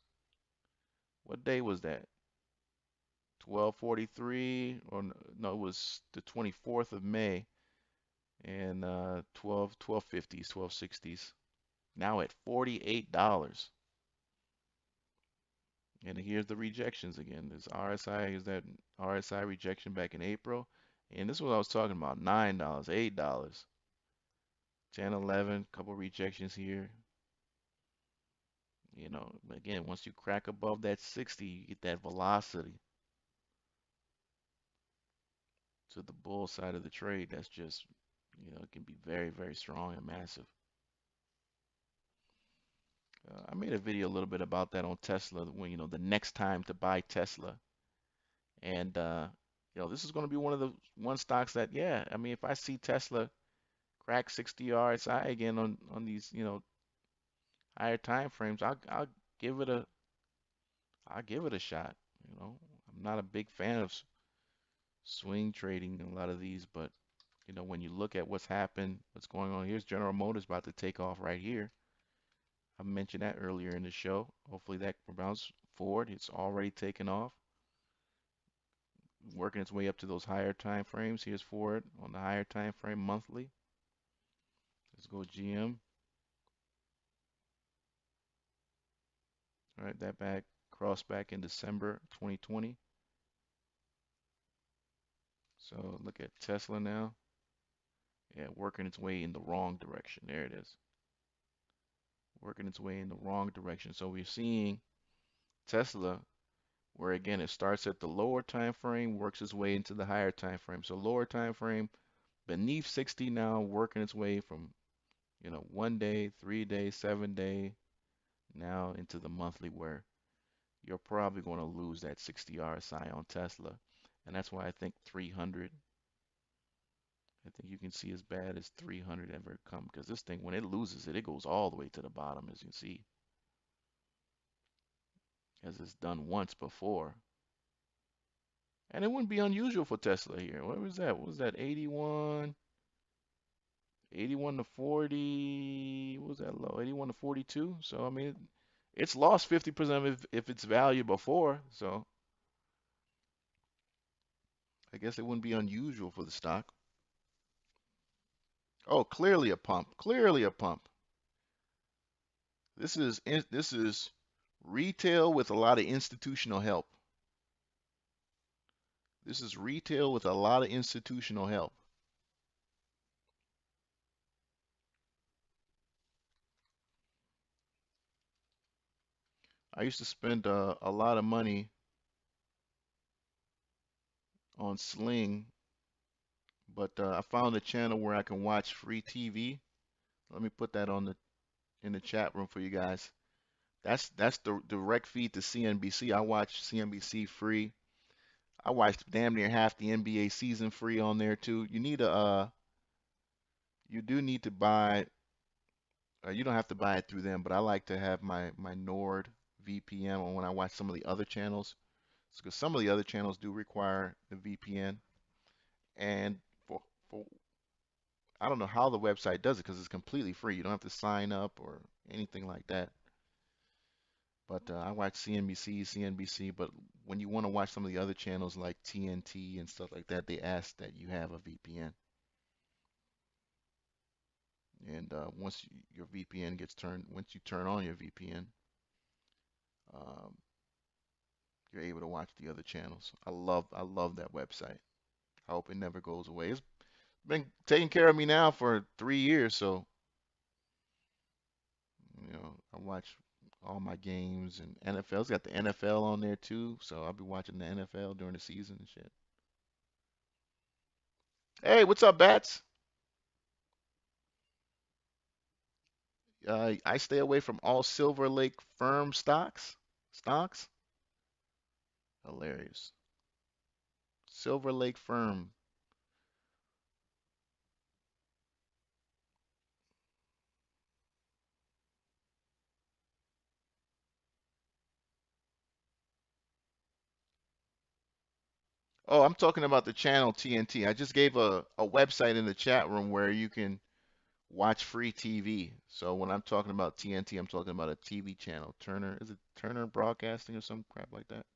What day was that? 12:43, or no, it was the 24th of May, and 1250s, 1260s. Now at $48. And here's the rejections again. This RSI is that RSI rejection back in April. And this is what I was talking about. $9, $8, 10, 11, couple rejections here. Again, once you crack above that 60, you get that velocity to the bull side of the trade. That's just, it can be very, very strong and massive. I made a video a little bit about that on Tesla when, the next time to buy Tesla. And, this is going to be one of the one stocks that, yeah, I mean, if I see Tesla crack 60 RSI again on these, higher time frames, give it a, I'll give it a shot. I'm not a big fan of swing trading in a lot of these, but when you look at what's happened, what's going on, here's General Motors about to take off right here. I mentioned that earlier in the show. Hopefully that rebounds forward. It's already taken off, working its way up to those higher time frames. Here's Ford on the higher time frame monthly. Let's go GM. All right, that back crossed back in December 2020. So look at Tesla now. Yeah, working its way in the wrong direction. There it is. Working its way in the wrong direction. So we're seeing Tesla where again it starts at the lower time frame, works its way into the higher time frame. So lower time frame beneath 60 now, working its way from 1 day, 3 day, 7 day, now into the monthly where you're probably going to lose that 60 RSI on Tesla. And that's why I think 300, I think you can see as bad as 300 ever come because this thing, when it loses it, it goes all the way to the bottom, as you can see, as it's done once before. And it wouldn't be unusual for Tesla here. What was that? What was that? 81, 81 to 40. What was that low? 81 to 42. So, I mean, it's lost 50% if its value before. So, I guess it wouldn't be unusual for the stock. Oh, clearly a pump. Clearly a pump. This is retail with a lot of institutional help. This is retail with a lot of institutional help. I used to spend a lot of money on Sling, but I found a channel where I can watch free TV. Let me put that on the in the chat room for you guys. That's the direct feed to CNBC. I watch CNBC free. I watched damn near half the NBA season free on there too. You do need to buy. You don't have to buy it through them, but I like to have my Nord VPN on when I watch some of the other channels, because some of the other channels do require the VPN. And for for I don't know how the website does it because it's completely free. You don't have to sign up or anything like that. But I watch CNBC. But when you want to watch some of the other channels like TNT and stuff like that, they ask that you have a VPN. And your VPN gets turned, once you turn on your VPN, um, you're able to watch the other channels. I love that website. I hope it never goes away. It's been taking care of me now for 3 years, so I watch all my games and NFL's got the NFL on there too, so I'll be watching the NFL during the season and shit. Hey, what's up, Bats? I stay away from all Silver Lake firm stocks. Stocks? Hilarious. Silver Lake firm. Oh, I'm talking about the channel TNT. I just gave a website in the chat room where you can watch free TV. So when I'm talking about TNT, I'm talking about a TV channel. Turner, is it Turner Broadcasting or some crap like that?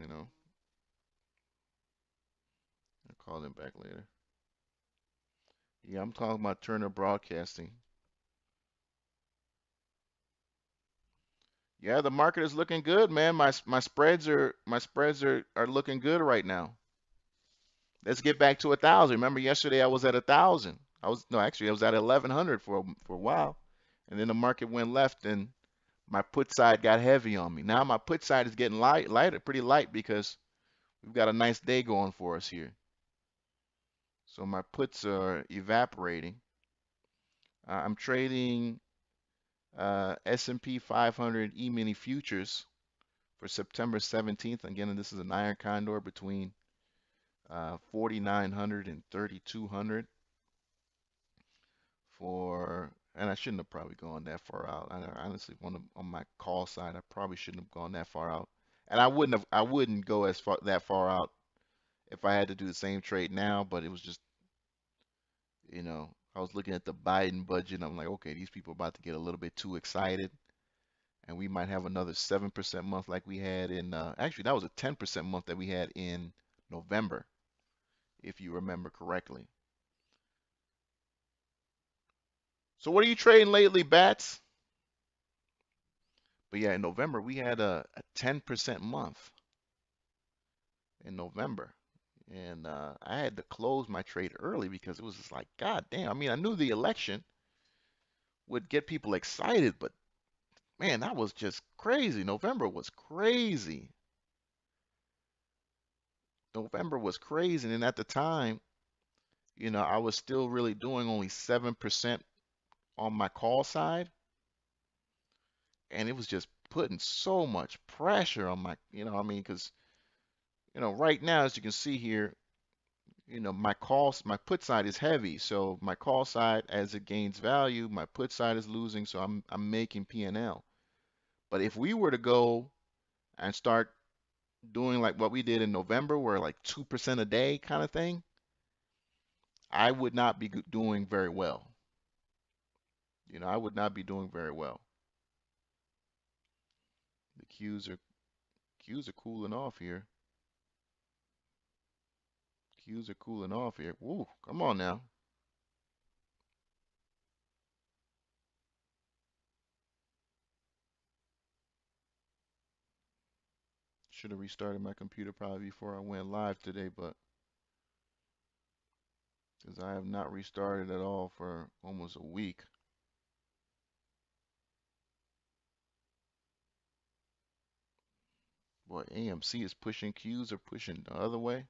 You know, I'll call them back later. Yeah, I'm talking about Turner Broadcasting. Yeah, the market is looking good, man. My spreads are looking good right now. Let's get back to 1,000. Remember yesterday I was at 1,000. I was no, actually I was at 1,100 for a while, and then the market went left and my put side got heavy on me. Now my put side is getting lighter, pretty light because we've got a nice day going for us here. So my puts are evaporating. I'm trading S&P 500 E-mini futures for September 17th. Again, this is an iron condor between 4,900 and 3,200 for, and I shouldn't have probably gone that far out. I honestly, on my call side, I probably shouldn't have gone that far out. And I wouldn't go that far out if I had to do the same trade now, but it was just, I was looking at the Biden budget and I'm like, okay, these people are about to get a little bit too excited and we might have another 7% month like we had in, actually, that was a 10% month that we had in November, if you remember correctly. So what are you trading lately, Bats? But yeah, in November we had a 10% month in November. And I had to close my trade early because it was just like, God damn. I mean, I knew the election would get people excited, but man, that was just crazy. November was crazy. November was crazy. And at the time, I was still really doing only 7% on my call side. And it was just putting so much pressure on my, I mean, because, right now, as you can see here, my put side is heavy. So my call side, as it gains value, my put side is losing. So I'm making P&L. But if we were to go and start doing like what we did in November, where like 2% a day kind of thing, I would not be doing very well. I would not be doing very well. The Qs are cooling off here. Qs are cooling off here. Woo, come on now. should have restarted my computer probably before I went live today, but because I have not restarted at all for almost a week. Boy, AMC is pushing Qs or pushing the other way.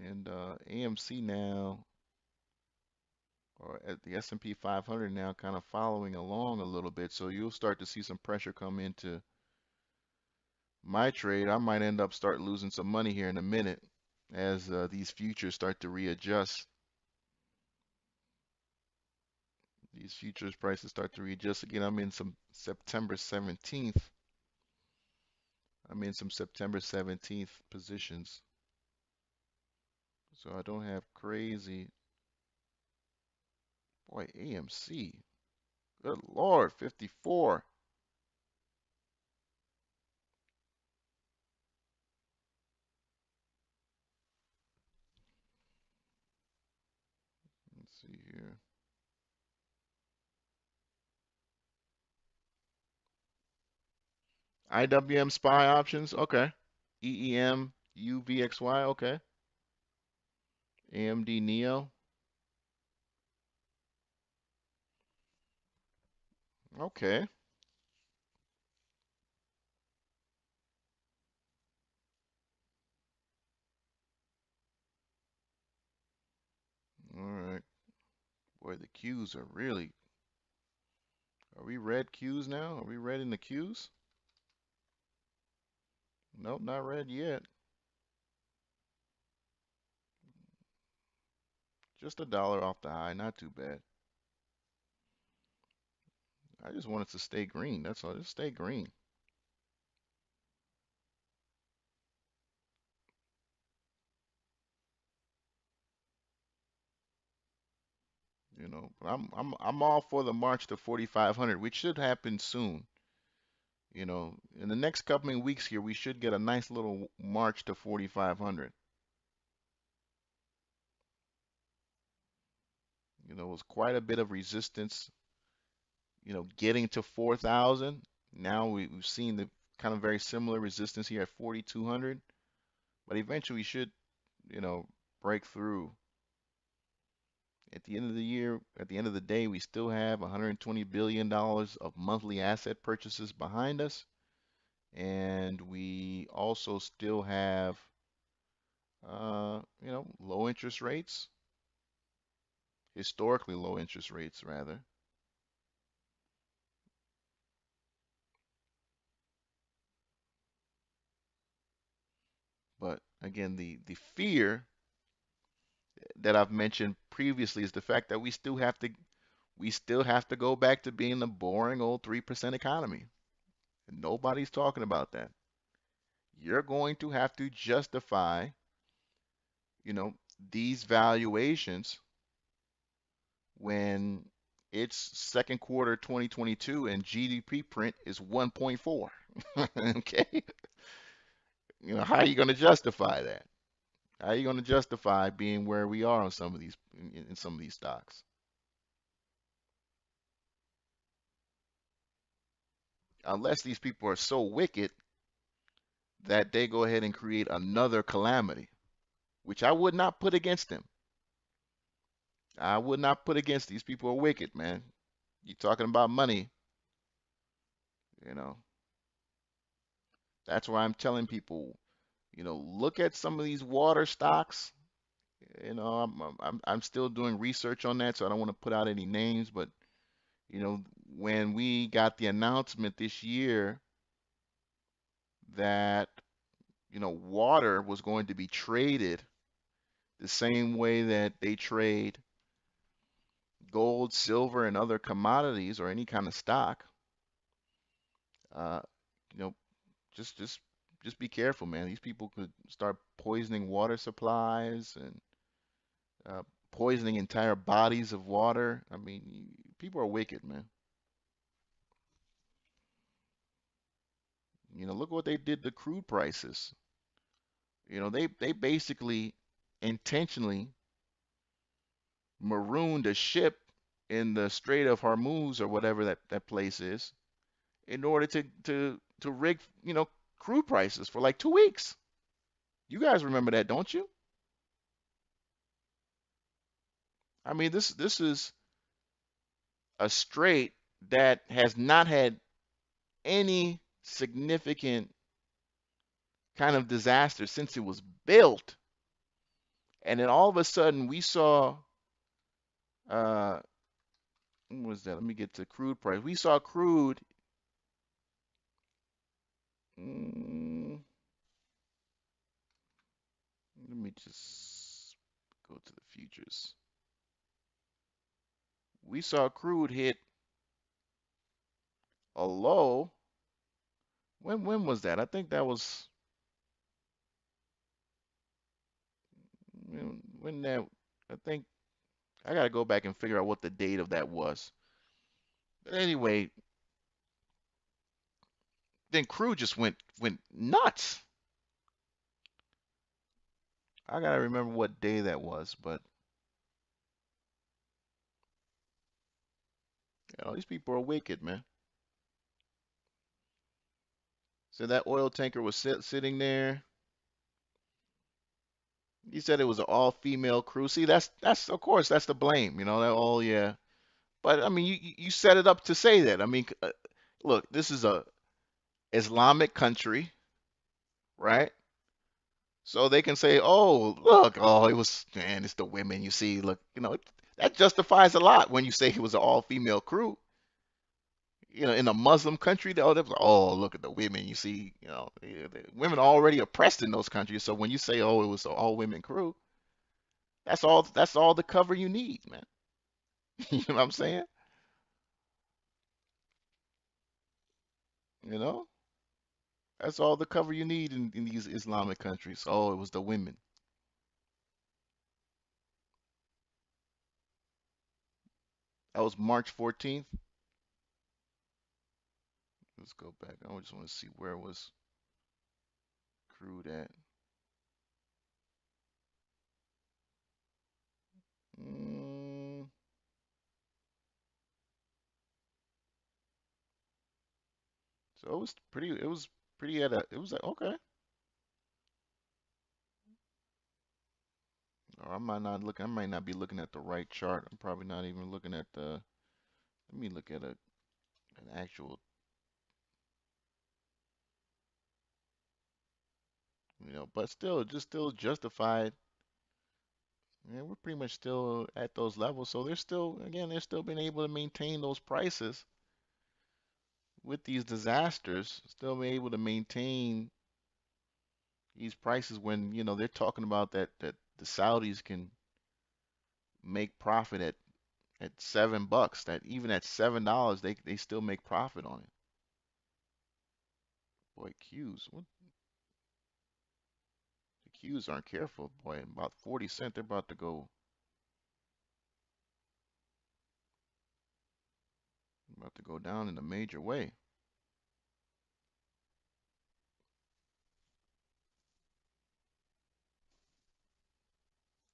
And AMC now, or at the S&P 500 now, kind of following along a little bit. So you'll start to see some pressure come into my trade. I might end up start losing some money here in a minute as these futures start to readjust. These futures prices start to readjust again. I'm in some September 17th. I'm in some September 17th positions. So I don't have crazy. Boy, AMC. Good Lord, 54. Let's see here. IWM SPY options. Okay. EEM UVXY. Okay. AMD Neo. Okay. All right. Boy, the Qs are really. Are we red Qs now? Are we red in the Qs? Nope, not red yet. Just a dollar off the high. Not too bad. I just want it to stay green. That's all. Just stay green. But I'm all for the march to 4,500, which should happen soon. In the next coming weeks here, we should get a nice little march to 4,500. It was quite a bit of resistance, getting to 4,000. Now we've seen the kind of very similar resistance here at 4,200, but eventually we should, you know, break through. At the end of the year, at the end of the day, we still have $120 billion of monthly asset purchases behind us, and we also still have, low interest rates, historically low interest rates rather. But again, the fear that I've mentioned previously is the fact that we still have to go back to being the boring old 3% economy. And nobody's talking about that. You're going to have to justify, you know, these valuations when it's second quarter 2022 and GDP print is 1.4. Okay? How are you going to justify that? How are you going to justify being where we are on some of these in some of these stocks? Unless these people are so wicked that they go ahead and create another calamity, which I would not put against them. I would not put against these people are wicked, man. You talking about money, you know. That's why I'm telling people, look at some of these water stocks. I'm still doing research on that, so I don't want to put out any names, but you know, when we got the announcement this year that, water was going to be traded the same way that they trade gold, silver, and other commodities or any kind of stock, uh, you know, just be careful, man. These people could start poisoning water supplies and uh, poisoning entire bodies of water. I mean, people are wicked, man. Look what they did to crude prices. They basically intentionally marooned a ship in the Strait of Hormuz or whatever that place is in order to to rig, crude prices for like 2 weeks. You guys remember that, don't you? I mean, this is a strait that has not had any significant kind of disaster since it was built. And then all of a sudden we saw uh what was that? Let me get to crude price. We saw crude mm, let me just go to the futures. We saw crude hit a low. When was that? I think that was when that I think I gotta go back and figure out what the date of that was. But anyway, then crude just went nuts. I gotta remember what day that was, but these people are wicked, man. So that oil tanker was sitting there. He said it was an all-female crew. See, that's of course that's the blame, that all yeah. But I mean, you set it up to say that. I mean, look, this is a Islamic country, right? So they can say, "Oh, look, oh, it was man, it's the women. You see, look, that justifies a lot when you say it was an all-female crew. In a Muslim country, they was like, oh, look at the women. You see, the women are already oppressed in those countries. So when you say, oh, it was an all-women crew, that's all. That's all the cover you need, man. You know what I'm saying? You know, that's all the cover you need in these Islamic countries. Oh, it was the women. That was March 14th. Let's go back. I just want to see where was crude at. Mm, so it was pretty. It was pretty at a. It was like okay. Or I might not look. I might not be looking at the right chart. I'm probably not even looking at the. Let me look at an actual. But still, just still justified. Yeah, we're pretty much still at those levels. So they're still, again, they're still being able to maintain those prices with these disasters. Still being able to maintain these prices when they're talking about that the Saudis can make profit at $7. That even at $7, they still make profit on it. Boy, Q's. What the Q's aren't careful, boy. About 40 cent, they're about to go down in a major way.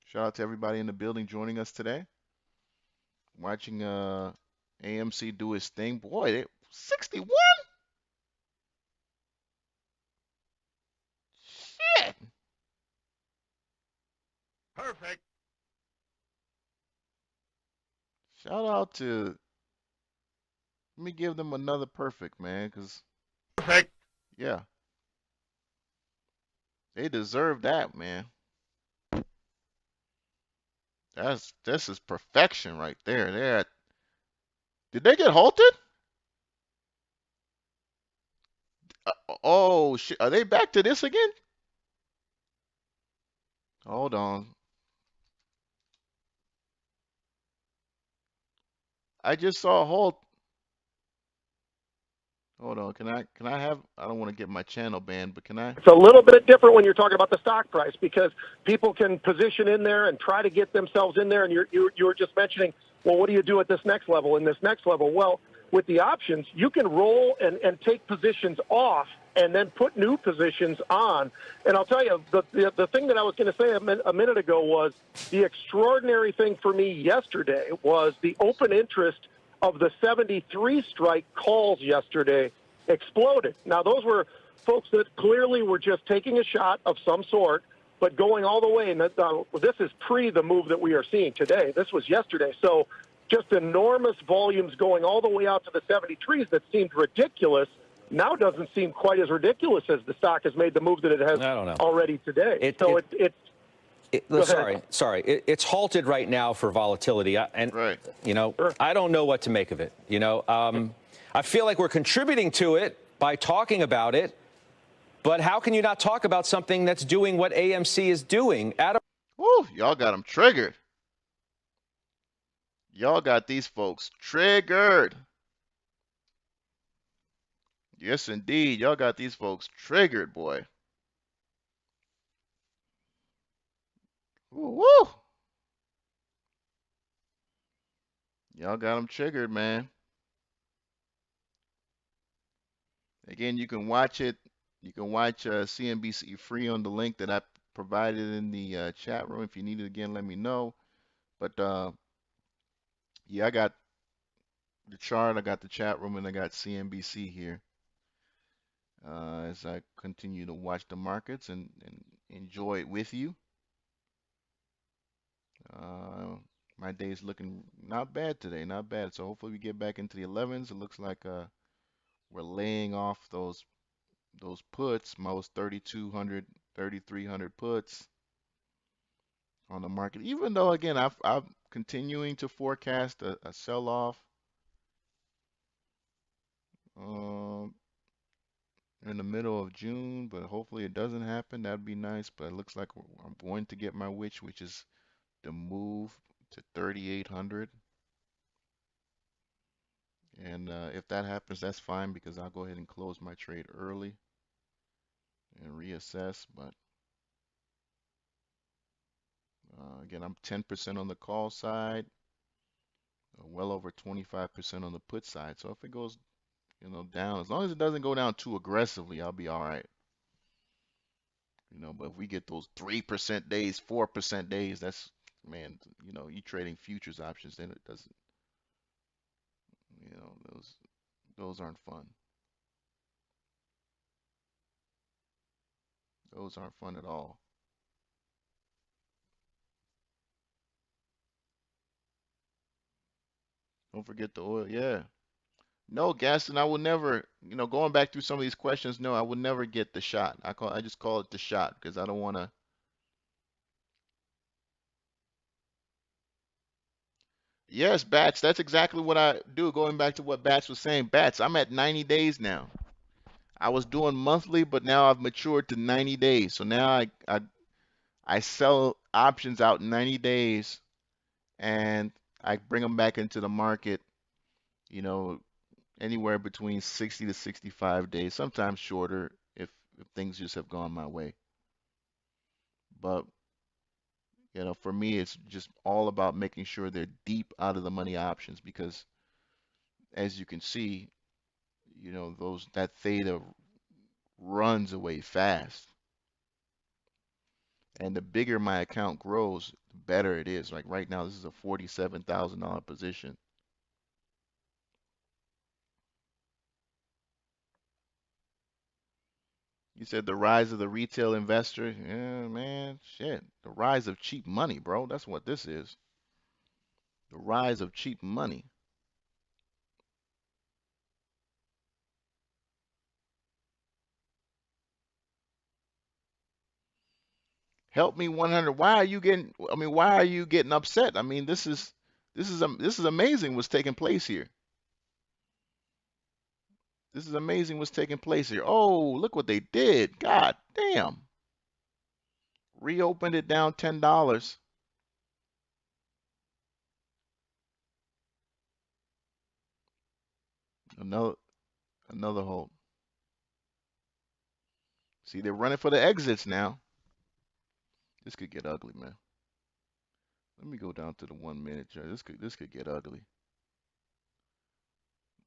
Shout out to everybody in the building joining us today. Watching AMC do his thing. Boy, 61? Shit. Perfect. Shout out to let me give them another perfect, man, cuz Perfect. yeah, they deserve that, man. This is perfection right there. Did they get halted? Oh shit, are they back to this again? Hold on. I just saw a halt. Hold on. Can I have I don't want to get my channel banned, but can I? It's a little bit different when you're talking about the stock price because people can position in there and try to get themselves in there. And you were just mentioning, well, what do you do at this next level? In this next level, well, with the options, you can roll and take positions off and then put new positions on. And I'll tell you, the thing that I was going to say a minute ago was the extraordinary thing for me yesterday was the open interest of the 73 strike calls yesterday exploded. Now, those were folks that clearly were just taking a shot of some sort, but going all the way. And this is pre the move that we are seeing today. This was yesterday. So just enormous volumes going all the way out to the 73s that seemed ridiculous now doesn't seem quite as ridiculous as the stock has made the move that it has I don't know. already today. Go ahead. Sorry. It's halted right now for volatility. And, Right. Sure. I don't know what to make of it. I feel like we're contributing to it by talking about it. But how can you not talk about something that's doing what AMC is doing? Adam? Woo, y'all got them triggered. Y'all got these folks triggered. Yes, indeed. Y'all got these folks triggered, boy. Woo, woo. Y'all got them triggered, man. Again, you can watch it. You can watch CNBC free on the link that I provided in the chat room. If you need it again, let me know. But yeah, I got the chart, I got the chat room, and I got CNBC here as I continue to watch the markets and enjoy it with you. My day is looking not bad today, not bad. So hopefully we get back into the 11s. It looks like we're laying off those puts, most 3,200, 3,300 puts on the market. Even though again, I'm continuing to forecast a sell-off um, in the middle of June, but hopefully it doesn't happen. That'd be nice. But it looks like I'm going to get my which is the move to 3,800. And if that happens, that's fine because I'll go ahead and close my trade early and reassess. But again, I'm 10% on the call side, well over 25% on the put side. So if it goes, down, as long as it doesn't go down too aggressively, I'll be all right. But if we get those 3% days, 4% days, that's, man, you trading futures options, then it doesn't, those aren't fun. Those aren't fun at all. Don't forget the oil. Yeah. No, Gaston, I will never, going back through some of these questions, no, I will never get the shot. I just call it the shot because I don't want to. Yes, Bats, that's exactly what I do. Going back to what Bats was saying, Bats, I'm at 90 days now. I was doing monthly, but now I've matured to 90 days. So now I sell options out 90 days and I bring them back into the market, you know, anywhere between 60 to 65 days, sometimes shorter if things just have gone my way. But, for me, it's just all about making sure they're deep out of the money options because as you can see, that theta runs away fast. And the bigger my account grows, the better it is. Like right now, this is a $47,000 position. You said the rise of the retail investor. Yeah, man, shit. The rise of cheap money, bro. That's what this is. The rise of cheap money. Help me 100. Why are you getting upset? I mean, this is amazing what's taking place here. This is amazing what's taking place here. Oh, look what they did. God damn. Reopened it down $10. Another another hold. See, they're running for the exits now. This could get ugly, man. Let me go down to the 1 minute chart. This could get ugly.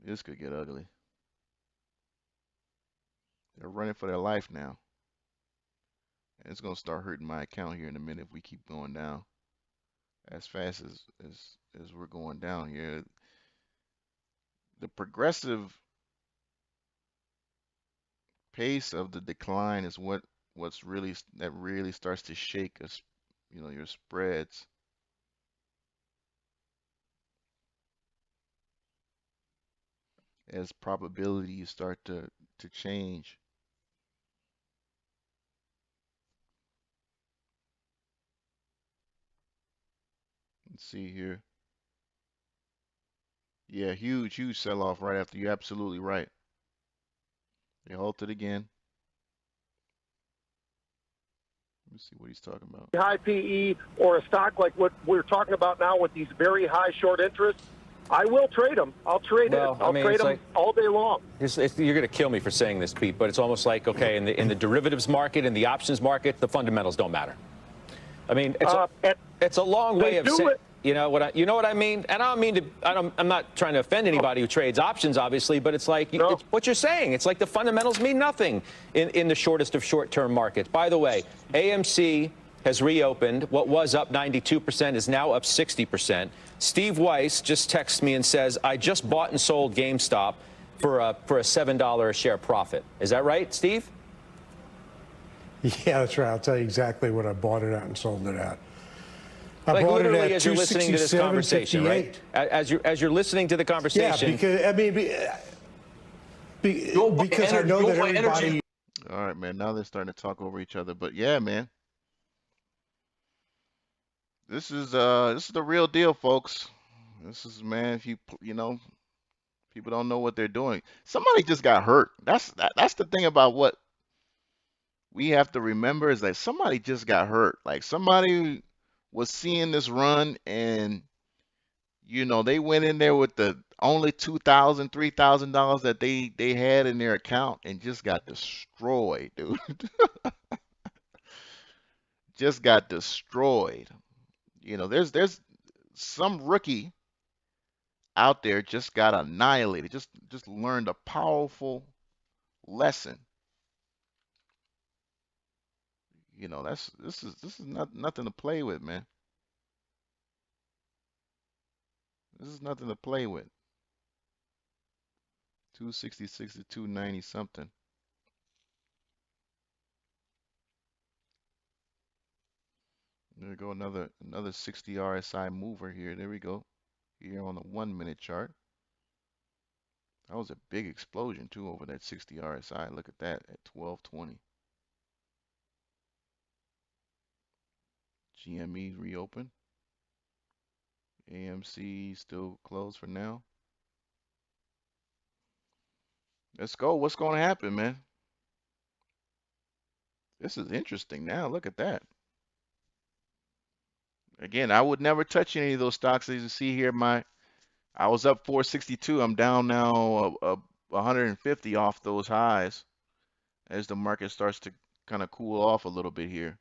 This could get ugly. They're running for their life now. And it's gonna start hurting my account here in a minute if we keep going down as fast as we're going down here. The progressive pace of the decline is what's really that really starts to shake us, your spreads. As probabilities start to change. Let's see here. Yeah, huge, huge sell-off right after. You're absolutely right. They halted again. Let me see what he's talking about. high PE or a stock like what we're talking about now with these very high short interests, I will trade them. I'll trade it. Well, I I'll mean, trade it's them like all day long. you're going to kill me for saying this, Pete, but it's almost like, okay, in the derivatives market, in the options market, the fundamentals don't matter. I mean, it's a long way of saying. You know what I mean? And I don't mean to. I'm not trying to offend anybody who trades options, obviously, but it's like it's what you're saying. It's like the fundamentals mean nothing in the shortest of short-term markets. By the way, AMC has reopened. What was up 92% is now up 60%. Steve Weiss just texts me and says, "I just bought and sold GameStop for a $7 a share profit." Is that right, Steve? Yeah, that's right. I'll tell you exactly what I bought it at and sold it at. I like bought it literally at as you're listening to this conversation, right? As you're listening to the conversation. Yeah, because I mean, because I know that everybody. All right, man. Now they're starting to talk over each other, but yeah, man. This is the real deal, folks. This is, man. If people don't know what they're doing. Somebody just got hurt. That's the thing about what we have to remember is that somebody just got hurt. Like somebody was seeing this run and they went in there with the only $2,000, $3,000 that they had in their account and just got destroyed, dude. Just got destroyed. There's some rookie out there just got annihilated. Just learned a powerful lesson. This is not nothing to play with, man. This is nothing to play with. 266 to 290 something. There we go, another 60 RSI mover here. There we go. Here on the 1 minute chart. That was a big explosion too over that 60 RSI. Look at that at 1220. GME reopen. AMC still closed for now. Let's go. What's going to happen, man? This is interesting now. Look at that. Again, I would never touch any of those stocks. As you see here, I was up 462. I'm down now 150 off those highs as the market starts to kind of cool off a little bit here.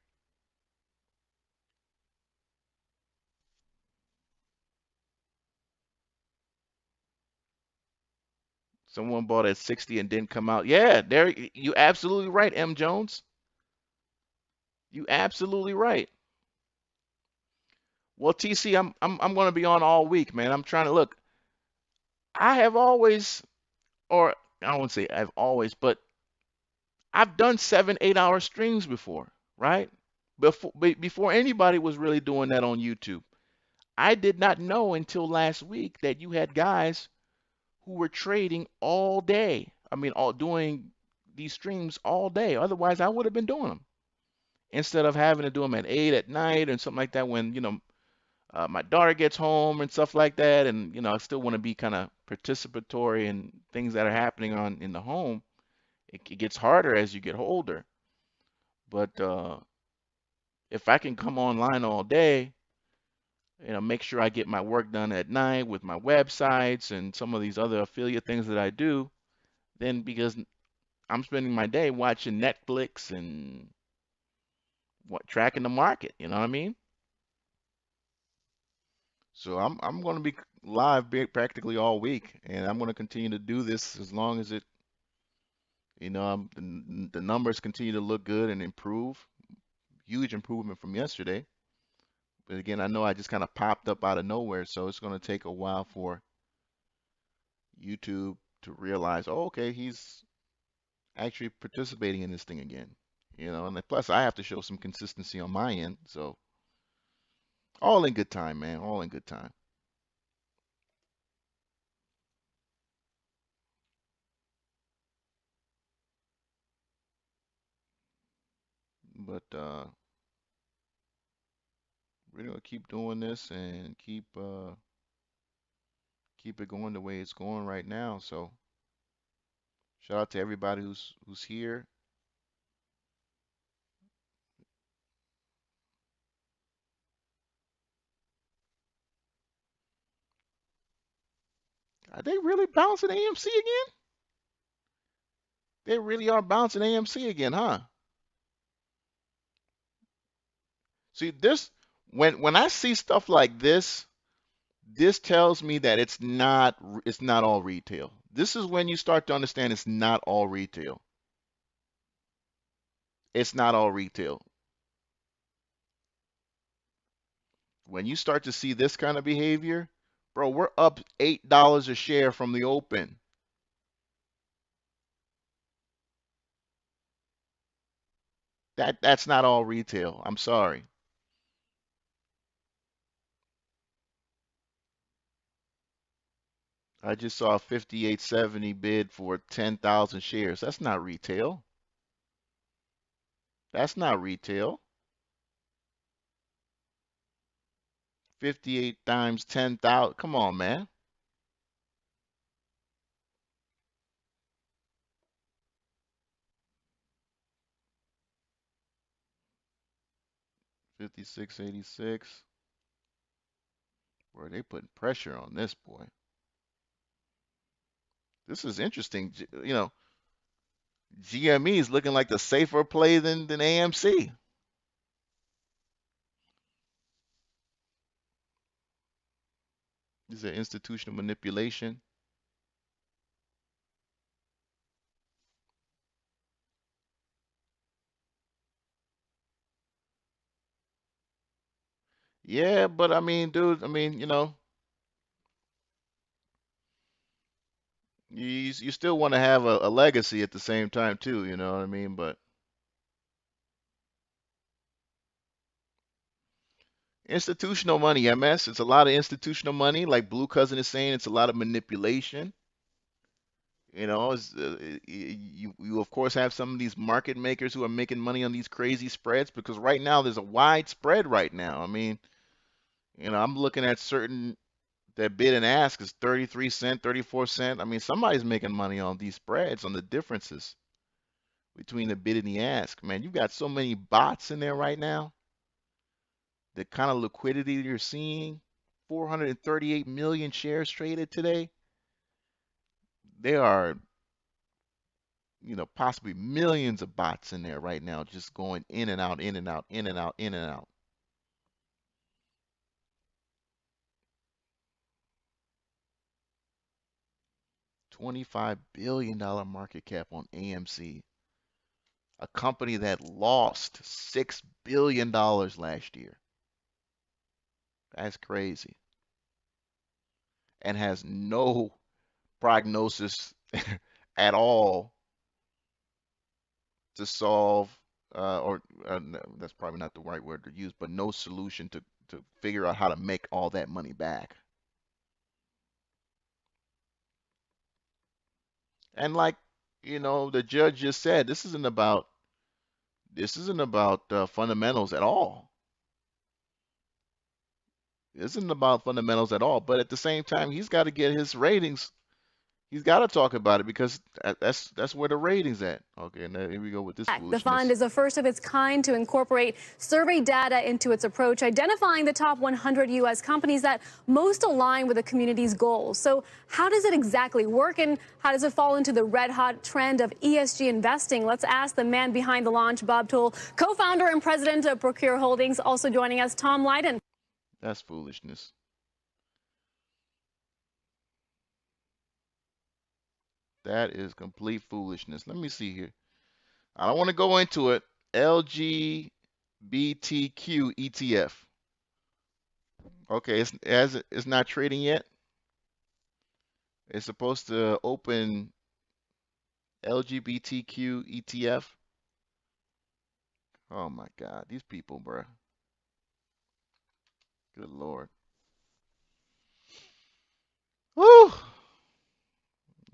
Someone bought at 60 and didn't come out. Yeah, there you absolutely right, M. Jones. You absolutely right. Well, TC, I'm going to be on all week, man. I'm trying to look. I have always, or I won't say I've always, but I've done 7, 8 hour streams before, right? Before anybody was really doing that on YouTube. I did not know until last week that you had guys who were trading all day. I mean, all doing these streams all day. Otherwise, I would have been doing them instead of having to do them at 8 at night and something like that when, my daughter gets home and stuff like that. And, I still want to be kind of participatory in things that are happening in the home. It gets harder as you get older. But if I can come online all day, make sure I get my work done at night with my websites and some of these other affiliate things that I do, then because I'm spending my day watching Netflix and tracking the market, you know what I mean? So I'm going to be live practically all week, and I'm going to continue to do this as long as the numbers continue to look good and improve. Huge improvement from yesterday. But again, I know I just kind of popped up out of nowhere, so it's going to take a while for YouTube to realize, oh, okay, he's actually participating in this thing again. And then plus I have to show some consistency on my end. So all in good time, man. All in good time. But we're gonna keep doing this and keep it going the way it's going right now. So shout out to everybody who's here. Are they really bouncing AMC again? They really are bouncing AMC again, huh? See, this when I see stuff like this tells me that it's not all retail. This is when you start to understand it's not all retail. It's not all retail. When you start to see this kind of behavior, bro, we're up $8 a share from the open. That's not all retail. I'm sorry. I just saw a 58.70 bid for 10,000 shares. That's not retail. That's not retail. 58 times 10,000. Come on, man. 56.86. Boy, they putting pressure on this boy. This is interesting. GME is looking like the safer play than AMC. This is institutional manipulation. Yeah, but I mean, dude, I mean, you still want to have a legacy at the same time too, you know what I mean? But institutional money, MS, it's a lot of institutional money. Like Blue Cousin is saying, it's a lot of manipulation. You of course have some of these market makers who are making money on these crazy spreads because right now there's a wide spread right now. I mean, I'm looking at certain that bid and ask is 33 cent, 34 cent. I mean, somebody's making money on these spreads, on the differences between the bid and the ask. Man, you've got so many bots in there right now. The kind of liquidity you're seeing, 438 million shares traded today. There are, possibly millions of bots in there right now just going in and out, in and out, in and out, in and out. $25 billion market cap on AMC, a company that lost $6 billion last year. That's crazy. And has no prognosis at all to solve, or no, that's probably not the right word to use, but no solution to figure out how to make all that money back. And like, the judge just said, this isn't about fundamentals at all. This isn't about fundamentals at all. But at the same time, he's got to get his ratings. He's got to talk about it because that's where the ratings at. Okay, now here we go with this The fund foolishness. is the first of its kind to incorporate survey data into its approach, identifying the top 100 U.S. companies that most align with the community's goals. So how does it exactly work, and how does it fall into the red-hot trend of ESG investing? Let's ask the man behind the launch, Bob Toole, co-founder and president of Procure Holdings. Also joining us, Tom Lydon. That's foolishness. That is complete foolishness. Let me see here. I don't want to go into it. LGBTQ ETF. Okay, it's not trading yet. It's supposed to open LGBTQ ETF. Oh my God, these people, bruh. Good Lord. Whew.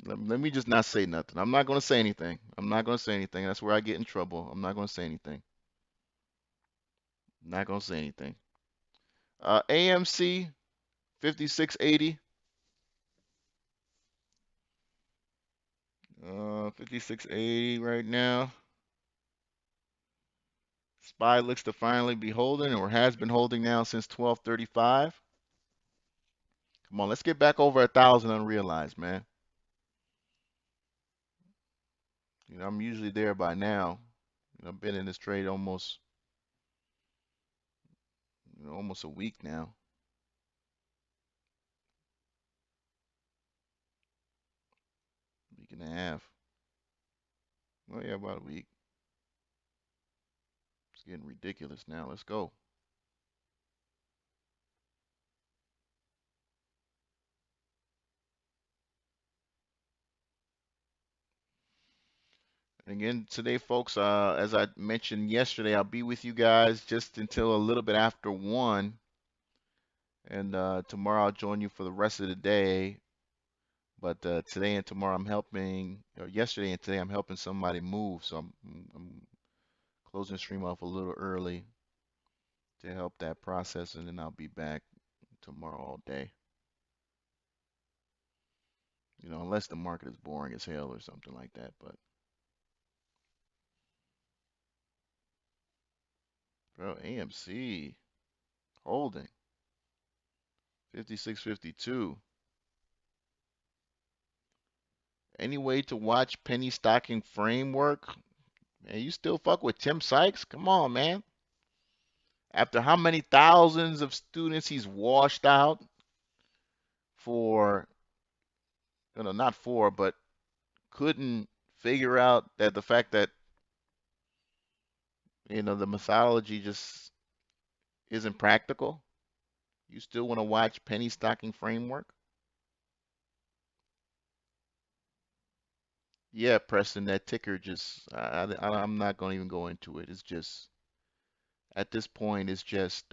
Let me just not say nothing. I'm not going to say anything. I'm not going to say anything. That's where I get in trouble. I'm not going to say anything. Not going to say anything. AMC 5680. 5680 right now. SPY looks to finally be holding or has been holding now since 1235. Come on, let's get back over 1,000 unrealized, man. You know, I'm usually there by now. You know, I've been in this trade almost a week now. Week and a half. Oh yeah, about a week. It's getting ridiculous now. Let's go. And again, today, folks, as I mentioned yesterday, I'll be with you guys just until a little bit after 1. And tomorrow I'll join you for the rest of the day. But today and tomorrow I'm helping, or yesterday and today I'm helping somebody move. So I'm closing the stream off a little early to help that process, and then I'll be back tomorrow all day. You know, unless the market is boring as hell or something like that. But bro, AMC holding 56.52. Any way to watch penny stocking framework? Man, you still fuck with Tim Sykes? Come on, man. After how many thousands of students he's washed out for, not for, but couldn't figure out that the fact that, the methodology just isn't practical. You still want to watch penny stocking framework? Yeah, Preston, that ticker just, I'm not going to even go into it. It's just, at this point, it's just,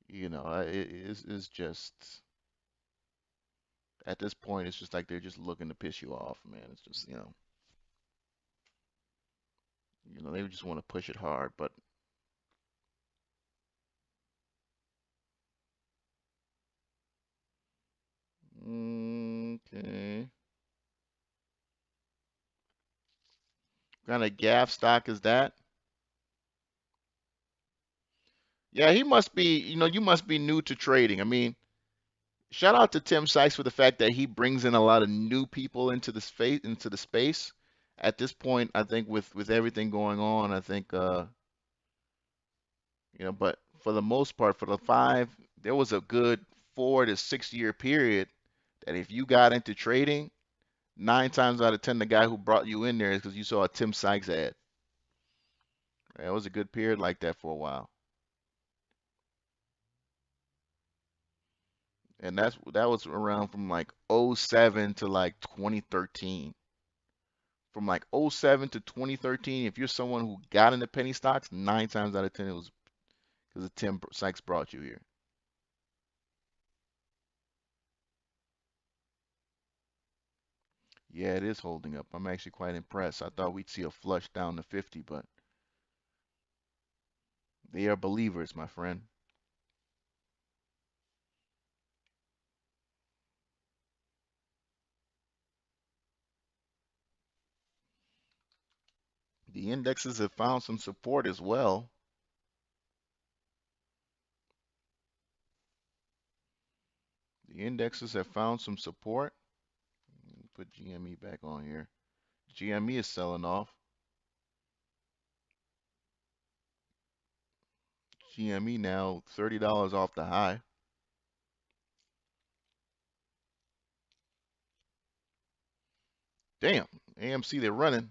it's just, at this point, it's just like they're just looking to piss you off, man. It's just, they just want to push it hard. But okay, what kind of gaff stock is that? Yeah, he must be, you must be new to trading. I mean, shout out to Tim Sykes for the fact that he brings in a lot of new people into the space. At this point, I think with everything going on, I think but for the most part, for the five, there was a good 4 to 6 year period that if you got into trading, 9 times out of 10, the guy who brought you in there is because you saw a Tim Sykes ad. Right? It was a good period like that for a while. And that was around from like '07 to like 2013. From like '07 to 2013, if you're someone who got into penny stocks, 9 times out of 10 it was because Tim Sykes brought you here. Yeah, it is holding up. I'm actually quite impressed. I thought we'd see a flush down to 50, but they are believers, my friend. The indexes have found some support as well. The indexes have found some support. Put GME back on here. GME is selling off. GME now $30 off the high. Damn, AMC they're running.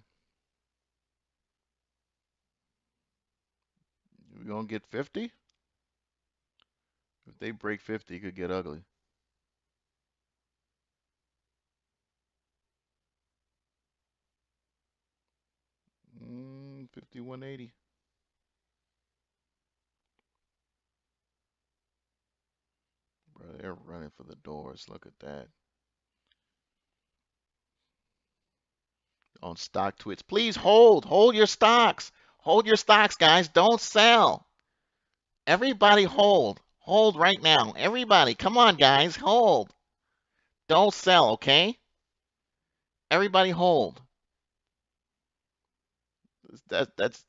We gonna get 50? If they break 50, it could get ugly. 5180. Bro, they're running for the doors. Look at that. On stock twits. Please hold. Hold your stocks. Hold your stocks, guys. Don't sell. Everybody hold. Hold right now. Everybody. Come on, guys. Hold. Don't sell, okay? Everybody hold. That, that's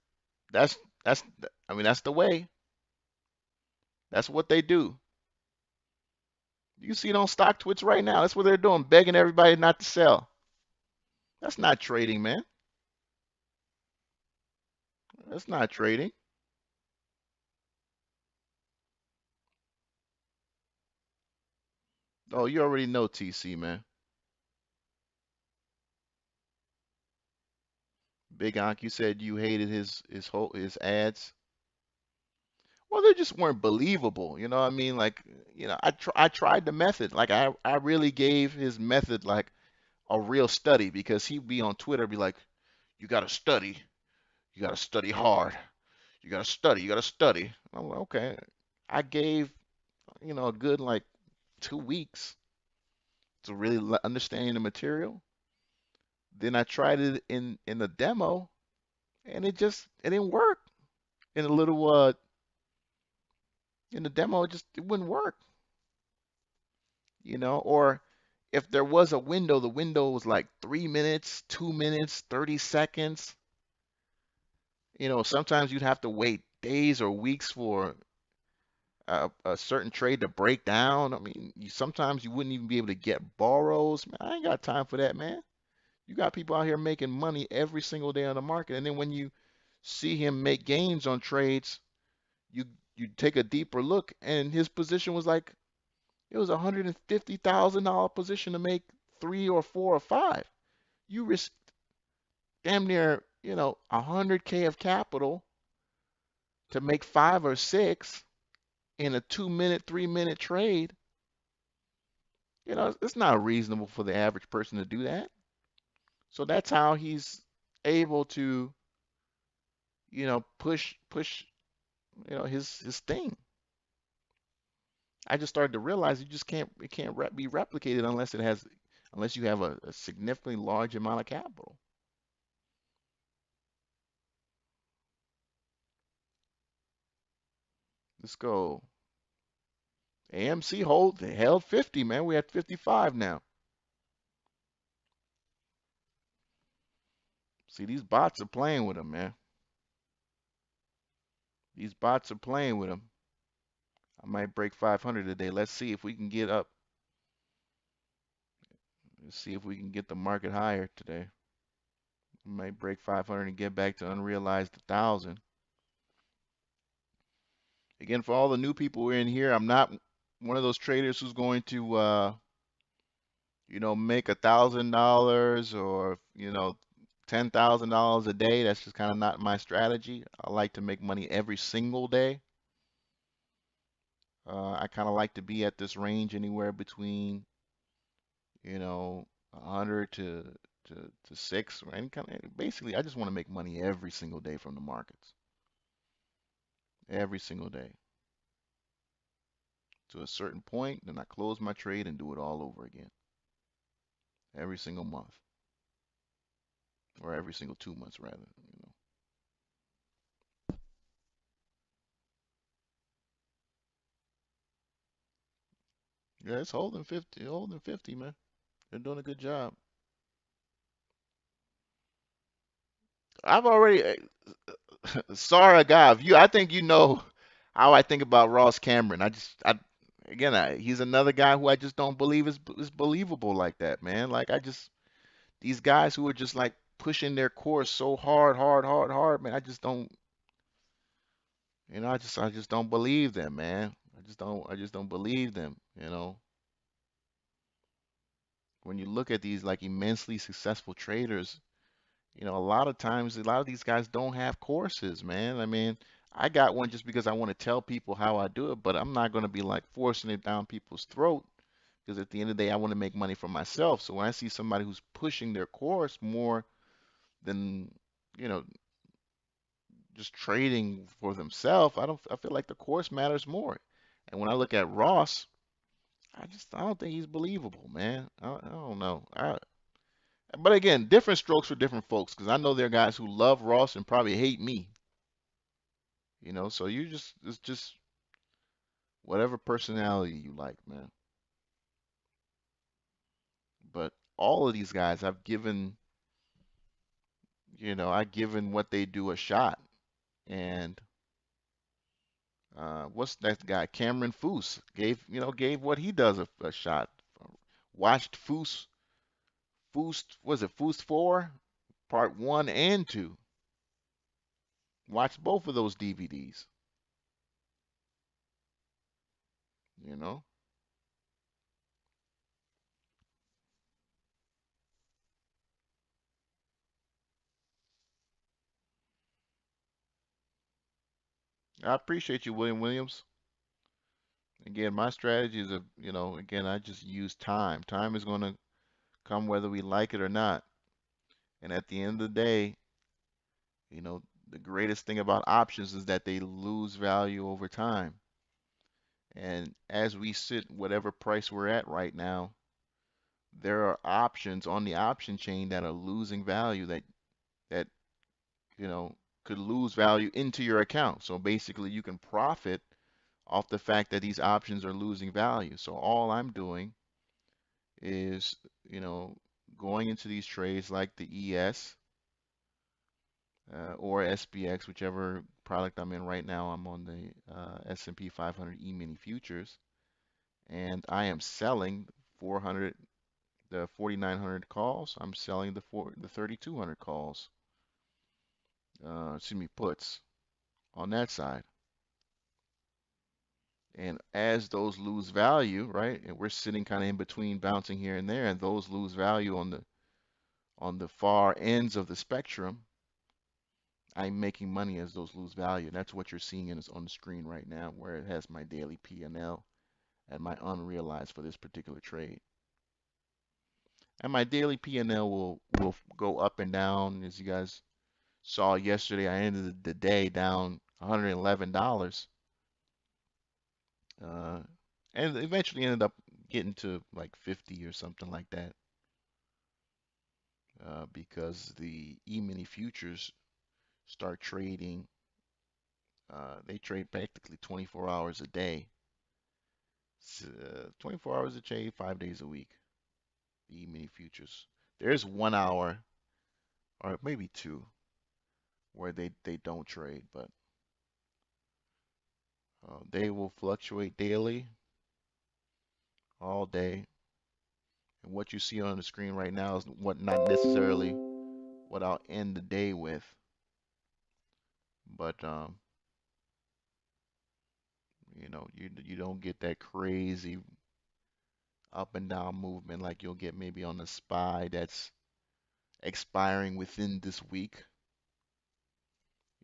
that's that's I mean that's the way. That's what they do. You see it on stock twits right now. That's what they're doing, begging everybody not to sell. That's not trading, man. That's not trading. Oh, you already know TC, man. Big Onk, you said you hated his ads. Well, they just weren't believable. You know what I mean? Like, I tried the method. Like I really gave his method like a real study because he'd be on Twitter be like, you gotta study. You gotta study hard. You gotta study. You gotta study. I'm like, okay. I gave, a good like 2 weeks to really understanding the material. Then I tried it in the demo, and it didn't work. In a little in the demo, it wouldn't work. Or if there was a window, the window was like 3 minutes, 2 minutes, 30 seconds. Sometimes you'd have to wait days or weeks for a certain trade to break down. I mean, sometimes you wouldn't even be able to get borrows. Man, I ain't got time for that, man. You got people out here making money every single day on the market, and then when you see him make gains on trades, you you take a deeper look, and his position was like it was $150,000 position to make three or four or five. You risk damn near 100K of capital to make five or six in a 2 minute, 3 minute trade. It's not reasonable for the average person to do that. So that's how he's able to, push, his thing. I just started to realize you just can't it can't be replicated unless you have a significantly large amount of capital. Let's go. AMC they held 50, man. We at 55 now. See, these bots are playing with them, man. These bots are playing with them. I might break 500 today. Let's see if we can get up. Let's see if we can get the market higher today. We might break 500 and get back to unrealized 1,000. Again, for all the new people who are in here, I'm not one of those traders who's going to, make $1,000 or, $10,000 a day. That's just kind of not my strategy. I like to make money every single day. I kind of like to be at this range anywhere between, 100 to six, or any kind of, basically, I just want to make money every single day from the markets. Every single day. To a certain point, then I close my trade and do it all over again. Every single month. Or every single 2 months, rather. Yeah, it's holding 50, man. They're doing a good job. I've already, sorry, Gav, I think you know how I think about Ross Cameron. He's another guy who I just don't believe is believable like that, man. Like these guys who are just like pushing their course so hard, hard, hard, hard, man. I just don't, I just don't believe them, man. I just don't believe them, When you look at these like immensely successful traders, a lot of times, a lot of these guys don't have courses, man. I mean, I got one just because I want to tell people how I do it, but I'm not going to be like forcing it down people's throat because at the end of the day, I want to make money for myself. So when I see somebody who's pushing their course more than, you know, just trading for themselves, I feel like the course matters more. And when I look at Ross, I don't think he's believable, man. I don't know. But again, different strokes for different folks because I know there are guys who love Ross and probably hate me. So it's just whatever personality you like, man. But all of these guys, I've given what they do a shot. And what's that guy? Cameron Foose gave what he does a shot. Watched Foose, was it Foose 4, part 1 and 2? Watched both of those DVDs, you know? I appreciate you, William Williams. Again, my strategy is, again, I just use time. Time is going to come whether we like it or not. And at the end of the day, the greatest thing about options is that they lose value over time. And as we sit whatever price we're at right now, there are options on the option chain that are losing value that you know could lose value into your account. So basically, you can profit off the fact that these options are losing value. So all I'm doing is, you know, going into these trades like the ES or SPX, whichever product I'm in right now. I'm on the S&P 500 E-mini futures, and I am selling 400, the 4,900 calls. I'm selling the 3,200 calls. Excuse me, puts on that side. And as those lose value, right, and we're sitting kind of in between, bouncing here and there, and those lose value on the far ends of the spectrum, I'm making money as those lose value. And that's what you're seeing on the screen right now, where it has my daily P&L and my unrealized for this particular trade. And my daily P&L will go up and down. As you guys saw yesterday, I ended the day down $111. Uh, and eventually ended up getting to like 50 or something like that, because the E-mini futures start trading. They trade practically 24 hours a day. 24 hours a day, 5 days a week. The E-mini futures. There's 1 hour or maybe two where they don't trade, but they will fluctuate daily, all day. And what you see on the screen right now is what not necessarily what I'll end the day with, but you don't get that crazy up and down movement like you'll get maybe on the SPY that's expiring within this week.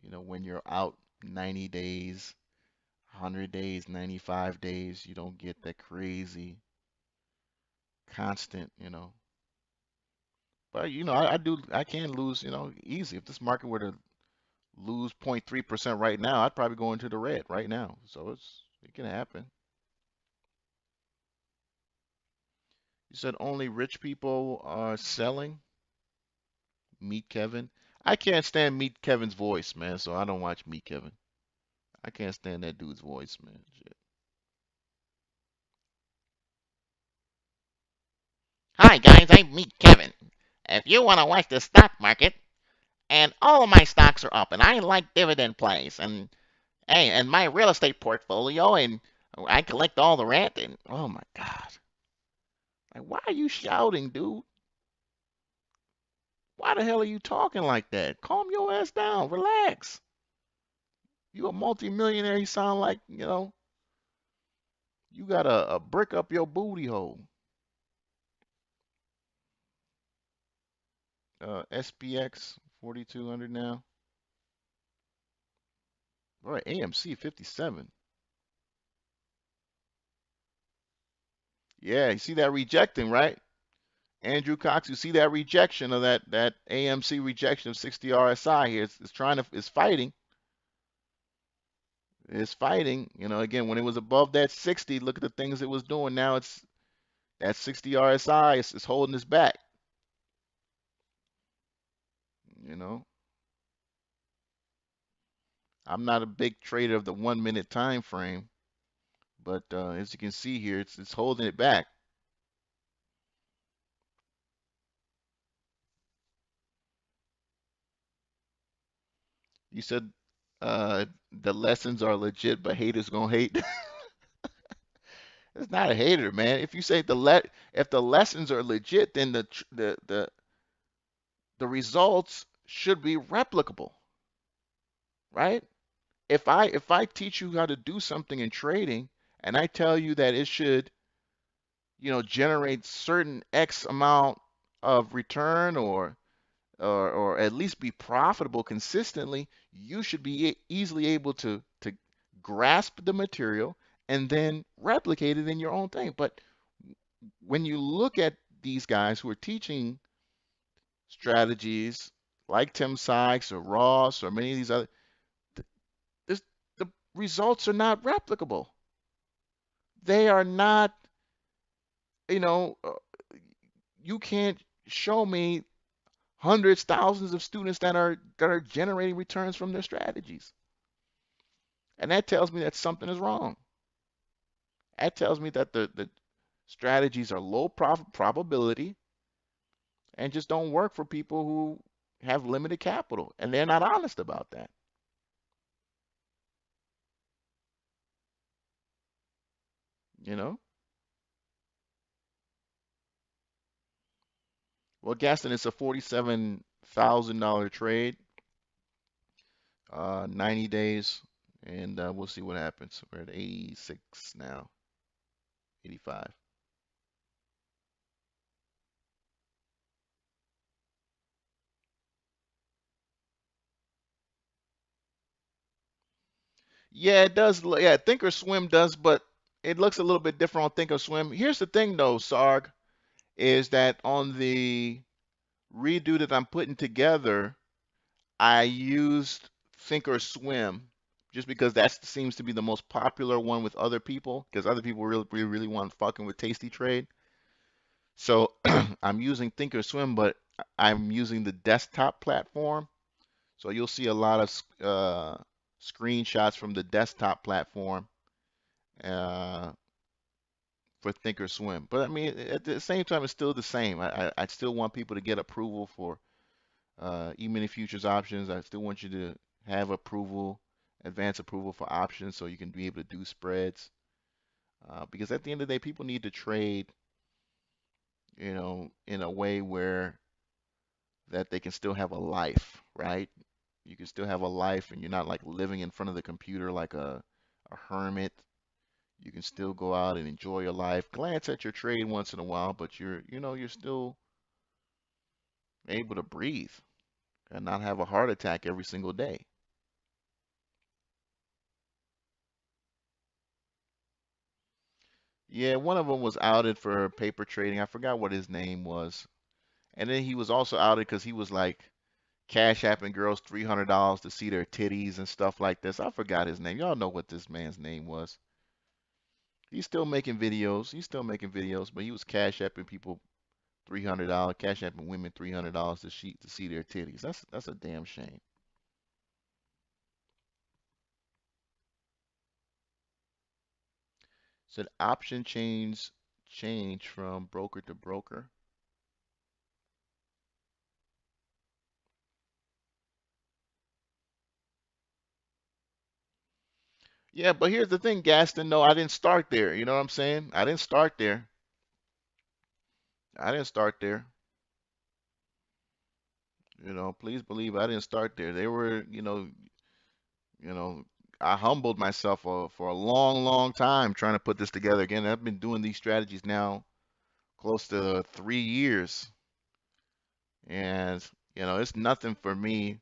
When you're out 90 days, 100 days, 95 days, you don't get that crazy constant. But I can lose, easy. If this market were to lose 0.3% right now, I'd probably go into the red right now. So it can happen. You said only rich people are selling? Meet Kevin. I can't stand Meet Kevin's voice, man, so I don't watch Meet Kevin. I can't stand that dude's voice, man. Shit. Hi guys, I'm Meet Kevin. If you want to watch the stock market, and all of my stocks are up, and I like dividend plays, and hey, and my real estate portfolio, and I collect all the rent, and oh my God, Like, why are you shouting, dude? Why the hell are you talking like that? Calm your ass down. Relax. You a multimillionaire. You sound like, you got a brick up your booty hole. SPX 4,200 now. All right, AMC 57. Yeah, you see that rejecting, right? Andrew Cox, you see that rejection of that AMC rejection of 60 RSI here. It's fighting. is fighting. Again, when it was above that 60, look at the things it was doing. Now it's that 60 RSI is holding us back. You know, I'm not a big trader of the 1 minute time frame, but as you can see here, it's holding it back. You said the lessons are legit, but haters gonna hate. It's not a hater, man. If you say if the lessons are legit, then the results should be replicable, right? If I teach you how to do something in trading and I tell you that it should, generate certain X amount of return or at least be profitable consistently, you should be easily able to grasp the material and then replicate it in your own thing. But when you look at these guys who are teaching strategies like Tim Sykes or Ross or many of these other, th- the results are not replicable. They are not, you know, uh, you can't show me hundreds, thousands of students that are generating returns from their strategies. And that tells me that something is wrong. That tells me that the strategies are low probability and just don't work for people who have limited capital. And they're not honest about that. You know? Well, Gaston, it's a $47,000 trade, 90 days, and we'll see what happens. We're at 86 now, 85. Yeah, it does. Yeah, Thinkorswim does, but it looks a little bit different on Thinkorswim. Here's the thing, though, Sarg, is that on the redo that I'm putting together, I used Thinkorswim just because that seems to be the most popular one with other people, because other people really want fucking with Tasty Trade. So I'm using Thinkorswim, but I'm using the desktop platform. So you'll see a lot of screenshots from the desktop platform uh, for Thinkorswim. But I mean, at the same time, it's still the same. I still want people to get approval for E-mini futures options. I still want you to have approval, advance approval for options, so you can be able to do spreads. Because at the end of the day, people need to trade, in a way where that they can still have a life, right? You can still have a life, and you're not like living in front of the computer like a hermit. You can still go out and enjoy your life, glance at your trade once in a while, but you're still able to breathe and not have a heart attack every single day. Yeah, one of them was outed for paper trading. I forgot what his name was. And then he was also outed because he was like cash apping girls $300 to see their titties and stuff like this. I forgot his name. Y'all know what this man's name was. He's still making videos. He's still making videos, but he was cash apping people $300, cash apping women $300 to see their titties. That's a damn shame. Said option change from broker to broker. Yeah, but here's the thing, Gaston. No, I didn't start there. You know what I'm saying? I didn't start there. I didn't start there. Please believe I didn't start there. They were, you know, I humbled myself for a long, long time trying to put this together. Again, I've been doing these strategies now close to 3 years, and it's nothing for me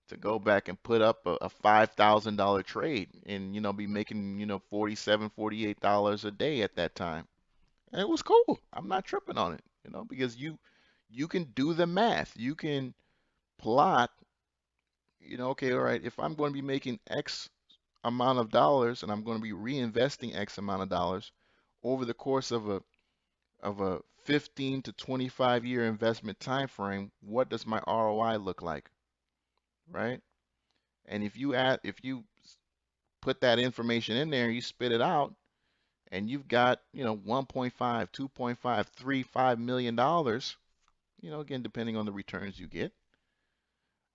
to go back and put up a $5,000 trade and be making 47, $48 a day at that time. And it was cool. I'm not tripping on it, because you can do the math. You can plot, okay, all right, if I'm going to be making X amount of dollars and I'm going to be reinvesting X amount of dollars over the course of a 15 to 25 year investment time frame, what does my ROI look like, right? And if you put that information in there, you spit it out, and you've got, 1.5, 2.5, 3, $5 million, again, depending on the returns you get,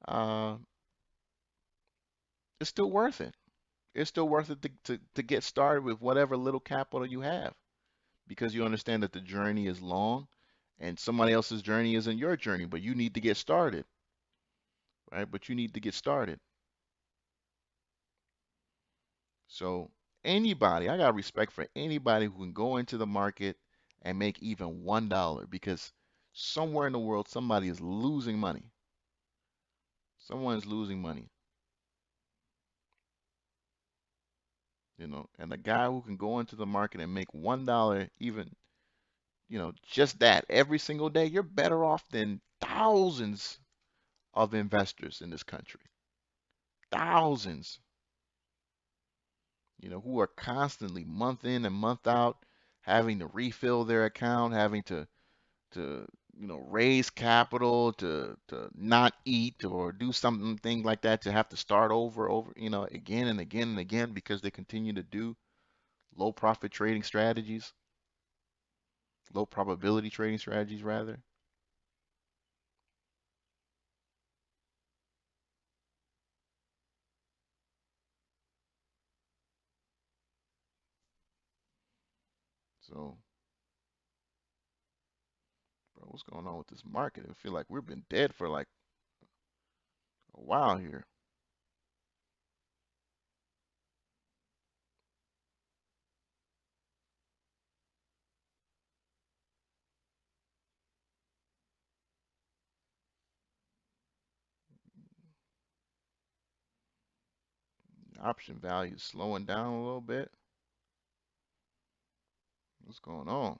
uh, it's still worth it. It's still worth it to get started with whatever little capital you have because you understand that the journey is long and somebody else's journey isn't your journey, but you need to get started, right? But you need to get started. So anybody, I got respect for anybody who can go into the market and make even $1 because somewhere in the world somebody is losing money. Someone is losing money, and the guy who can go into the market and make $1 even, just that every single day, you're better off than thousands of investors in this country. Thousands, who are constantly month in and month out having to refill their account, having to raise capital to not eat or do something like that, to have to start over again and again and again because they continue to do low profit trading strategies, low probability trading strategies rather. So, bro, what's going on with this market? I feel like we've been dead for like a while here. Option value is slowing down a little bit. What's going on?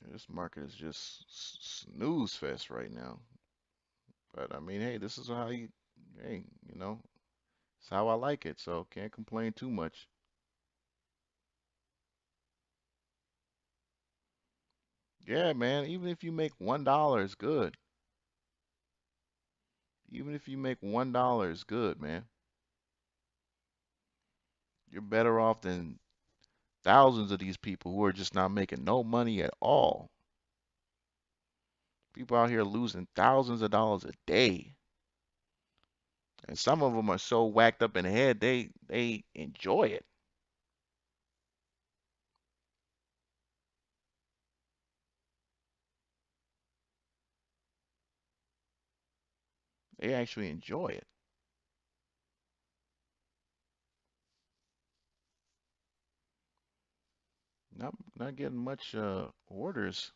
Yeah, this market is just snooze fest right now. But I mean, hey, this is how hey, it's how I like it. So can't complain too much. Yeah, man, even if you make $1 is good. Even if you make $1 is good, man. You're better off than thousands of these people who are just not making no money at all. People out here losing thousands of dollars a day. And some of them are so whacked up in the head, they enjoy it. They actually enjoy it. Not getting much orders.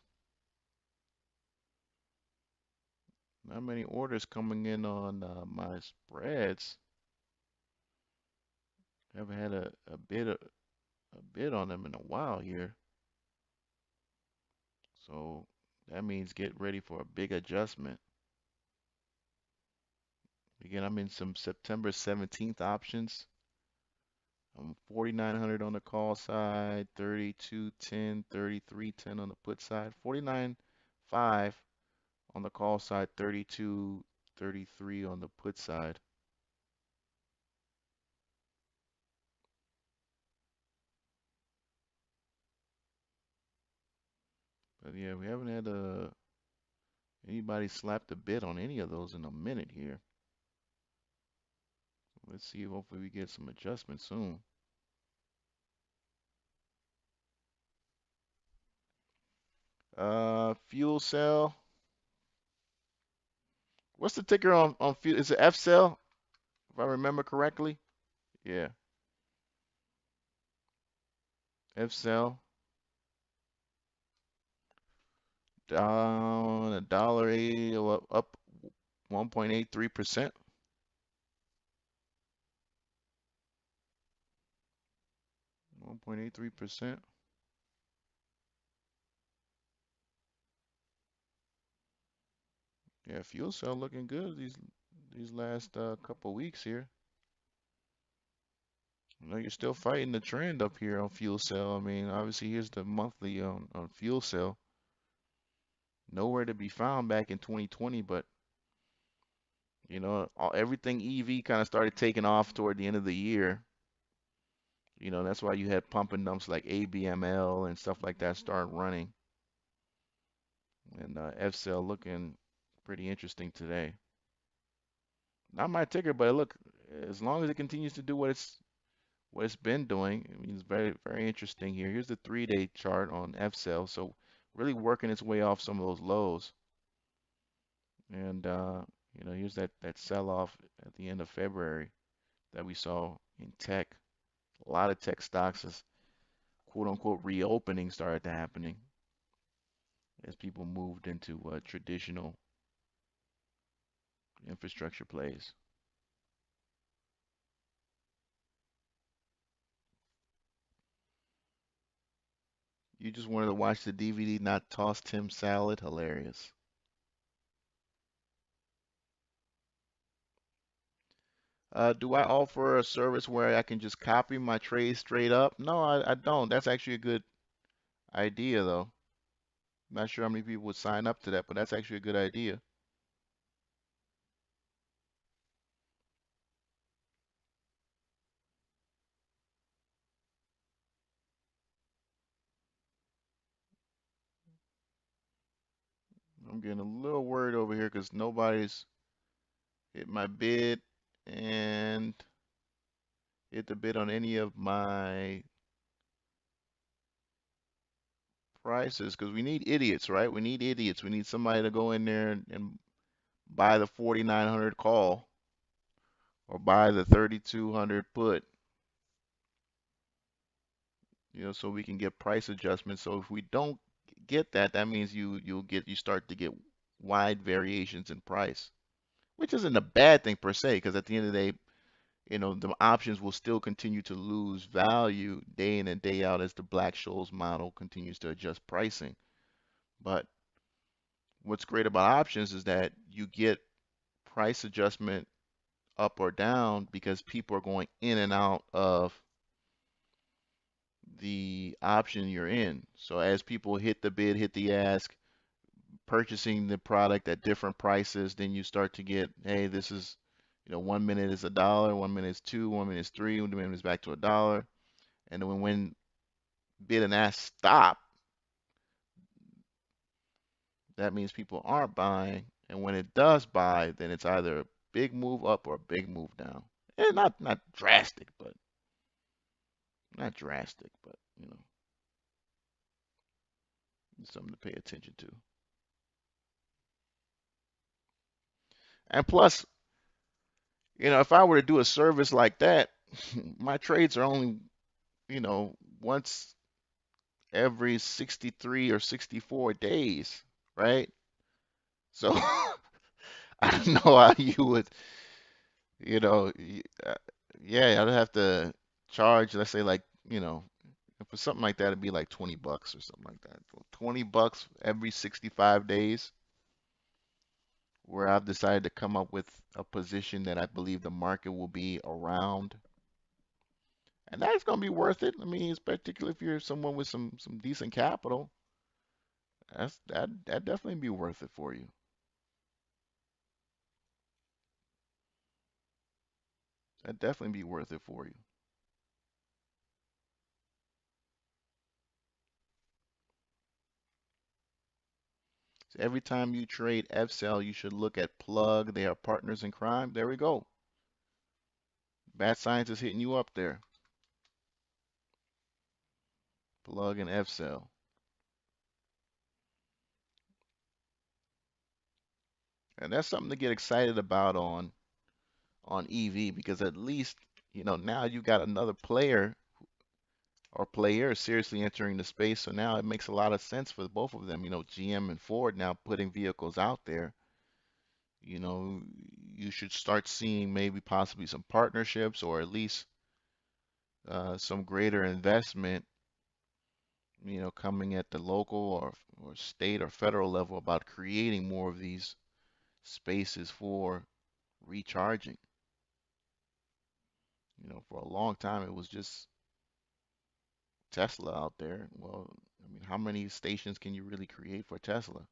Not many orders coming in on my spreads. Haven't had a bid on them in a while here. So that means get ready for a big adjustment. Again, I'm in some September 17th options. I'm 4,900 on the call side, 32.10, 33.10 on the put side, 49.5 on the call side, 32.33 on the put side. But yeah, we haven't had anybody slap the bid on any of those in a minute here. Let's see. Hopefully, we get some adjustments soon. Fuel cell. What's the ticker on fuel? Is it F cell, if I remember correctly? Yeah, F cell. Down $1.80, up 1.83%. 1.83%. Yeah, fuel cell looking good these last couple weeks here. You know, you're still fighting the trend up here on fuel cell. I mean, obviously here's the monthly on fuel cell. Nowhere to be found back in 2020, but you know, everything EV kind of started taking off toward the end of the year. You know, that's why you had pump and dumps like ABML and stuff like that start running. And FCell looking pretty interesting today. Not my ticker, but look, as long as it continues to do what it's been doing, I mean, it's very very interesting here. Here's the 3-day chart on FCell, so really working its way off some of those lows. And you know, here's that sell-off at the end of February that we saw in tech. A lot of tech stocks as quote unquote reopening started to happening as people moved into traditional infrastructure plays. You just wanted to watch the DVD, not toss Tim salad. Hilarious. Do I offer a service where I can just copy my trades straight up? No, I don't. That's actually a good idea, though. Not sure how many people would sign up to that, but that's actually a good idea. I'm getting a little worried over here because nobody's hit my bid and hit the bid on any of my prices because we need idiots, right? We need idiots. We need somebody to go in there and buy the 4,900 call or buy the 3,200 put, you know, so we can get price adjustments. So if we don't get that, that means you start to get wide variations in price, which isn't a bad thing per se, because at the end of the day, you know, the options will still continue to lose value day in and day out as the Black-Scholes model continues to adjust pricing. But what's great about options is that you get price adjustment up or down because people are going in and out of the option you're in. So as people hit the bid, hit the ask, purchasing the product at different prices, then you start to get, hey, this is, you know, 1 minute is $1, 1 minute is two, 1 minute is three, 1 minute is back to $1. And then when bid and ask stop, that means people aren't buying. And when it does buy, then it's either a big move up or a big move down. And not drastic, but not drastic, but you know, something to pay attention to. And plus, you know, if I were to do a service like that, my trades are only, you know, once every 63 or 64 days, right? So I don't know how you would, you know, yeah, I'd have to charge, let's say like, you know, for something like that, it'd be like 20 bucks or something like that. 20 bucks every 65 days, where I've decided to come up with a position that I believe the market will be around. And that's going to be worth it. I mean, it's particularly if you're someone with some decent capital, that definitely be worth it for you. That definitely be worth it for you. So every time you trade FCell, you should look at Plug. They are partners in crime. There we go. Bad Science is hitting you up there. Plug and FCell. And that's something to get excited about on EV because at least, you know, now you got another player or players seriously entering the space. So now it makes a lot of sense for both of them. You know, GM and Ford now putting vehicles out there. You know, you should start seeing maybe possibly some partnerships or at least some greater investment, you know, coming at the local or state or federal level about creating more of these spaces for recharging. For a long time it was just Tesla out there. Well, I mean, how many stations can you really create for Tesla?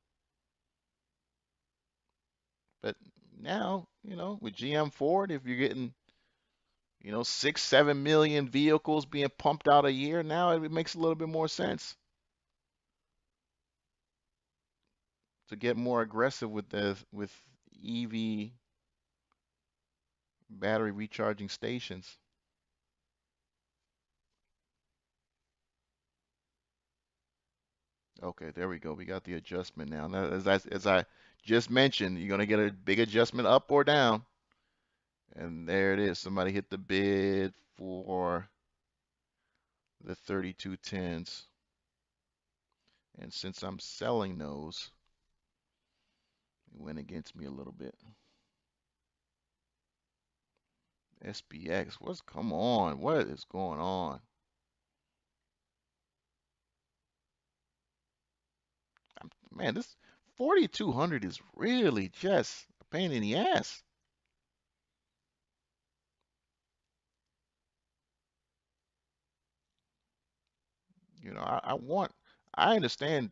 But now, with GM Ford, if you're getting, 6, 7 million vehicles being pumped out a year, now it makes a little bit more sense to get more aggressive with EV battery recharging stations. Okay, there we go. We got the adjustment now. Now, as I just mentioned, you're gonna get a big adjustment up or down, and there it is. Somebody hit the bid for the 3210s, and since I'm selling those, it went against me a little bit. SPX, come on? What is going on? Man, this 4200 is really just a pain in the ass. I understand,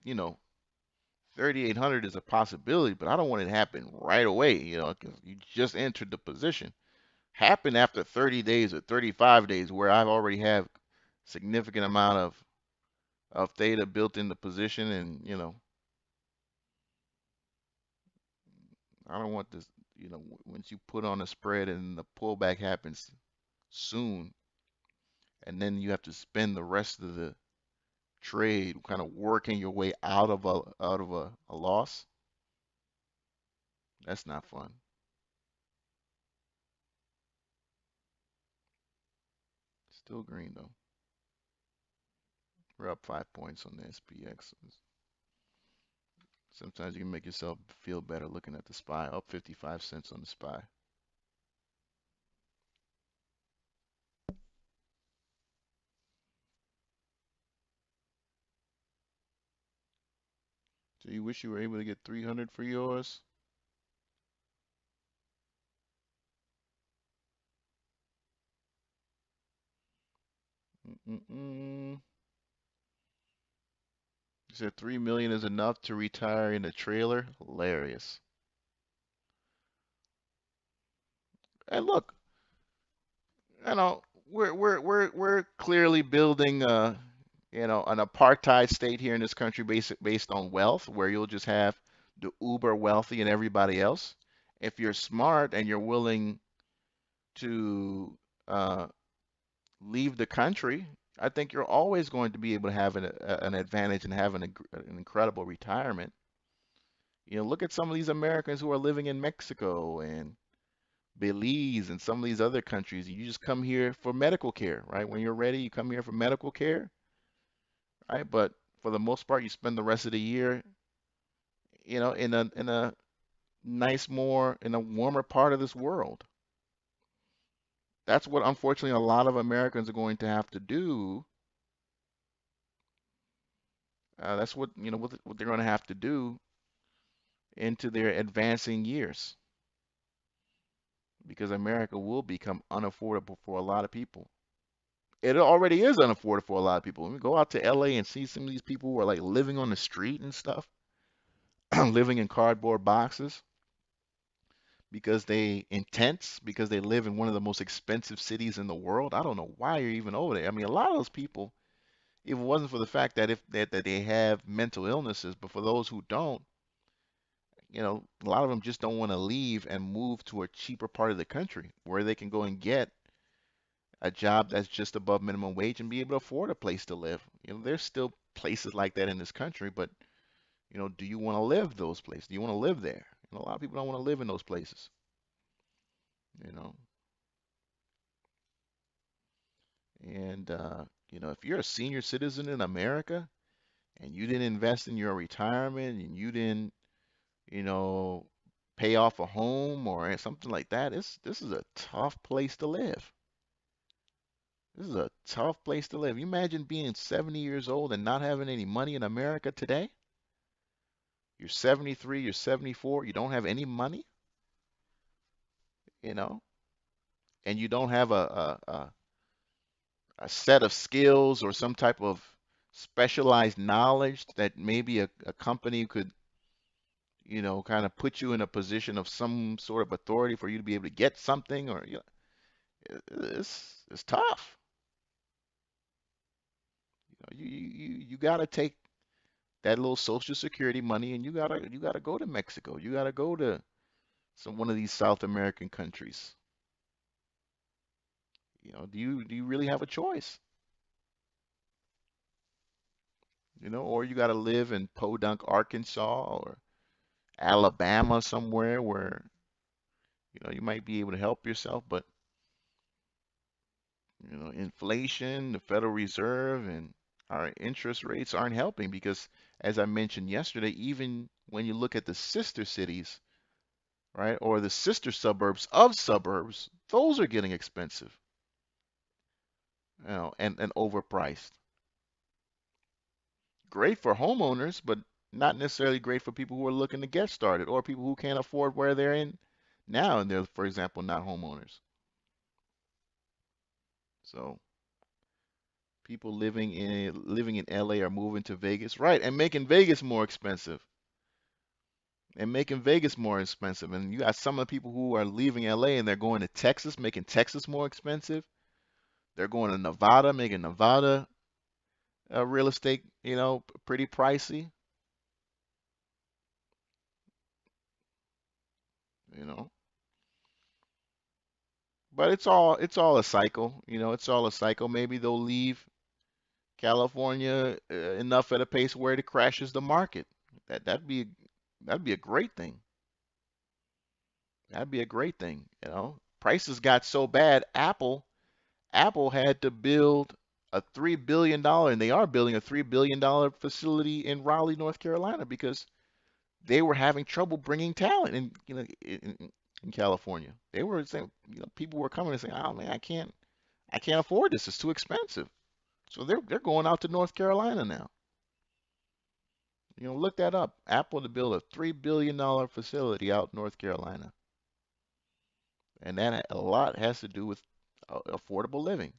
3800 is a possibility, but I don't want it to happen right away, 'cause you just entered the position. Happen after 30 days or 35 days where I've already have significant amount of theta built in the position, and I don't want this, once you put on a spread and the pullback happens soon, and then you have to spend the rest of the trade kind of working your way out of a loss. That's not fun. Still green though. We're up 5 points on the SPX. Sometimes you can make yourself feel better looking at the SPY. Up 55 cents on the SPY. So you wish you were able to get 300 for yours? Mm-mm-mm. You said 3 million is enough to retire in a trailer? Hilarious. And look, we're clearly building an apartheid state here in this country based on wealth, where you'll just have the uber wealthy and everybody else. If you're smart and you're willing to uh, leave the country, I think you're always going to be able to have an advantage and have an incredible retirement. Look at some of these Americans who are living in Mexico and Belize and some of these other countries. You just come here for medical care, right? When you're ready, you come here for medical care, right? But for the most part, you spend the rest of the year, in a in a warmer part of this world. That's what unfortunately a lot of Americans are going to have to do. That's what they're going to have to do into their advancing years, because America will become unaffordable for a lot of people. It already is unaffordable for a lot of people. When we go out to LA and see some of these people who are like living on the street and stuff, living in cardboard boxes because they live in one of the most expensive cities in the world. I don't know why you're even over there. I mean, a lot of those people, if it wasn't for the fact that if that they have mental illnesses, but for those who don't, a lot of them just don't want to leave and move to a cheaper part of the country where they can go and get a job that's just above minimum wage and be able to afford a place to live. There's still places like that in this country, but do you want to live those places? Do you want to live there? A lot of people don't want to live in those places. You know, and if you're a senior citizen in America and you didn't invest in your retirement and you didn't, you know, pay off a home or something like that, this is a tough place to live. This is a tough place to live. You imagine being 70 years old and not having any money in America today? You're 73, you're 74, you don't have any money? you know, and you don't have a set of skills or some type of specialized knowledge that maybe a company could, kind of put you in a position of some sort of authority for you to be able to get something, or it's tough. You got to take that little Social Security money and you gotta go to Mexico. You gotta go to one of these South American countries. Do you really have a choice? Or you gotta live in Podunk, Arkansas, or Alabama somewhere where you might be able to help yourself, but inflation, the Federal Reserve, and our interest rates aren't helping because, as I mentioned yesterday, even when you look at the sister cities, right, or the sister suburbs of suburbs, those are getting expensive, and overpriced. Great for homeowners, but not necessarily great for people who are looking to get started or people who can't afford where they're in now, and they're, for example, not homeowners. So people living in LA are moving to Vegas, right, and making Vegas more expensive. And you got some of the people who are leaving LA and they're going to Texas, making Texas more expensive. They're going to Nevada, making Nevada real estate, pretty pricey, you know. But it's all a cycle, it's all a cycle. Maybe they'll leave California enough at a pace where it crashes the market. That'd be a great thing. That'd be a great thing. Prices got so bad, Apple had to build a $3 billion, and they are building a $3 billion facility in Raleigh, North Carolina, because they were having trouble bringing talent in California. They were saying, people were coming and saying, "Oh man, I can't afford this. It's too expensive." So they're going out to North Carolina now. Look that up. Apple to build a $3 billion facility out in North Carolina, and that a lot has to do with affordable living.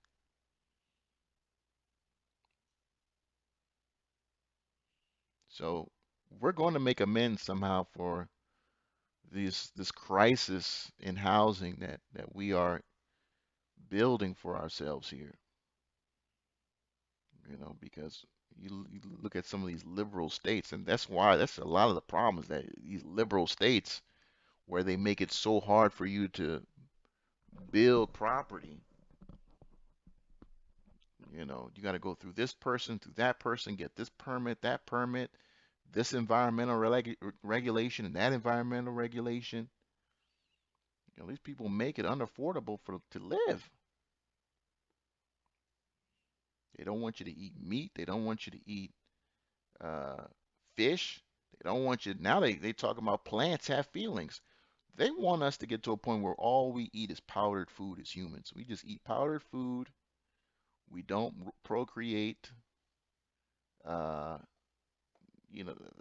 So we're going to make amends somehow for this crisis in housing that we are building for ourselves here. Because you look at some of these liberal states, and that's a lot of the problems, that these liberal states where they make it so hard for you to build property. You got to go through that person, get this permit, that permit, this environmental regulation, and that environmental regulation. These people make it unaffordable to live. They don't want you to eat meat. They don't want you to eat uh, fish. They don't want you. Now they talk about plants have feelings. They want us to get to a point where all we eat is powdered food as humans. We just eat powdered food. We don't procreate. Uh,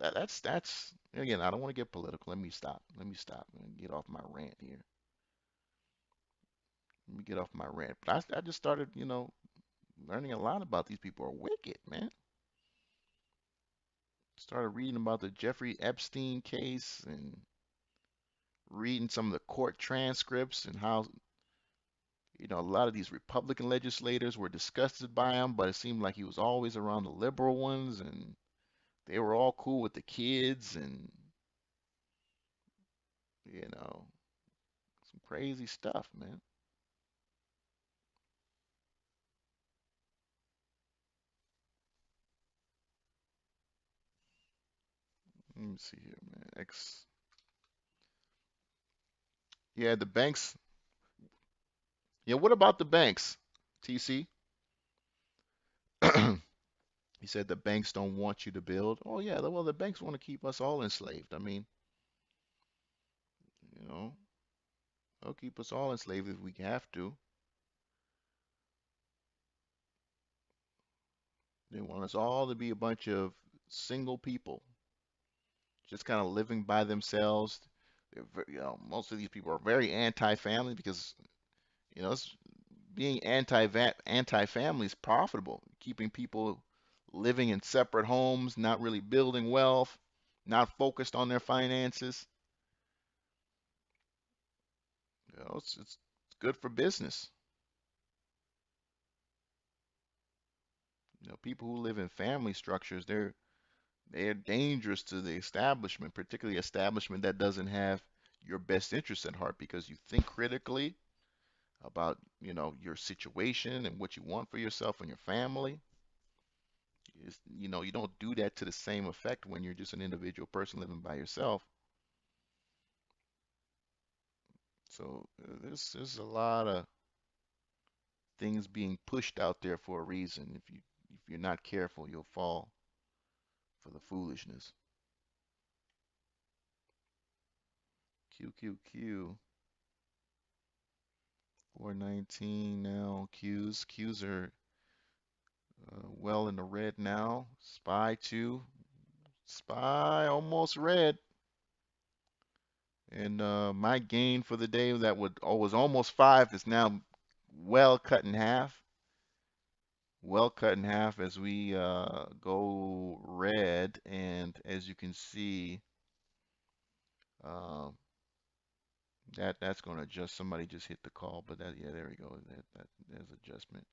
that's again. I don't want to get political. Let me stop. Let me stop and get off my rant here. Let me get off my rant. But I just started, learning a lot about these people are wicked, man. Started reading about the Jeffrey Epstein case and reading some of the court transcripts and how, a lot of these Republican legislators were disgusted by him, but it seemed like he was always around the liberal ones and they were all cool with the kids and, you know, some crazy stuff, man. Let me see here, man. Yeah, the banks. Yeah, what about the banks, TC? He said the banks don't want you to build. Oh yeah, well the banks want to keep us all enslaved. I mean, you know, they'll keep us all enslaved if we have to. They want us all to be a bunch of single people, just kind of living by themselves. Most of these people are very anti-family because being anti-family is profitable, keeping people living in separate homes, not really building wealth, not focused on their finances. It's good for business. People who live in family structures, they're dangerous to the establishment, particularly establishment that doesn't have your best interest at heart because you think critically about, your situation and what you want for yourself and your family. You don't do that to the same effect when you're just an individual person living by yourself. So there's a lot of things being pushed out there for a reason. If you're not careful, you'll fall for the foolishness. QQQ 419 now. Qs are well in the red now. SPY 2, SPY almost red. And my gain for the day that was almost 5 is now well cut in half. Well cut in half as we go red. And as you can see, uh, that's going to adjust. Somebody just hit the call, but yeah, there we go. There's adjustment.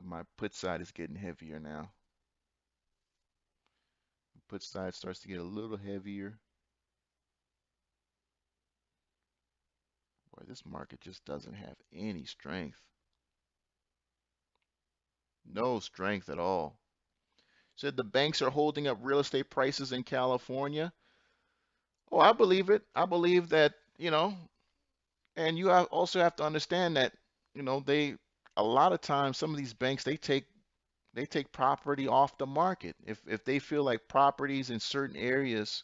My put side is getting heavier now. Put side starts to get a little heavier. Boy, this market just doesn't have any strength. No strength at all. Said the banks are holding up real estate prices in California. Oh, I believe it. I believe that, and also have to understand that, a lot of times some of these banks they take property off the market. If they feel like properties in certain areas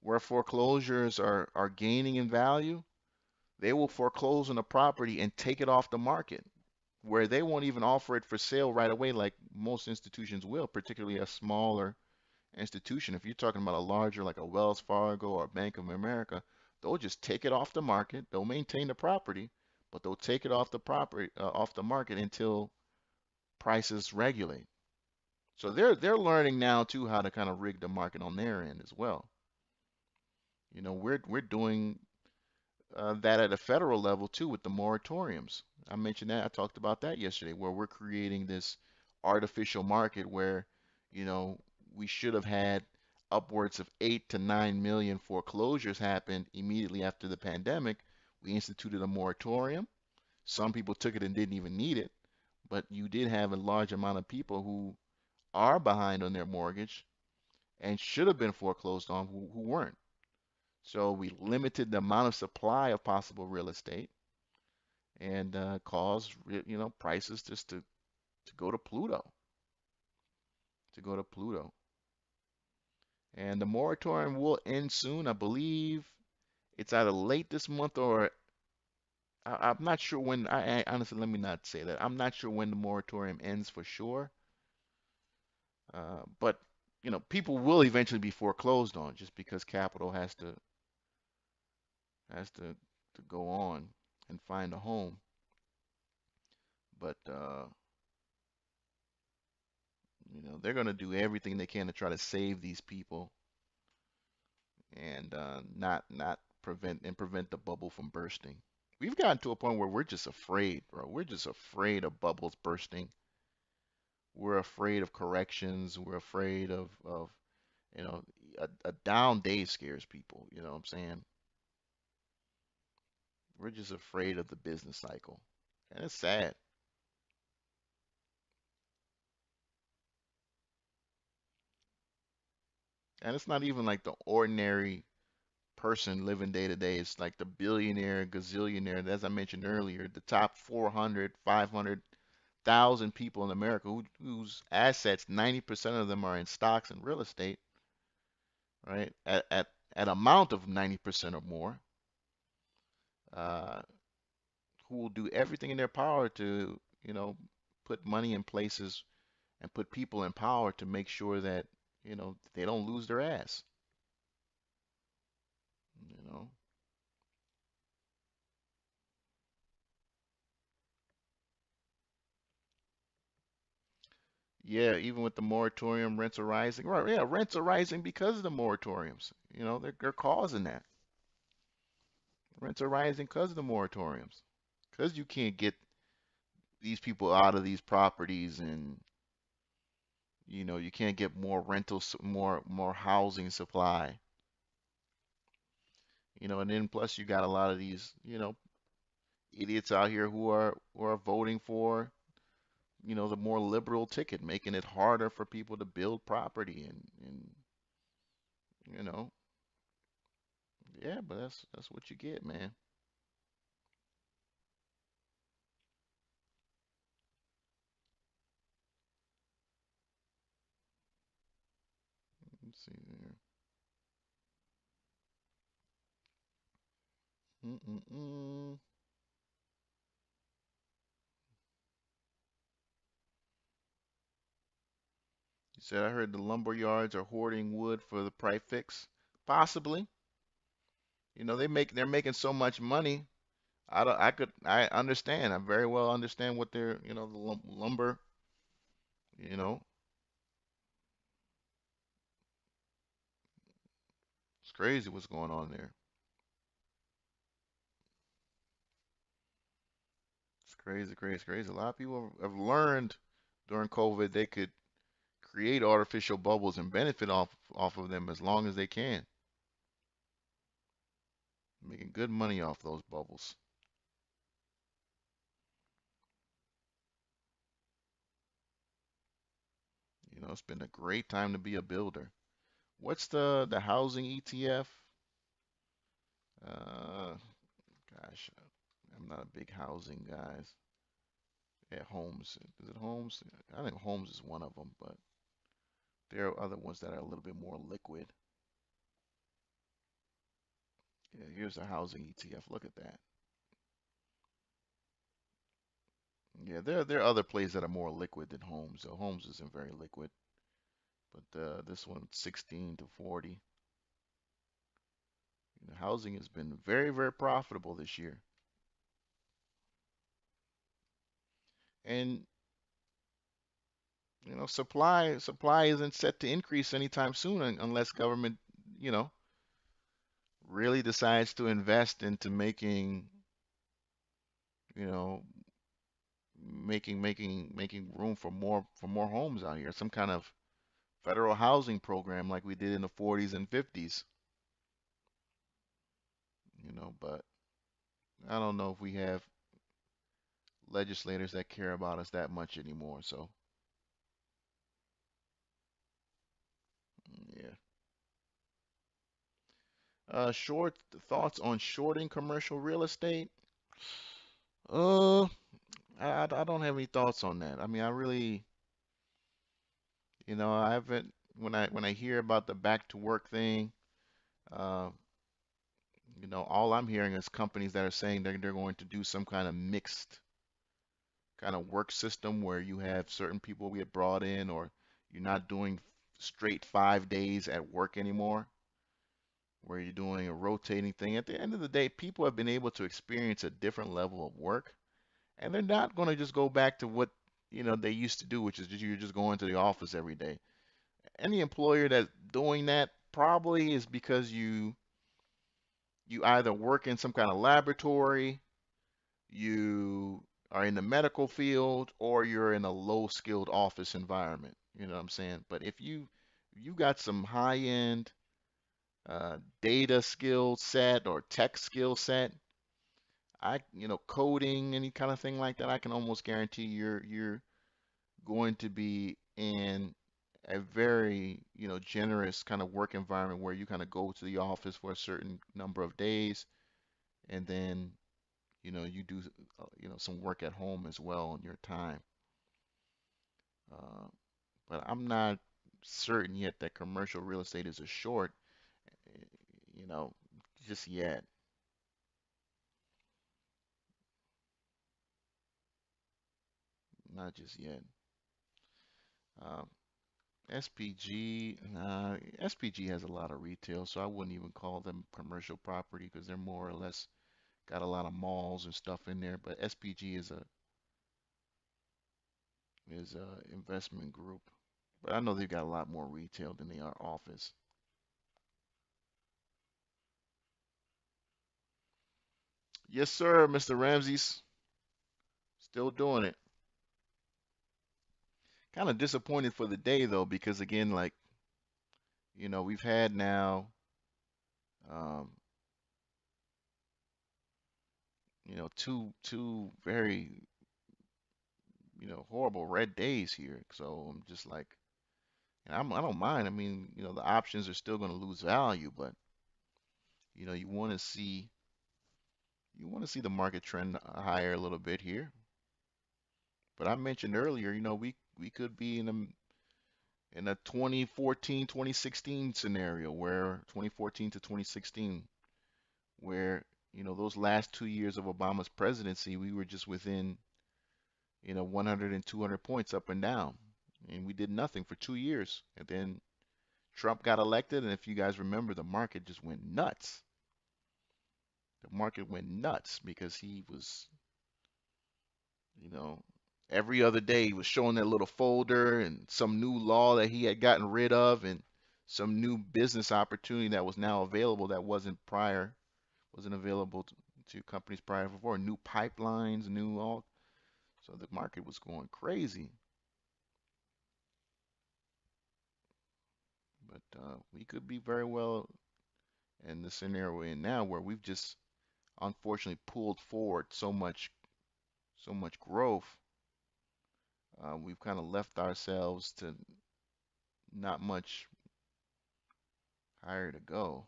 where foreclosures are gaining in value, they will foreclose on the property and take it off the market, where they won't even offer it for sale right away like most institutions will, particularly a smaller institution. If you're talking about a larger, like a Wells Fargo or Bank of America, they'll just take it off the market. They'll maintain the property, but they'll take it off the market until prices regulate. So they're learning now too how to kind of rig the market on their end as well. We're doing that at a federal level too with the moratoriums. I mentioned that. I talked about that yesterday, where we're creating this artificial market where, you know, we should have had upwards of 8 to 9 million foreclosures happen immediately after the pandemic. We instituted a moratorium. Some people took it and didn't even need it, but you did have a large amount of people who are behind on their mortgage and should have been foreclosed on who weren't. So we limited the amount of supply of possible real estate and caused prices just to go to Pluto, to go to Pluto. And the moratorium will end soon. I believe it's either late this month or I'm not sure when. I honestly, let me not say that. I'm not sure when the moratorium ends for sure. But people will eventually be foreclosed on just because capital has to go on and find a home. But they're going to do everything they can to try to save these people and not prevent the bubble from bursting. We've gotten to a point where we're just afraid, bro. We're just afraid of bubbles bursting. We're afraid of corrections. We're afraid of you know a down day scares people. You know what I'm saying? We're just afraid of the business cycle, and it's sad. And it's not even like the ordinary person living day to day. It's like the billionaire, gazillionaire, as I mentioned earlier, the top 400, 500,000 people in America whose assets, 90% of them are in stocks and real estate, right? At amount of 90% or more, uh, who will do everything in their power to, put money in places and put people in power to make sure that, they don't lose their ass. know. Yeah, even with the moratorium, rents are rising. Right, yeah, rents are rising because of the moratoriums. They're causing that. Rents are rising because of the moratoriums. Because you can't get these people out of these properties, and you can't get more rentals, more housing supply. And then plus you got a lot of these, idiots out here who are voting for, the more liberal ticket, making it harder for people to build property and you know, yeah, but that's what you get, man. Let's see there. Mm-mm-mm. You said I heard the lumber yards are hoarding wood for the price fix. Possibly. They're making so much money. I understand. I very well understand what they're, the lumber, you know, it's crazy what's going on there. It's crazy, crazy, crazy. A lot of people have learned during COVID they could create artificial bubbles and benefit off of them as long as they can, making good money off those bubbles. It's been a great time to be a builder. What's the housing ETF? Uh, Gosh, I'm not a big housing guy. Yeah, Homes. Is it Homes? I think Homes is one of them, but there are other ones that are a little bit more liquid. Yeah, here's a housing ETF. Look at that. Yeah, there are other plays that are more liquid than Homes. So Homes isn't very liquid, but this one 16 to 40. Housing has been very, very profitable this year, and supply isn't set to increase anytime soon unless government, you know, really decides to invest into you know, making room for more homes out here. Some kind of federal housing program like we did in the 40s and 50s, but I don't know if we have legislators that care about us that much anymore. So, yeah. Short thoughts on shorting commercial real estate? Uh, I don't have any thoughts on that. I mean, I really, I haven't when I hear about the back to work thing, uh, all I'm hearing is companies that are saying they're going to do some kind of mixed kind of work system where you have certain people get brought in, or you're not doing straight 5 days at work anymore, where you're doing a rotating thing. At the end of the day, people have been able to experience a different level of work, and they're not going to just go back to what they used to do, which is you're just going to the office every day. Any employer that's doing that probably is because you either work in some kind of laboratory, you are in the medical field, or you're in a low skilled office environment. You know what I'm saying? But if you got some high end data skill set or tech skill set, coding, any kind of thing like that, I can almost guarantee you're going to be in a very, generous kind of work environment where you kind of go to the office for a certain number of days, and then, you do, some work at home as well in your time. Uh, but I'm not certain yet that commercial real estate is a short, eh, you know, just yet. Not just yet. Um, SPG, nah, SPG has a lot of retail, so I wouldn't even call them commercial property because they're more or less got a lot of malls and stuff in there. But SPG is a investment group. But I know they've got a lot more retail than they are office. Yes, sir, Mr. Ramses. Still doing it. Kind of disappointed for the day though, because again, like, we've had now, um, two very, horrible red days here. So I'm just like, and I don't mind. I mean, the options are still going to lose value, but you know, you want to see the market trend higher a little bit here. But I mentioned earlier, we could be in a 2014, 2016 scenario where 2014 to 2016 where those last 2 years of Obama's presidency, we were just within 100 and 200 points up and down, and we did nothing for 2 years. And then Trump got elected, and if you guys remember, the market just went nuts. The market went nuts because he was, you know, every other day he was showing that little folder and some new law that he had gotten rid of and some new business opportunity that was now available that wasn't available to companies prior before, new pipelines, new all. So the market was going crazy. But we could be very well in the scenario we're in now where we've just unfortunately pulled forward so much growth. We've kind of left ourselves to not much higher to go.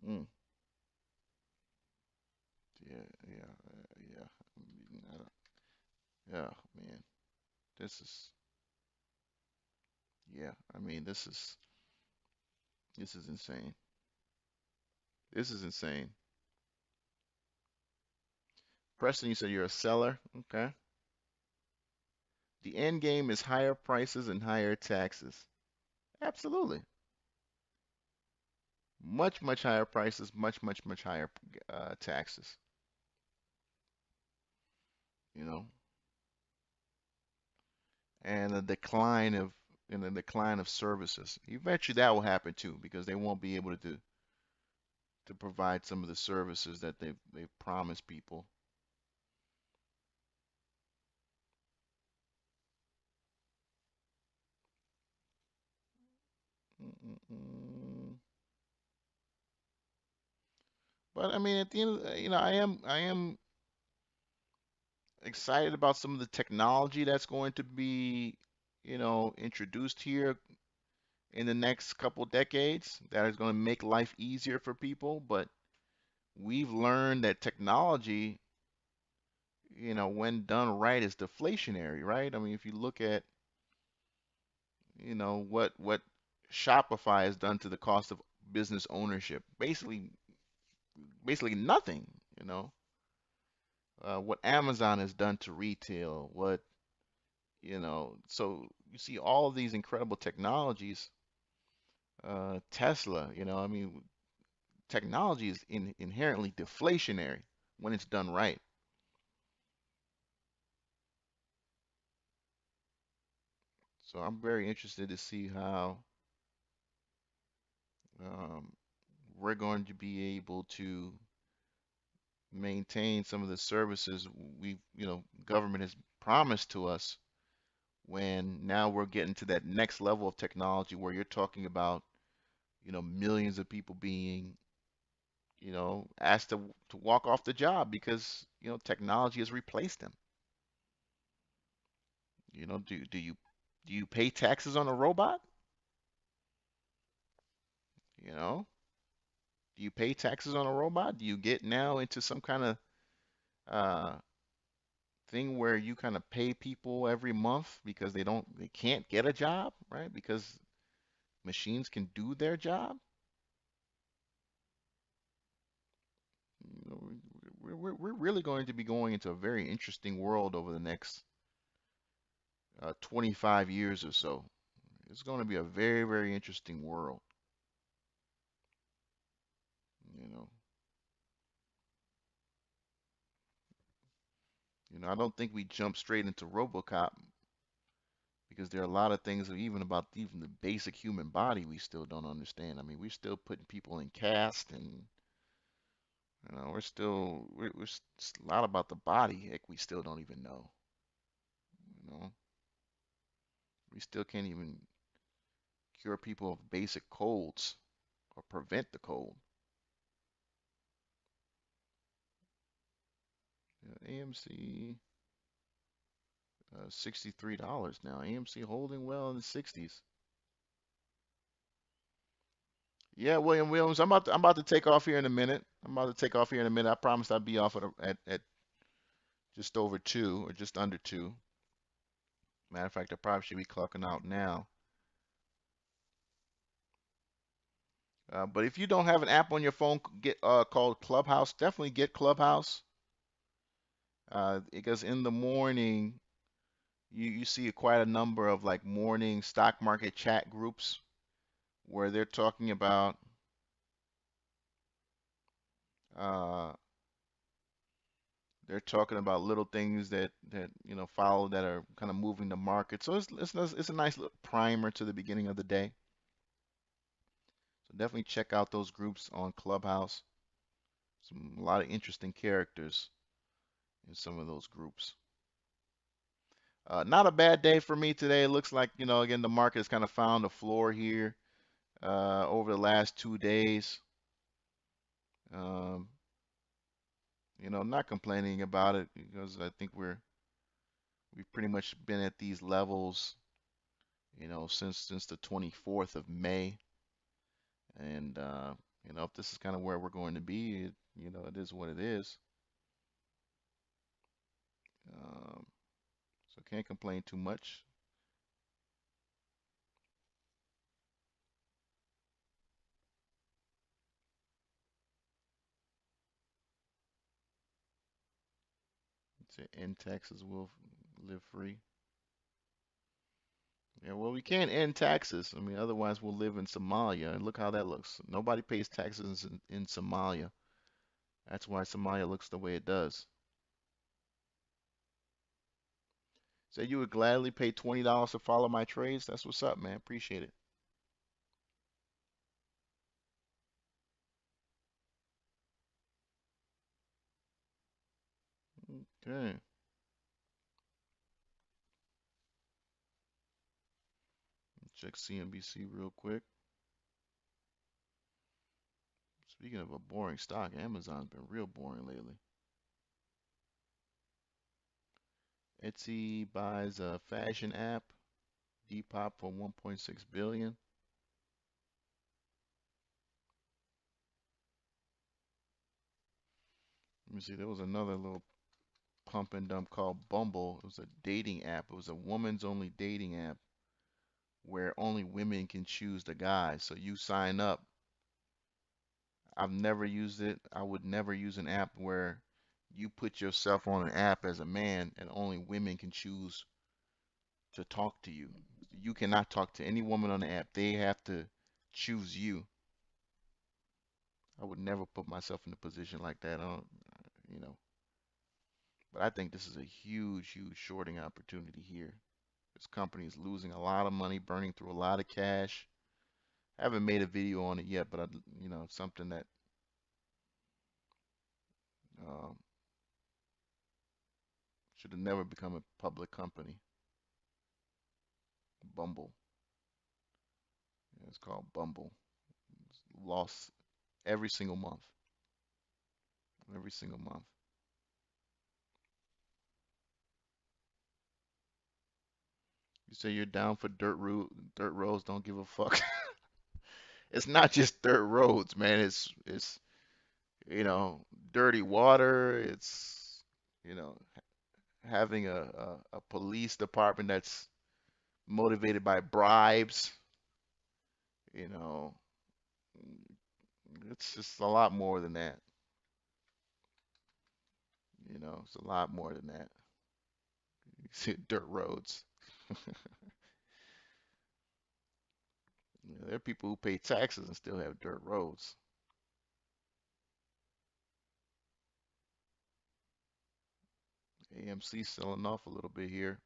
Mm, yeah, yeah, yeah. Yeah, man. This is, yeah. I mean, this is insane. This is insane. Preston, you said you're a seller. Okay. The end game is higher prices and higher taxes. Absolutely. Much, much higher prices, much, much, much higher taxes. You know, and the decline of services. Eventually, that will happen too, because they won't be able to provide some of the services that they've promised people. Mm-mm-mm. But I mean, at the end of I am excited about some of the technology that's going to be, introduced here in the next couple decades that is going to make life easier for people. But we've learned that technology, when done right, is deflationary, right? I mean, if you look at, what Shopify has done to the cost of business ownership, basically nothing, you know. What Amazon has done to retail, so you see all of these incredible technologies, Tesla, I mean, technology is inherently deflationary when it's done right. So I'm very interested to see how um, we're going to be able to maintain some of the services government has promised to us when now we're getting to that next level of technology where you're talking about, millions of people being, asked to walk off the job because, technology has replaced them. Do you pay taxes on a robot? You know, do you pay taxes on a robot? Do you get now into some kind of uh, thing where you kind of pay people every month because they can't get a job, right? Because machines can do their job. We're really going to be going into a very interesting world over the next 25 years or so. It's going to be a very, very interesting world. You know, I don't think we jump straight into RoboCop because there are a lot of things even about even the basic human body we still don't understand. I mean, we're still putting people in cast, and we're still a lot about the body. Heck, we still don't even know. You know, we still can't even cure people of basic colds or prevent the cold. AMC, $63 now. AMC holding well in the 60s. Yeah, William Williams. I'm about to take off here in a minute. I'm about to take off here in a minute. I promised I'd be off at just over 2 or just under 2. Matter of fact, I probably should be clocking out now. But if you don't have an app on your phone, get called Clubhouse. Definitely get Clubhouse. Because in the morning you see quite a number of like morning stock market chat groups where uh, they're talking about little things that follow that are kind of moving the market. So it's a nice little primer to the beginning of the day. So definitely check out those groups on Clubhouse. A lot of interesting characters in some of those groups. Not a bad day for me today. It looks like, again, the market has kind of found a floor here over the last 2 days. Um, not complaining about it because I think we've pretty much been at these levels, since the 24th of May. And if this is kind of where we're going to be, it is what it is. Um, so can't complain too much. Say in Texas will live free. Yeah, well, we can't end taxes. I mean, otherwise we'll live in Somalia. And look how that looks. Nobody pays taxes in Somalia. That's why Somalia looks the way it does. Say you would gladly pay $20 to follow my trades. That's what's up, man. Appreciate it. Okay. Check CNBC real quick. Speaking of a boring stock, Amazon's been real boring lately. Etsy buys a fashion app, Depop for 1.6 billion. Let me see. There was another little pump and dump called Bumble. It was a dating app. It was a woman's only dating app where only women can choose the guy. So you sign up. I've never used it. I would never use an app where you put yourself on an app as a man and only women can choose to talk to you. You cannot talk to any woman on the app. They have to choose you. I would never put myself in a position like that. I don't, you know, but I think this is a huge, huge shorting opportunity here. This company is losing a lot of money, burning through a lot of cash. I haven't made a video on it yet, but it's something that um, should have never become a public company. Bumble. Yeah, it's called Bumble. It's lost every single month. Every single month. You say you're down for dirt roads, don't give a fuck. It's not just dirt roads, man. It's dirty water. It's you know having a police department that's motivated by bribes. You know, it's just a lot more than that. It's a lot more than that. You see dirt roads. Yeah, there are people who pay taxes and still have dirt roads. AMC selling off a little bit here.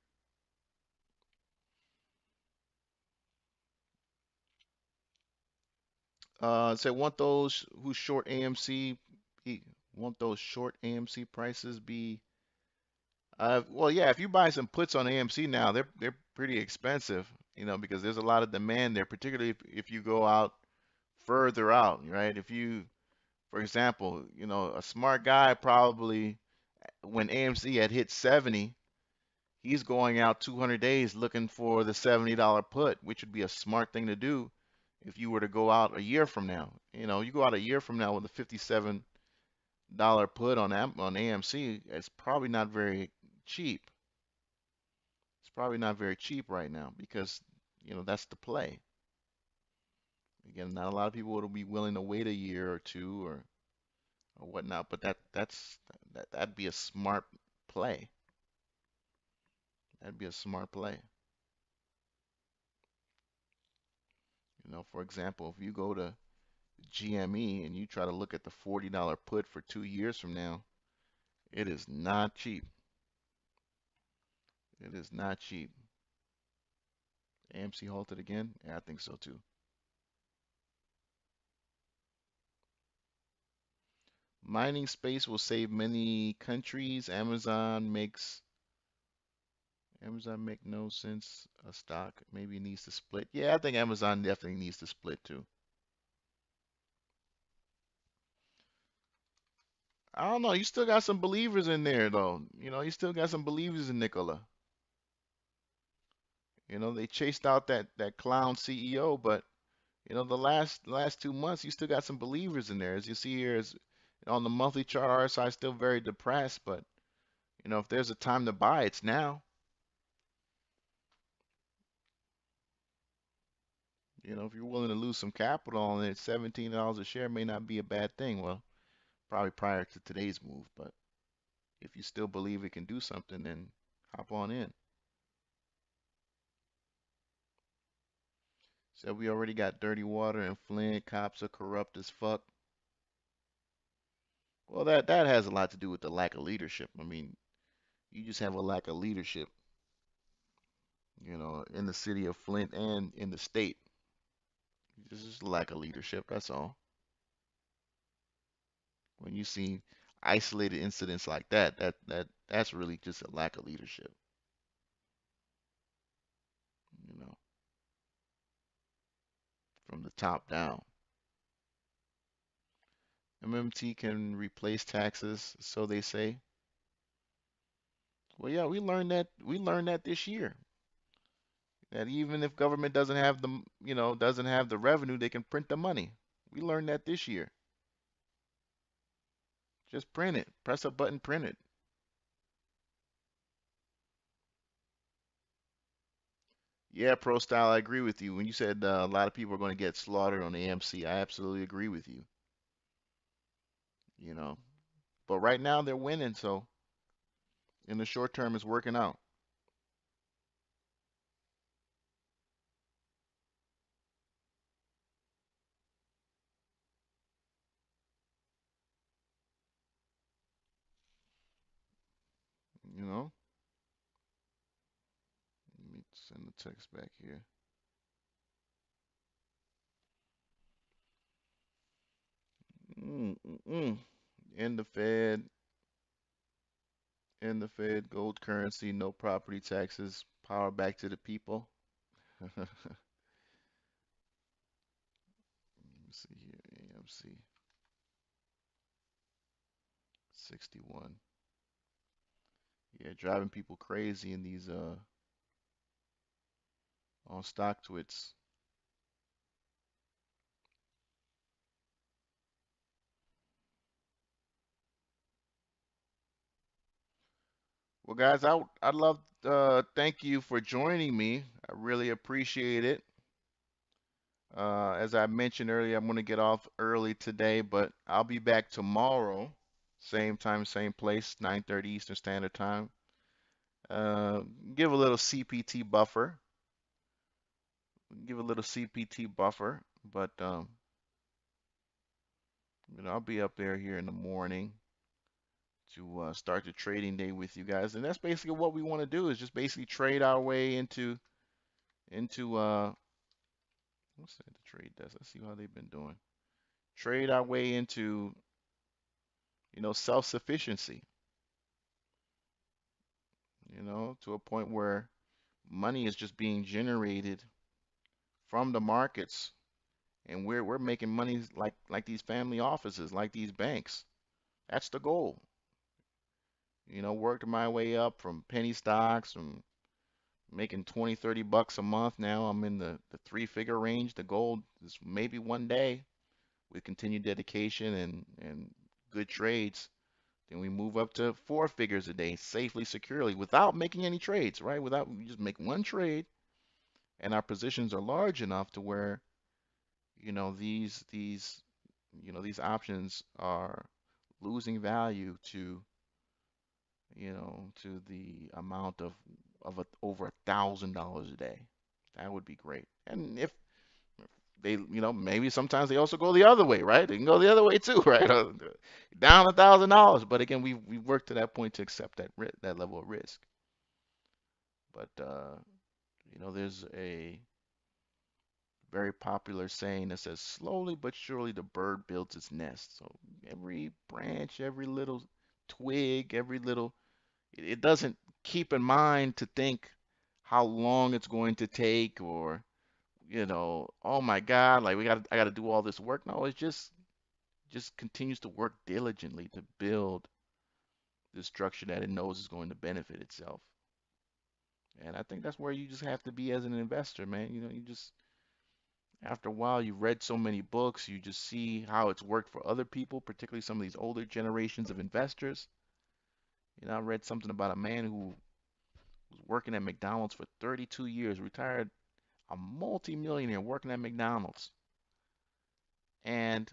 Say want those who short AMC, want those short AMC prices be well, yeah, if you buy some puts on AMC now, they're pretty expensive, because there's a lot of demand there, particularly if you go out further out, right? If you, for example, a smart guy probably when AMC had hit 70, he's going out 200 days looking for the $70 put, which would be a smart thing to do if you were to go out a year from now. You go out a year from now with a $57 put on AMC, it's probably not very cheap. It's probably not very cheap right now because, that's the play. Again, not a lot of people will be willing to wait a year or two or whatnot, but that'd be a smart play. That'd be a smart play. For example, if you go to GME and you try to look at the $40 put for 2 years from now, it is not cheap. It is not cheap. AMC halted again? Yeah, I think so too. Mining space will save many countries. Amazon make no sense. A stock maybe needs to split. Yeah, I think Amazon definitely needs to split too. I don't know. You still got some believers in there though. You still got some believers in Nikola. They chased out that clown CEO, but the last 2 months, you still got some believers in there. As you see here, is on the monthly chart, RSI is still very depressed, but if there's a time to buy, it's now. If you're willing to lose some capital on it, $17 a share may not be a bad thing. Well, probably prior to today's move, but if you still believe it can do something, then hop on in. So we already got dirty water and Flint. Cops are corrupt as fuck. Well, that has a lot to do with the lack of leadership. I mean, you just have a lack of leadership, in the city of Flint and in the state. This is lack of leadership, that's all. When you see isolated incidents like that's really just a lack of leadership, you know, from the top down. MMT can replace taxes, so they say. Well, yeah, we learned that this year. That even if government doesn't have the revenue, they can print the money. We learned that this year. Just print it. Press a button, print it. Yeah, Pro Style, I agree with you. When you said a lot of people are going to get slaughtered on AMC, I absolutely agree with you. You know, but right now they're winning, so in the short term, it's working out. You know, let me send the text back here. Mm-mm-mm. In the Fed, in the Fed, gold currency, no property taxes, power back to the people. Let me see here, AMC 61. Yeah, driving people crazy in these on stock twits. Well, guys, I'd love thank you for joining me. I really appreciate it. As I mentioned earlier, I'm going to get off early today, but I'll be back tomorrow, same time, same place, 9:30 Eastern Standard Time. Uh, give a little CPT buffer. Give a little CPT buffer, but I'll be up there here in the morning to start the trading day with you guys, and that's basically what we want to do is just basically trade our way into what's that the trade desk? Let's see how they've been doing. Trade our way into self-sufficiency, to a point where money is just being generated from the markets, and we're making money like these family offices, like these banks. That's the goal. Worked my way up from penny stocks, from making 20, 30 bucks a month. Now I'm in the three-figure range. The goal is maybe one day with continued dedication and good trades, then we move up to four figures a day safely, securely, without making any trades, right? Without we just make one trade, and our positions are large enough to where, these options are losing value to the amount over $1,000 a day. That would be great. And if they, maybe sometimes they also go the other way, right? They can go the other way too, right? Down $1,000. But again, we've worked to that point to accept that level of risk. But there's a very popular saying that says, slowly but surely the bird builds its nest. So every branch, every little twig, every little, it doesn't keep in mind to think how long it's going to take, or oh my God, like I got to do all this work. No, it's just continues to work diligently to build the structure that it knows is going to benefit itself. And I think that's where you just have to be as an investor, man. You just after a while you've read so many books, you just see how it's worked for other people, particularly some of these older generations of investors. I read something about a man who was working at McDonald's for 32 years, retired, a multi-millionaire working at McDonald's. And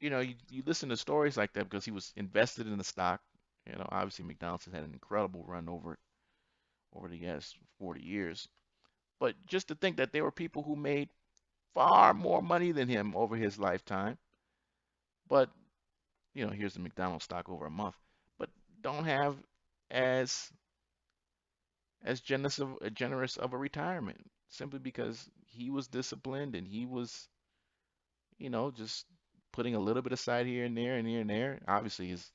you listen to stories like that because he was invested in the stock. Obviously McDonald's has had an incredible run over the last 40 years. But just to think that there were people who made far more money than him over his lifetime, but here's the McDonald's stock over a month, but don't have as generous of a retirement simply because he was disciplined and he was, just putting a little bit aside here and there and here and there. Obviously, his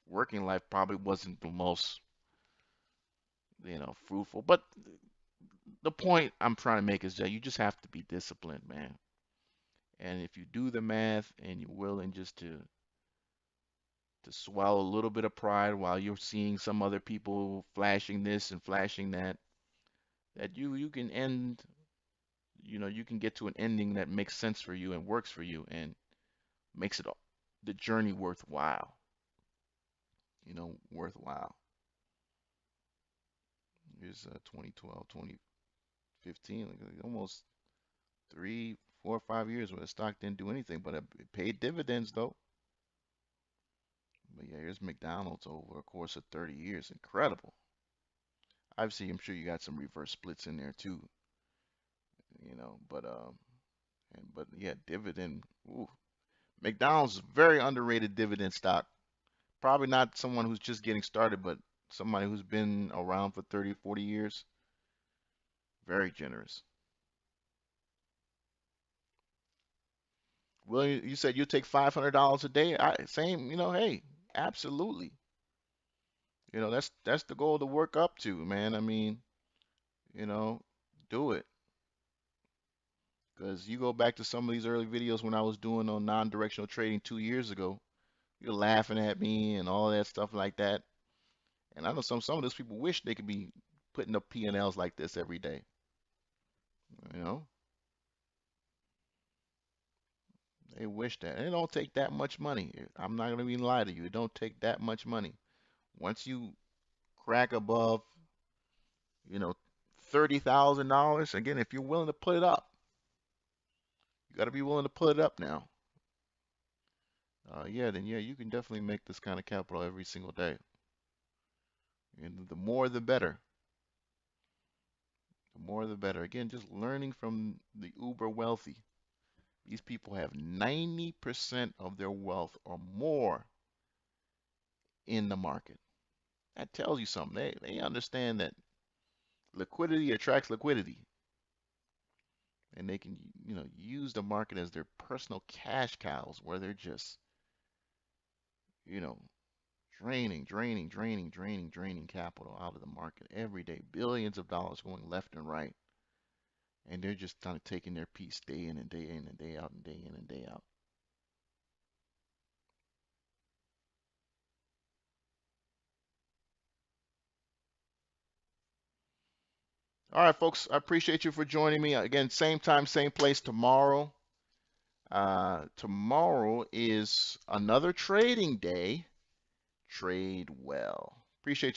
working life probably wasn't the most, fruitful. But the point I'm trying to make is that you just have to be disciplined, man. And if you do the math and you're willing just to swallow a little bit of pride while you're seeing some other people flashing this and flashing that, that you can end, you can get to an ending that makes sense for you and works for you and makes the journey worthwhile, worthwhile. Here's 2012, 2015, like almost 3, 4, 5 years where the stock didn't do anything, but it paid dividends though. But yeah, here's McDonald's over a course of 30 years. Incredible. Obviously, I'm sure you got some reverse splits in there too, but but yeah, dividend. Ooh, McDonald's is very underrated dividend stock. Probably not someone who's just getting started, but somebody who's been around for 30, 40 years. Very generous. Well, you said you take $500 a day. Same, hey, absolutely. That's the goal to work up to, man. I mean, you know, do it. Because you go back to some of these early videos when I was doing on non-directional trading 2 years ago, you're laughing at me and all that stuff like that. And I know some of those people wish they could be putting up P&Ls like this every day. You know, they wish that. And it don't take that much money. I'm not gonna even lie to you. It don't take that much money. Once you crack above, you know, $30,000, again, if you're willing to put it up, you got to be willing to put it up now. Yeah, then yeah, you can definitely make this kind of capital every single day. And the more the better. The more the better. Again, just learning from the uber wealthy. These people have 90% of their wealth or more in the market. That tells you something. They understand that liquidity attracts liquidity, and they can, use the market as their personal cash cows, where they're just, you know, draining capital out of the market every day. Billions of dollars going left and right, and they're just kind of taking their piece day in and day in and day out and day in and day out. All right, folks, I appreciate you for joining me. Again, same time, same place tomorrow. Tomorrow is another trading day. Trade well. Appreciate you.